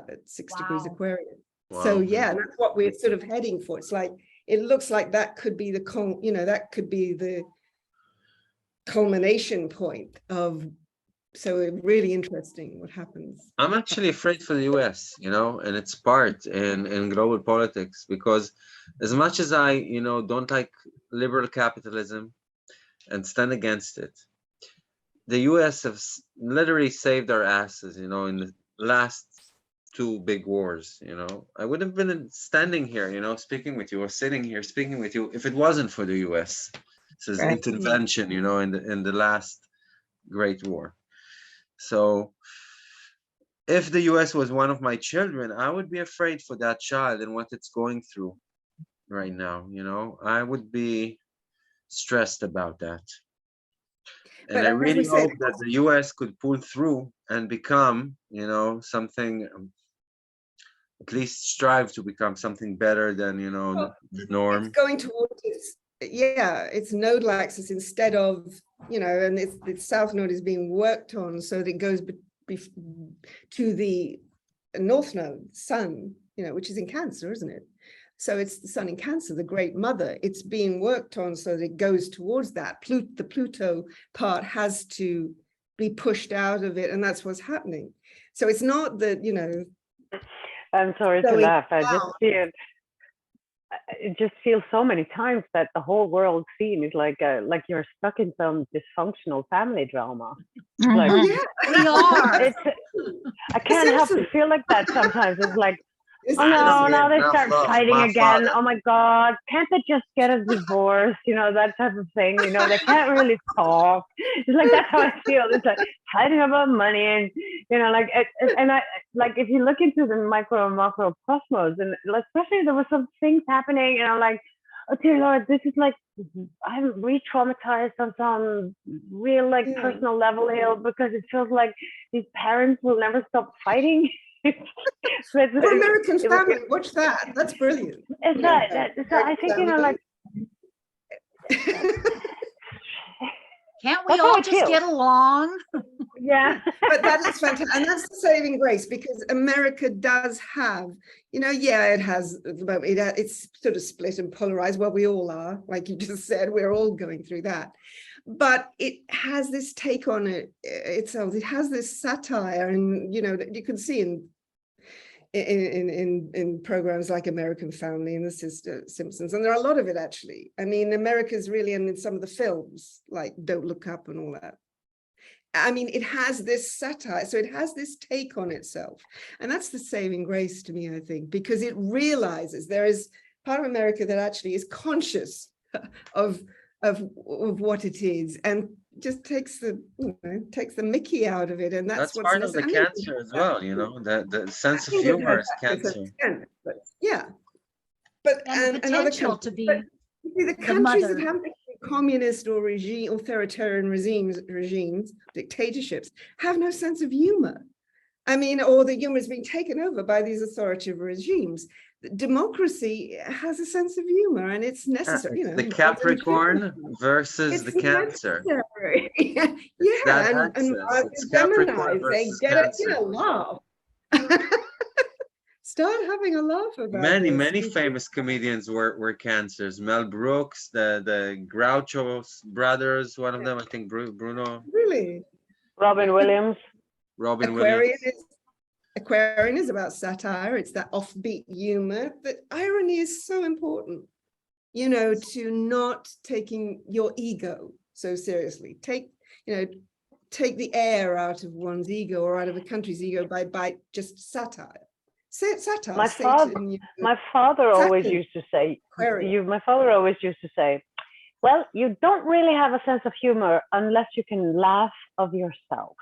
at 6 degrees Aquarius. Wow. So yeah, that's what we're sort of heading for. It's like, it looks like that could be that could be the culmination point of, so really interesting what happens. I'm actually afraid for the US, you know, and its part in global politics, because as much as I, you know, don't like liberal capitalism and stand against it, the US have literally saved our asses, you know, in the last 2 big wars. You know, I would have been standing here, you know, speaking with you, or sitting here speaking with you, if it wasn't for the US. This intervention, you know, in the last Great War. So if the US was one of my children, I would be afraid for that child and what it's going through right now. You know, I would be stressed about that. And I really hope that the US could pull through and become, you know, something, at least strive to become something better than, you know, the norm. It's going towards its nodal axis instead of, you know, and the south node is being worked on so that it goes to the north node, sun, you know, which is in Cancer, isn't it? So it's the sun in Cancer, the great mother. It's being worked on so that it goes towards that. The Pluto part has to be pushed out of it, and that's what's happening. So it's not that, you know. I'm sorry to laugh. I just feel so many times that the whole world scene is like you're stuck in some dysfunctional family drama. Like, we are. I can't help but feel like that sometimes. It's like, oh no, now they start fighting again. Oh my God, can't they just get a divorce? You know, that type of thing. You know, they can't really talk. It's like, that's how I feel. It's like fighting about money, and, you know, like, and I, like, if you look into the micro and macro cosmos, and especially there were some things happening, and I'm like, oh dear Lord, this is like, I'm re-traumatized on some real, like, personal level here, because it feels like these parents will never stop fighting. American Family, watch that. That's brilliant. Is that so I think, you know, like, can't we all just get along? Yeah. But that is fantastic, and that's the saving grace, because America does have, you know, it has at the moment, it's sort of split and polarized. Well, we all are, like you just said, we're all going through that. But it has this take on it itself. It has this satire, and, you know, that you can see in programs like American Family and the Simpsons, and there are a lot of it, actually. I mean, America's really, and in some of the films like Don't Look Up and all that. I mean, it has this satire, so it has this take on itself, and that's the saving grace to me, I think, because it realizes there is part of America that actually is conscious of what it is, and just takes the Mickey out of it, and that's what's part of the Cancer as well, you know, the sense of humor is Cancer. But and another country, to be the countries that have communist or authoritarian regimes, dictatorships, have no sense of humor. I mean, or the humor is being taken over by these authoritative regimes. Democracy has a sense of humor, and it's necessary. You know, the Capricorn versus the Cancer. Yeah, and Gemini, they get it, you know, laugh. Start having a laugh about many famous comedians were Cancers. Mel Brooks, the Groucho brothers, one of them, I think, Bruno. Really? Robin Williams. Aquarian is about satire. It's that offbeat humor, but irony is so important. you know, to not taking your ego so seriously. Take the air out of one's ego or out of a country's ego by just satire. Satire. My father always used to say, well, you don't really have a sense of humor unless you can laugh of yourself.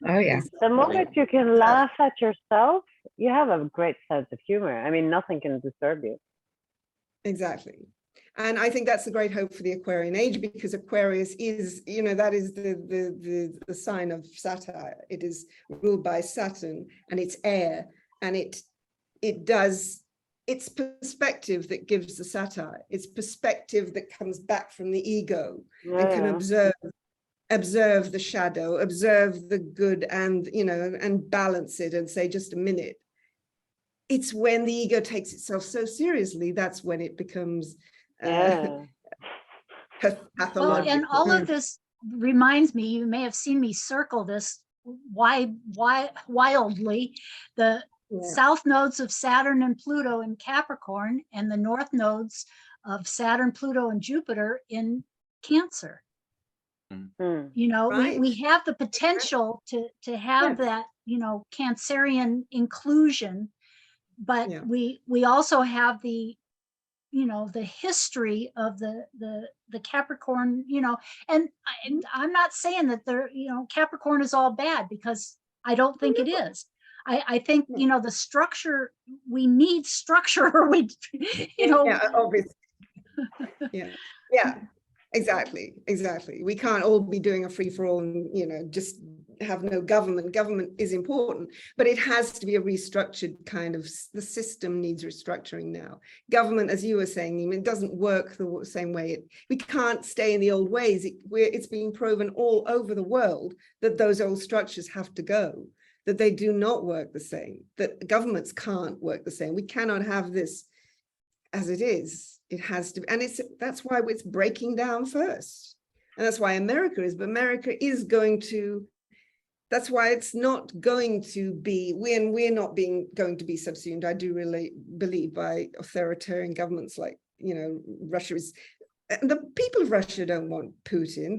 Oh, yeah. The moment you can laugh at yourself, you have a great sense of humor. I mean, nothing can disturb you. Exactly. And I think that's the great hope for the Aquarian age, because Aquarius is, you know, that is the sign of satire. It is ruled by Saturn and it's air, and it's perspective that gives the satire. It's perspective that comes back from the ego and can observe the shadow, observe the good, and, you know, and balance it and say, just a minute. It's when the ego takes itself so seriously, that's when it becomes pathological. Well, and all of this reminds me, you may have seen me circle this wildly, the south nodes of Saturn and Pluto in Capricorn, and the north nodes of Saturn, Pluto, and Jupiter in Cancer. You know, we have the potential to have that, you know, Cancerian inclusion, but we also have the, you know, the history of the Capricorn, you know, and I'm not saying that they're, you know, Capricorn is all bad, because I don't think it is. I think, you know, the structure, we need structure, or we, you know. Yeah, obviously. Yeah, exactly. We can't all be doing a free for all and, you know, just have no government. Government is important, but it has to be a restructured kind of, the system needs restructuring now. Government, as you were saying, it doesn't work the same way. We can't stay in the old ways. It's being proven all over the world that those old structures have to go, that they do not work the same, that governments can't work the same. We cannot have this as it is. It has to, and that's why it's breaking down first. And that's why America is, but America is going to, that's why it's not going to be, we're not going to be subsumed, I do really believe, by authoritarian governments like, you know, Russia is. The people of Russia don't want Putin.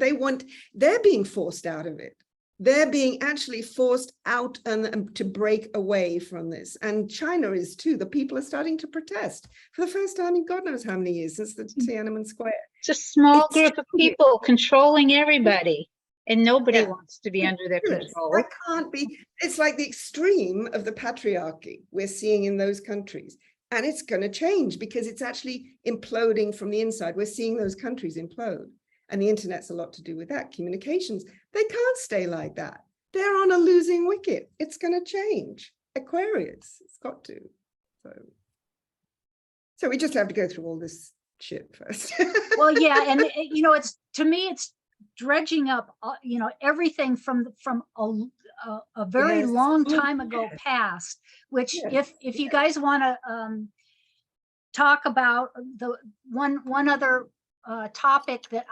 They're being forced out of it. They're being actually forced out and to break away from this. And China is too. The people are starting to protest for the first time in God knows how many years, since the Tiananmen Square. It's a small group of people controlling everybody, and nobody wants to be under their control. That can't be. It's like the extreme of the patriarchy we're seeing in those countries. And it's going to change, because it's actually imploding from the inside. We're seeing those countries implode. And the internet's a lot to do with that. Communications, they can't stay like that. They're on a losing wicket. It's going to change. Aquarius, it's got to. So we just have to go through all this shit first. Well, yeah, and you know, to me, it's dredging up, you know, everything from a very long time ago past. Which, if you guys want to talk about the one other topic that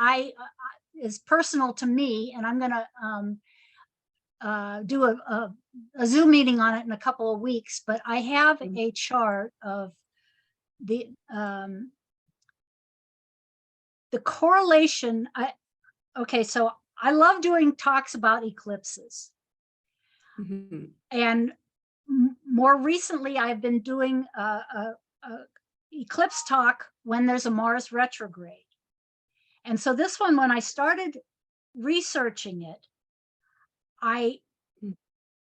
is personal to me, and I'm going to do a Zoom meeting on it in a couple of weeks, but I have a chart of the correlation. Okay, so I love doing talks about eclipses. And more recently, I've been doing a eclipse talk when there's a Mars retrograde. And so this one, when I started researching it, I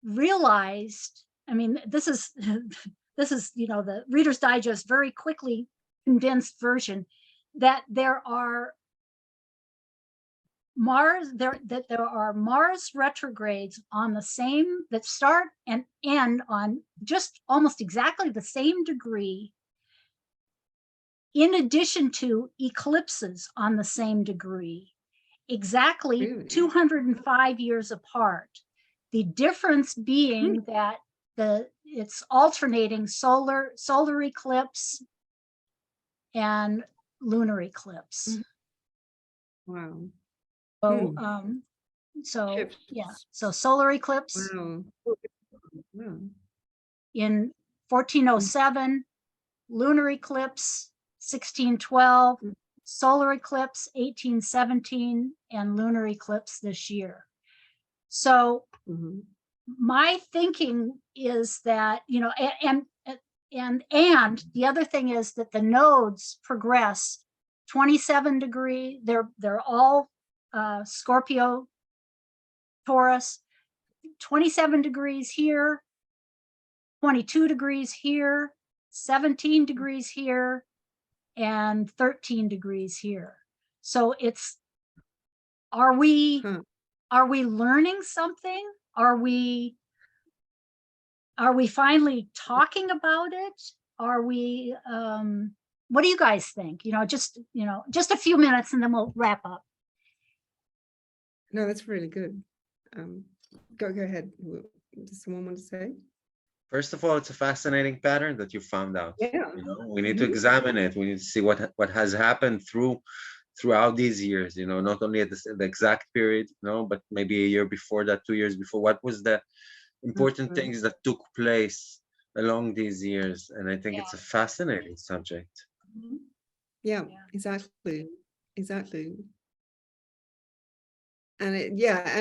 realized, I mean, this is, you know, the Reader's Digest very quickly condensed version, that there are Mars retrogrades on the same, that start and end on just almost exactly the same degree, in addition to eclipses on the same degree, exactly 205 years apart. The difference being that it's alternating solar eclipse and lunar eclipse. Wow. So so solar eclipse in 1407, lunar eclipse 1612, solar eclipse 1817, and lunar eclipse this year. So my thinking is that, you know, and the other thing is that the nodes progress 27 degree. They're all Scorpio, Taurus, 27 degrees here, 22 degrees here, 17 degrees here, and 13 degrees here. So it's, are we learning something? Are we finally talking about it? Are we, what do you guys think? You know, just a few minutes and then we'll wrap up. No, that's really good. Go ahead. Does someone want to say? First of all, it's a fascinating pattern that you found out. Yeah. You know, we need to examine it. We need to see what has happened throughout these years. You know, not only at the exact period, you know, but maybe a year before that, 2 years before. What was the important things that took place along these years? And I think it's a fascinating subject. Yeah, exactly. And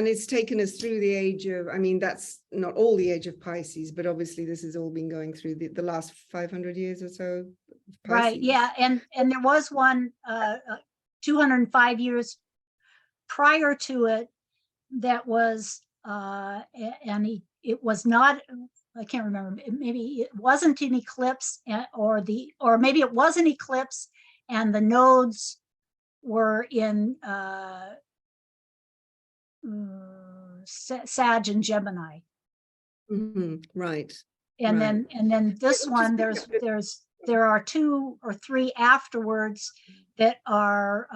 it's taken us through the age of, I mean, that's not all the age of Pisces, but obviously this has all been going through the last 500 years or so. Right, yeah, and there was one 205 years prior to it that was, it was not, I can't remember, maybe it wasn't an eclipse, or maybe it was an eclipse and the nodes were in Sag and Gemini. Right. And then this one, there are 2 or 3 afterwards that are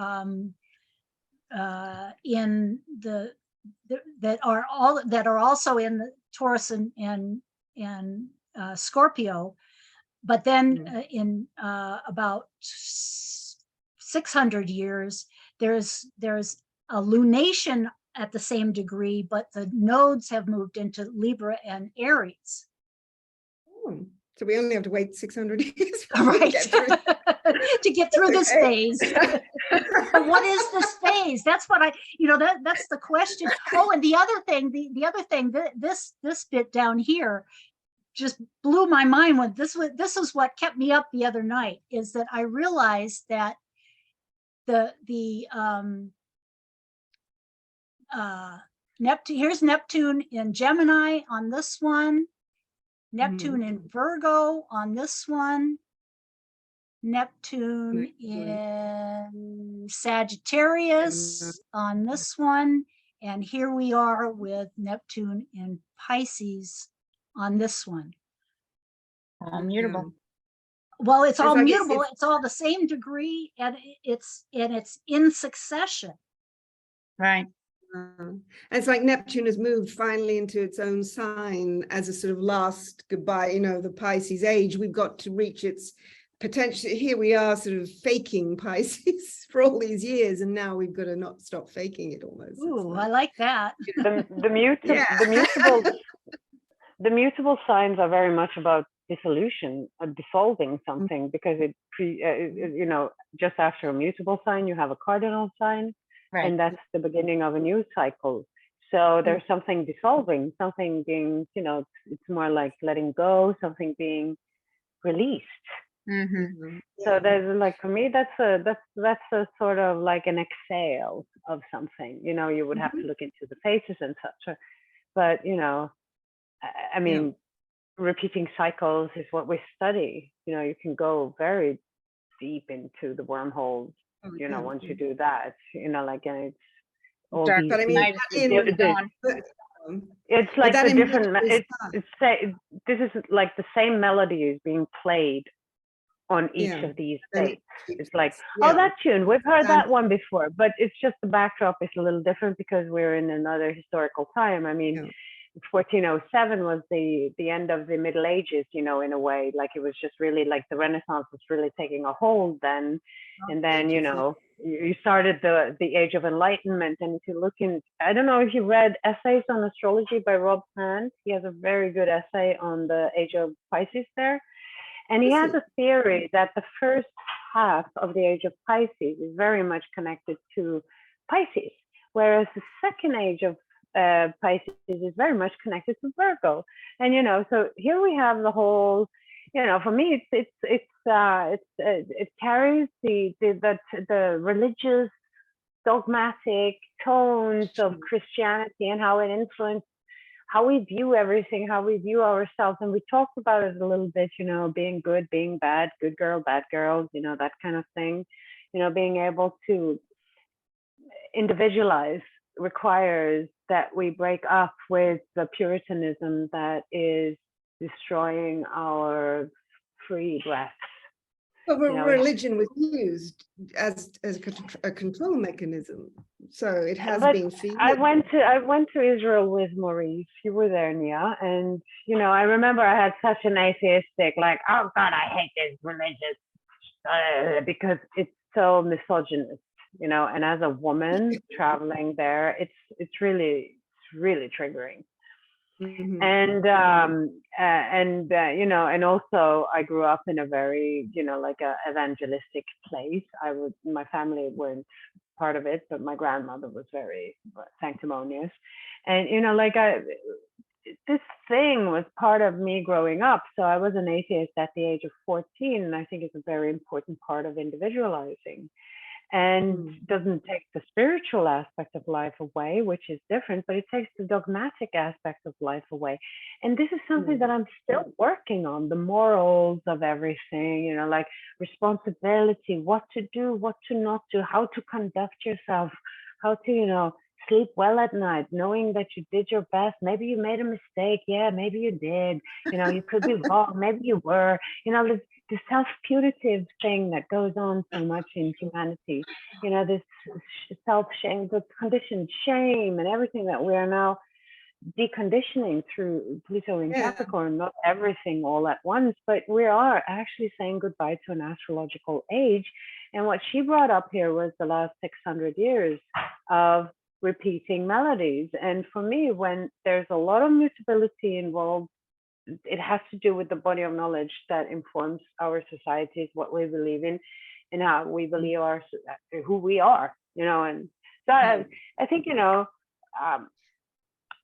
in the that are also in the Taurus and Scorpio, but then in about 600 years, there's a lunation at the same degree, but the nodes have moved into Libra and Aries. So we only have to wait 600 years right to get through this phase. But what is this phase? That's what that's the question. Oh, and the other thing, this bit down here just blew my mind when this is what kept me up the other night, is that I realized that Neptune, here's Neptune in Gemini on this one, Neptune in Virgo on this one, Neptune in Sagittarius on this one, and here we are with Neptune in Pisces on this one. All mutable. Well, it's all mutable. It's all the same degree, and it's in succession. Right. It's like Neptune has moved finally into its own sign as a sort of last goodbye, you know, the Pisces age. We've got to reach its potential. Here we are sort of faking Pisces for all these years, and now we've got to not stop faking it almost. Ooh, I like that. The mutable signs are very much about dissolution, dissolving something, because you know, just after a mutable sign, you have a cardinal sign. Right. And that's the beginning of a new cycle. So there's something dissolving, something being, you know, it's more like letting go, something being released. So there's like, for me, that's a sort of like an exhale of something. You know, you would have to look into the phases and such. But you know, I mean, repeating cycles is what we study. You know, you can go very deep into the wormholes. You know, once you do that, you know, like, and it's all dark, these, but I mean, it's like the different, this is like the same melody is being played on each of these states. It's like, oh, that tune, we've heard that one before, but it's just the backdrop is a little different because we're in another historical time. I mean, 1407 was the end of the Middle Ages, you know, in a way. Like, it was just really like the Renaissance was really taking a hold then. And then, you know, you started the Age of Enlightenment. And if you look in, I don't know if you read Essays on Astrology by Rob Hand. He has a very good essay on the Age of Pisces there. And he has a theory that the first half of the age of Pisces is very much connected to Pisces, whereas the second age of Pisces is very much connected to Virgo. And so here we have the whole, for me it carries the religious dogmatic tones of Christianity and how it influenced how we view everything, how we view ourselves. And we talked about it a little bit, being good, being bad, good girl, bad girl, that kind of thing. Being able to individualize requires that we break up with the Puritanism that is destroying our free breaths. But religion was used as a control mechanism, so it has been feeded. I went to Israel with Maurice. You were there, Nia, and I remember I had such an atheistic, like, oh God, I hate this religious because it's so misogynist, And as a woman traveling there, it's really triggering. Mm-hmm. And also I grew up in a very, like a evangelistic place. My family weren't part of it, but my grandmother was very sanctimonious. And, this thing was part of me growing up. So I was an atheist at the age of 14, and I think it's a very important part of individualizing. And doesn't take the spiritual aspect of life away, which is different, but it takes the dogmatic aspect of life away. And this is something that I'm still working on, the morals of everything, like responsibility, what to do, what to not do, how to conduct yourself, how to, sleep well at night, knowing that you did your best. Maybe you made a mistake. Yeah, maybe you did. You could be wrong. Maybe you were. The self-punitive thing that goes on so much in humanity. This self-shame, the conditioned shame, and everything that we are now deconditioning through Pluto in Capricorn. Not everything all at once, but we are actually saying goodbye to an astrological age. And what she brought up here was the last 600 years of repeating melodies. And for me, when there's a lot of mutability involved, it has to do with the body of knowledge that informs our societies, what we believe in, and how we believe who we are, And so I think,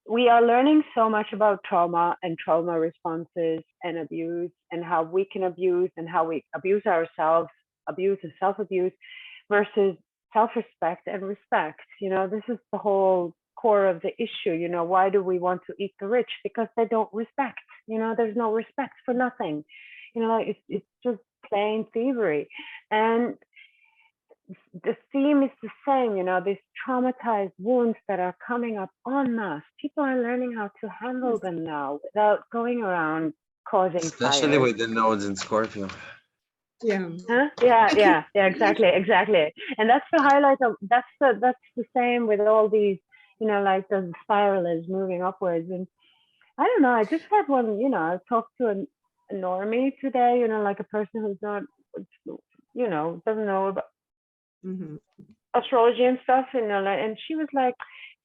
we are learning so much about trauma and trauma responses and abuse, and how we can abuse and how we abuse ourselves, abuse and self-abuse versus self-respect and respect. This is the whole core of the issue. Why do we want to eat the rich? Because they don't respect. There's no respect for nothing. It's just plain thievery. And the theme is the same. These traumatized wounds that are coming up en masse. People are learning how to handle them now without going around causing especially fires. With the nodes in Scorpio. Yeah. Huh? Yeah, exactly. And that's the highlight of that's the same with all these, like the spiral is moving upwards. And I don't know, I just had one, I talked to a normie today, like a person who's not, doesn't know about astrology and stuff, and she was like,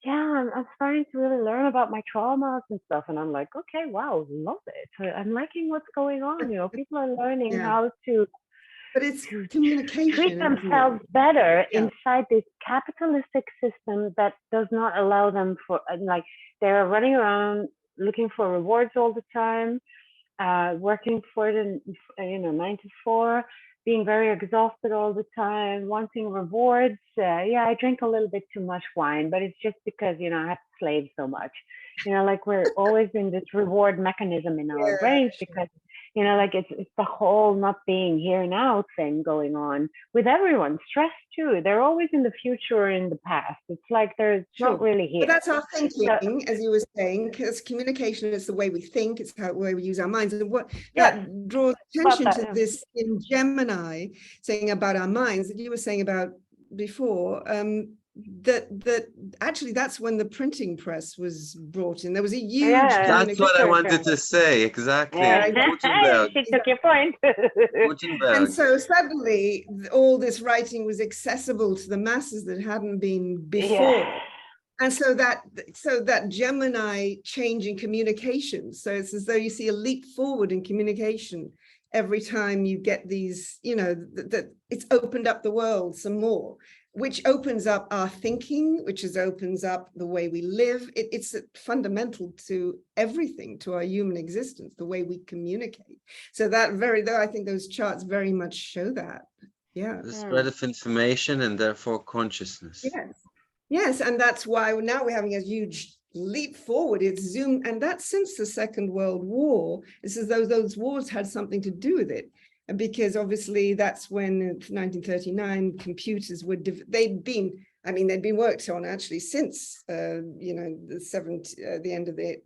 yeah, I'm starting to really learn about my traumas and stuff. And I'm like, okay, wow, love it. I'm liking what's going on. People are learning how to, but it's communication, treat themselves better inside this capitalistic system that does not allow them for, like, they're running around looking for rewards all the time, working for it, 9 to 4, being very exhausted all the time, wanting rewards. I drink a little bit too much wine, but it's just because, I have to slave so much. Like we're always in this reward mechanism in our brains because, like it's the whole not being here now thing going on with everyone. Stress too. They're always in the future or in the past. It's like they're not really here. But that's our thinking, as you were saying, because communication is the way we think. It's the way we use our minds. And what that draws attention to this in Gemini, saying about our minds that you were saying about before, that actually that's when the printing press was brought in. There was a huge that's what I wanted to say, exactly. She took your point. And so suddenly all this writing was accessible to the masses that hadn't been before. And so that Gemini change in communication, so it's as though you see a leap forward in communication every time you get these, you know, that it's opened up the world some more, which opens up our thinking, which opens up the way we live. It's fundamental to everything, to our human existence, the way we communicate. So I think those charts very much show that. Yeah. The spread of information and therefore consciousness. Yes. Yes, and that's why now we're having a huge leap forward. It's Zoom, and that's since the Second World War. It's as though those wars had something to do with it. And because obviously that's when in 1939 computers were, they'd been worked on actually since, you know, the end of the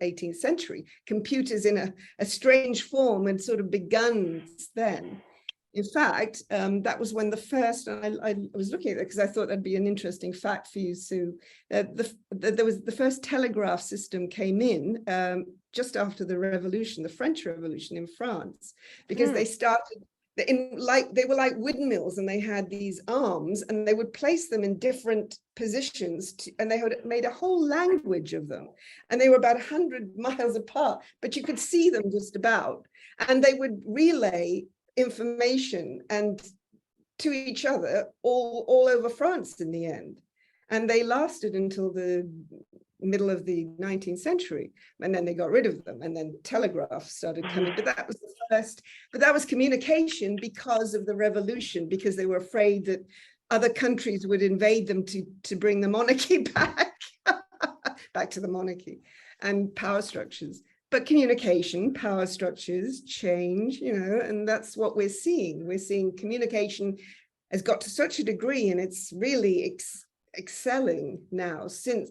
18th century. Computers in a strange form had sort of begun then. In fact, that was when the first, and I was looking at it because I thought that'd be an interesting fact for you, Sue. There was the first telegraph system came in just after the revolution, the French Revolution in France, because they started they were like windmills, and they had these arms, and they would place them in different positions, and they had made a whole language of them, and they were about 100 miles apart, but you could see them just about, and they would relay information and to each other all over France in the end. And they lasted until the middle of the 19th century, and then they got rid of them, and then telegraph started coming. But that was the first, but that was communication because of the revolution, because they were afraid that other countries would invade them to bring the monarchy back to the monarchy and power structures. But communication, power structures change, you know, and that's what we're seeing. We're seeing communication has got to such a degree, and it's really excelling now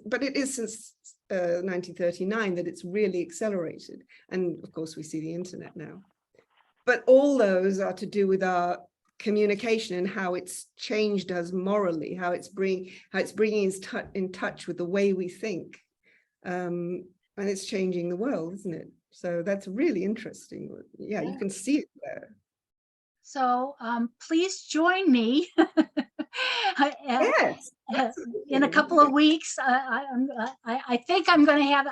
but it is since 1939 that it's really accelerated. And of course, we see the internet now. But all those are to do with our communication and how it's changed us morally, how it's bringing us in touch with the way we think. And it's changing the world, isn't it? So that's really interesting. Yeah, you can see it there. So please join me Yes, in a couple of weeks. I think I'm going to have,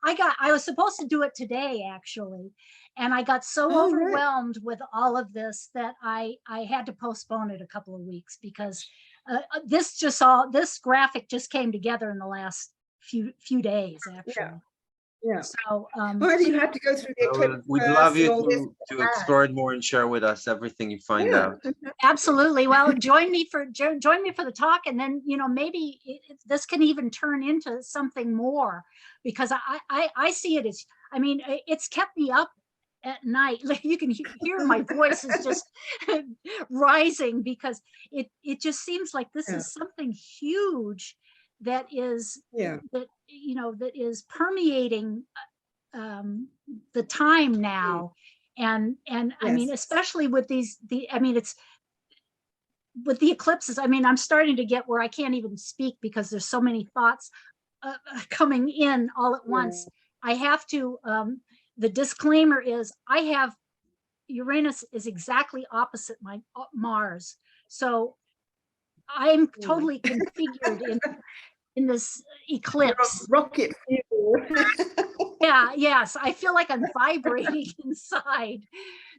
I was supposed to do it today, actually. And I got so overwhelmed with all of this that I had to postpone it a couple of weeks, because this graphic just came together in the last few days, actually. Yeah. So well, you had to go through the eclipse. We'd love you to explore it more and share with us everything you find out. Absolutely. Well, join me for the talk, and then, you know, maybe this can even turn into something more, because I see it as, I mean, it's kept me up at night. Like, you can hear my voice is just rising, because it just seems like this is something huge that is that, you know, that is permeating the time now. And I mean, especially with it's with the eclipses. I mean, I'm starting to get where I can't even speak, because there's so many thoughts coming in all at once. I have to, the disclaimer is, I have Uranus is exactly opposite my Mars. So I'm totally configured in this eclipse. Rocket fuel. Yes, I feel like I'm vibrating inside.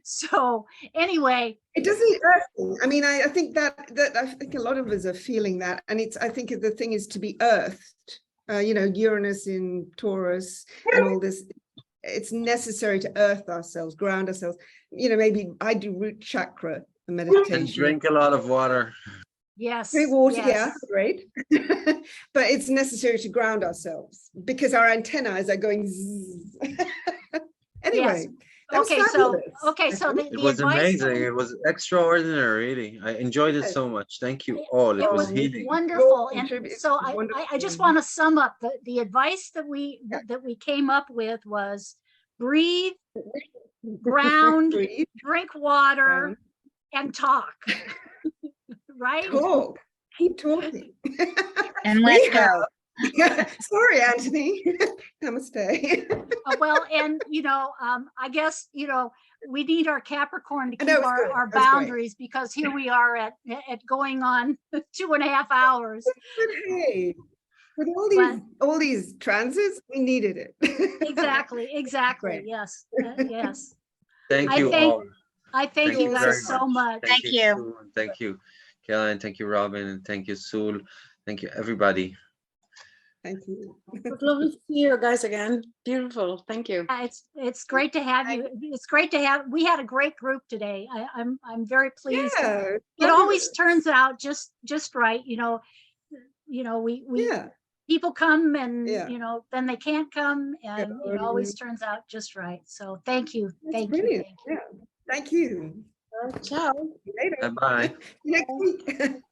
So anyway, it doesn't earth. I mean, I think that I think a lot of us are feeling that, and I think the thing is to be earthed. You know, Uranus in Taurus and all this. It's necessary to earth ourselves, ground ourselves. You know, maybe I do root chakra meditation. And drink a lot of water. Yes. Drink water, yes. Yeah, great. But it's necessary to ground ourselves, because our antennae are going zzz. Anyway. Yes. Okay, so it was amazing. It was extraordinary, really. I enjoyed it so much. Thank you all. It was healing. Wonderful. And so I just want to sum up the advice that we came up with was: breathe, ground, drink water, and talk. Right? Talk. Keep talking. And let go. Sorry, Anthony. Namaste. Well, and you know, I guess, you know, we need our Capricorn to keep our boundaries, because here we are at going on 2.5 hours. But hey, with all these transits, we needed it. Exactly. Right. Yes. Yes. Thank you all. I thank you very guys so much. Thank you. Sue, and thank you, Caroline. Thank you, Robin, and thank you, Sul. Thank you, everybody. Thank you. It's lovely to see you guys again. Beautiful. Thank you. It's great to have you. It's great to have. We had a great group today. I'm very pleased. Yeah, It always turns out just right. You know, we people come and then they can't come, and it always turns out just right. So thank you. Thank you. Yeah. Thank you. Ciao. Later. Bye-bye. Next week.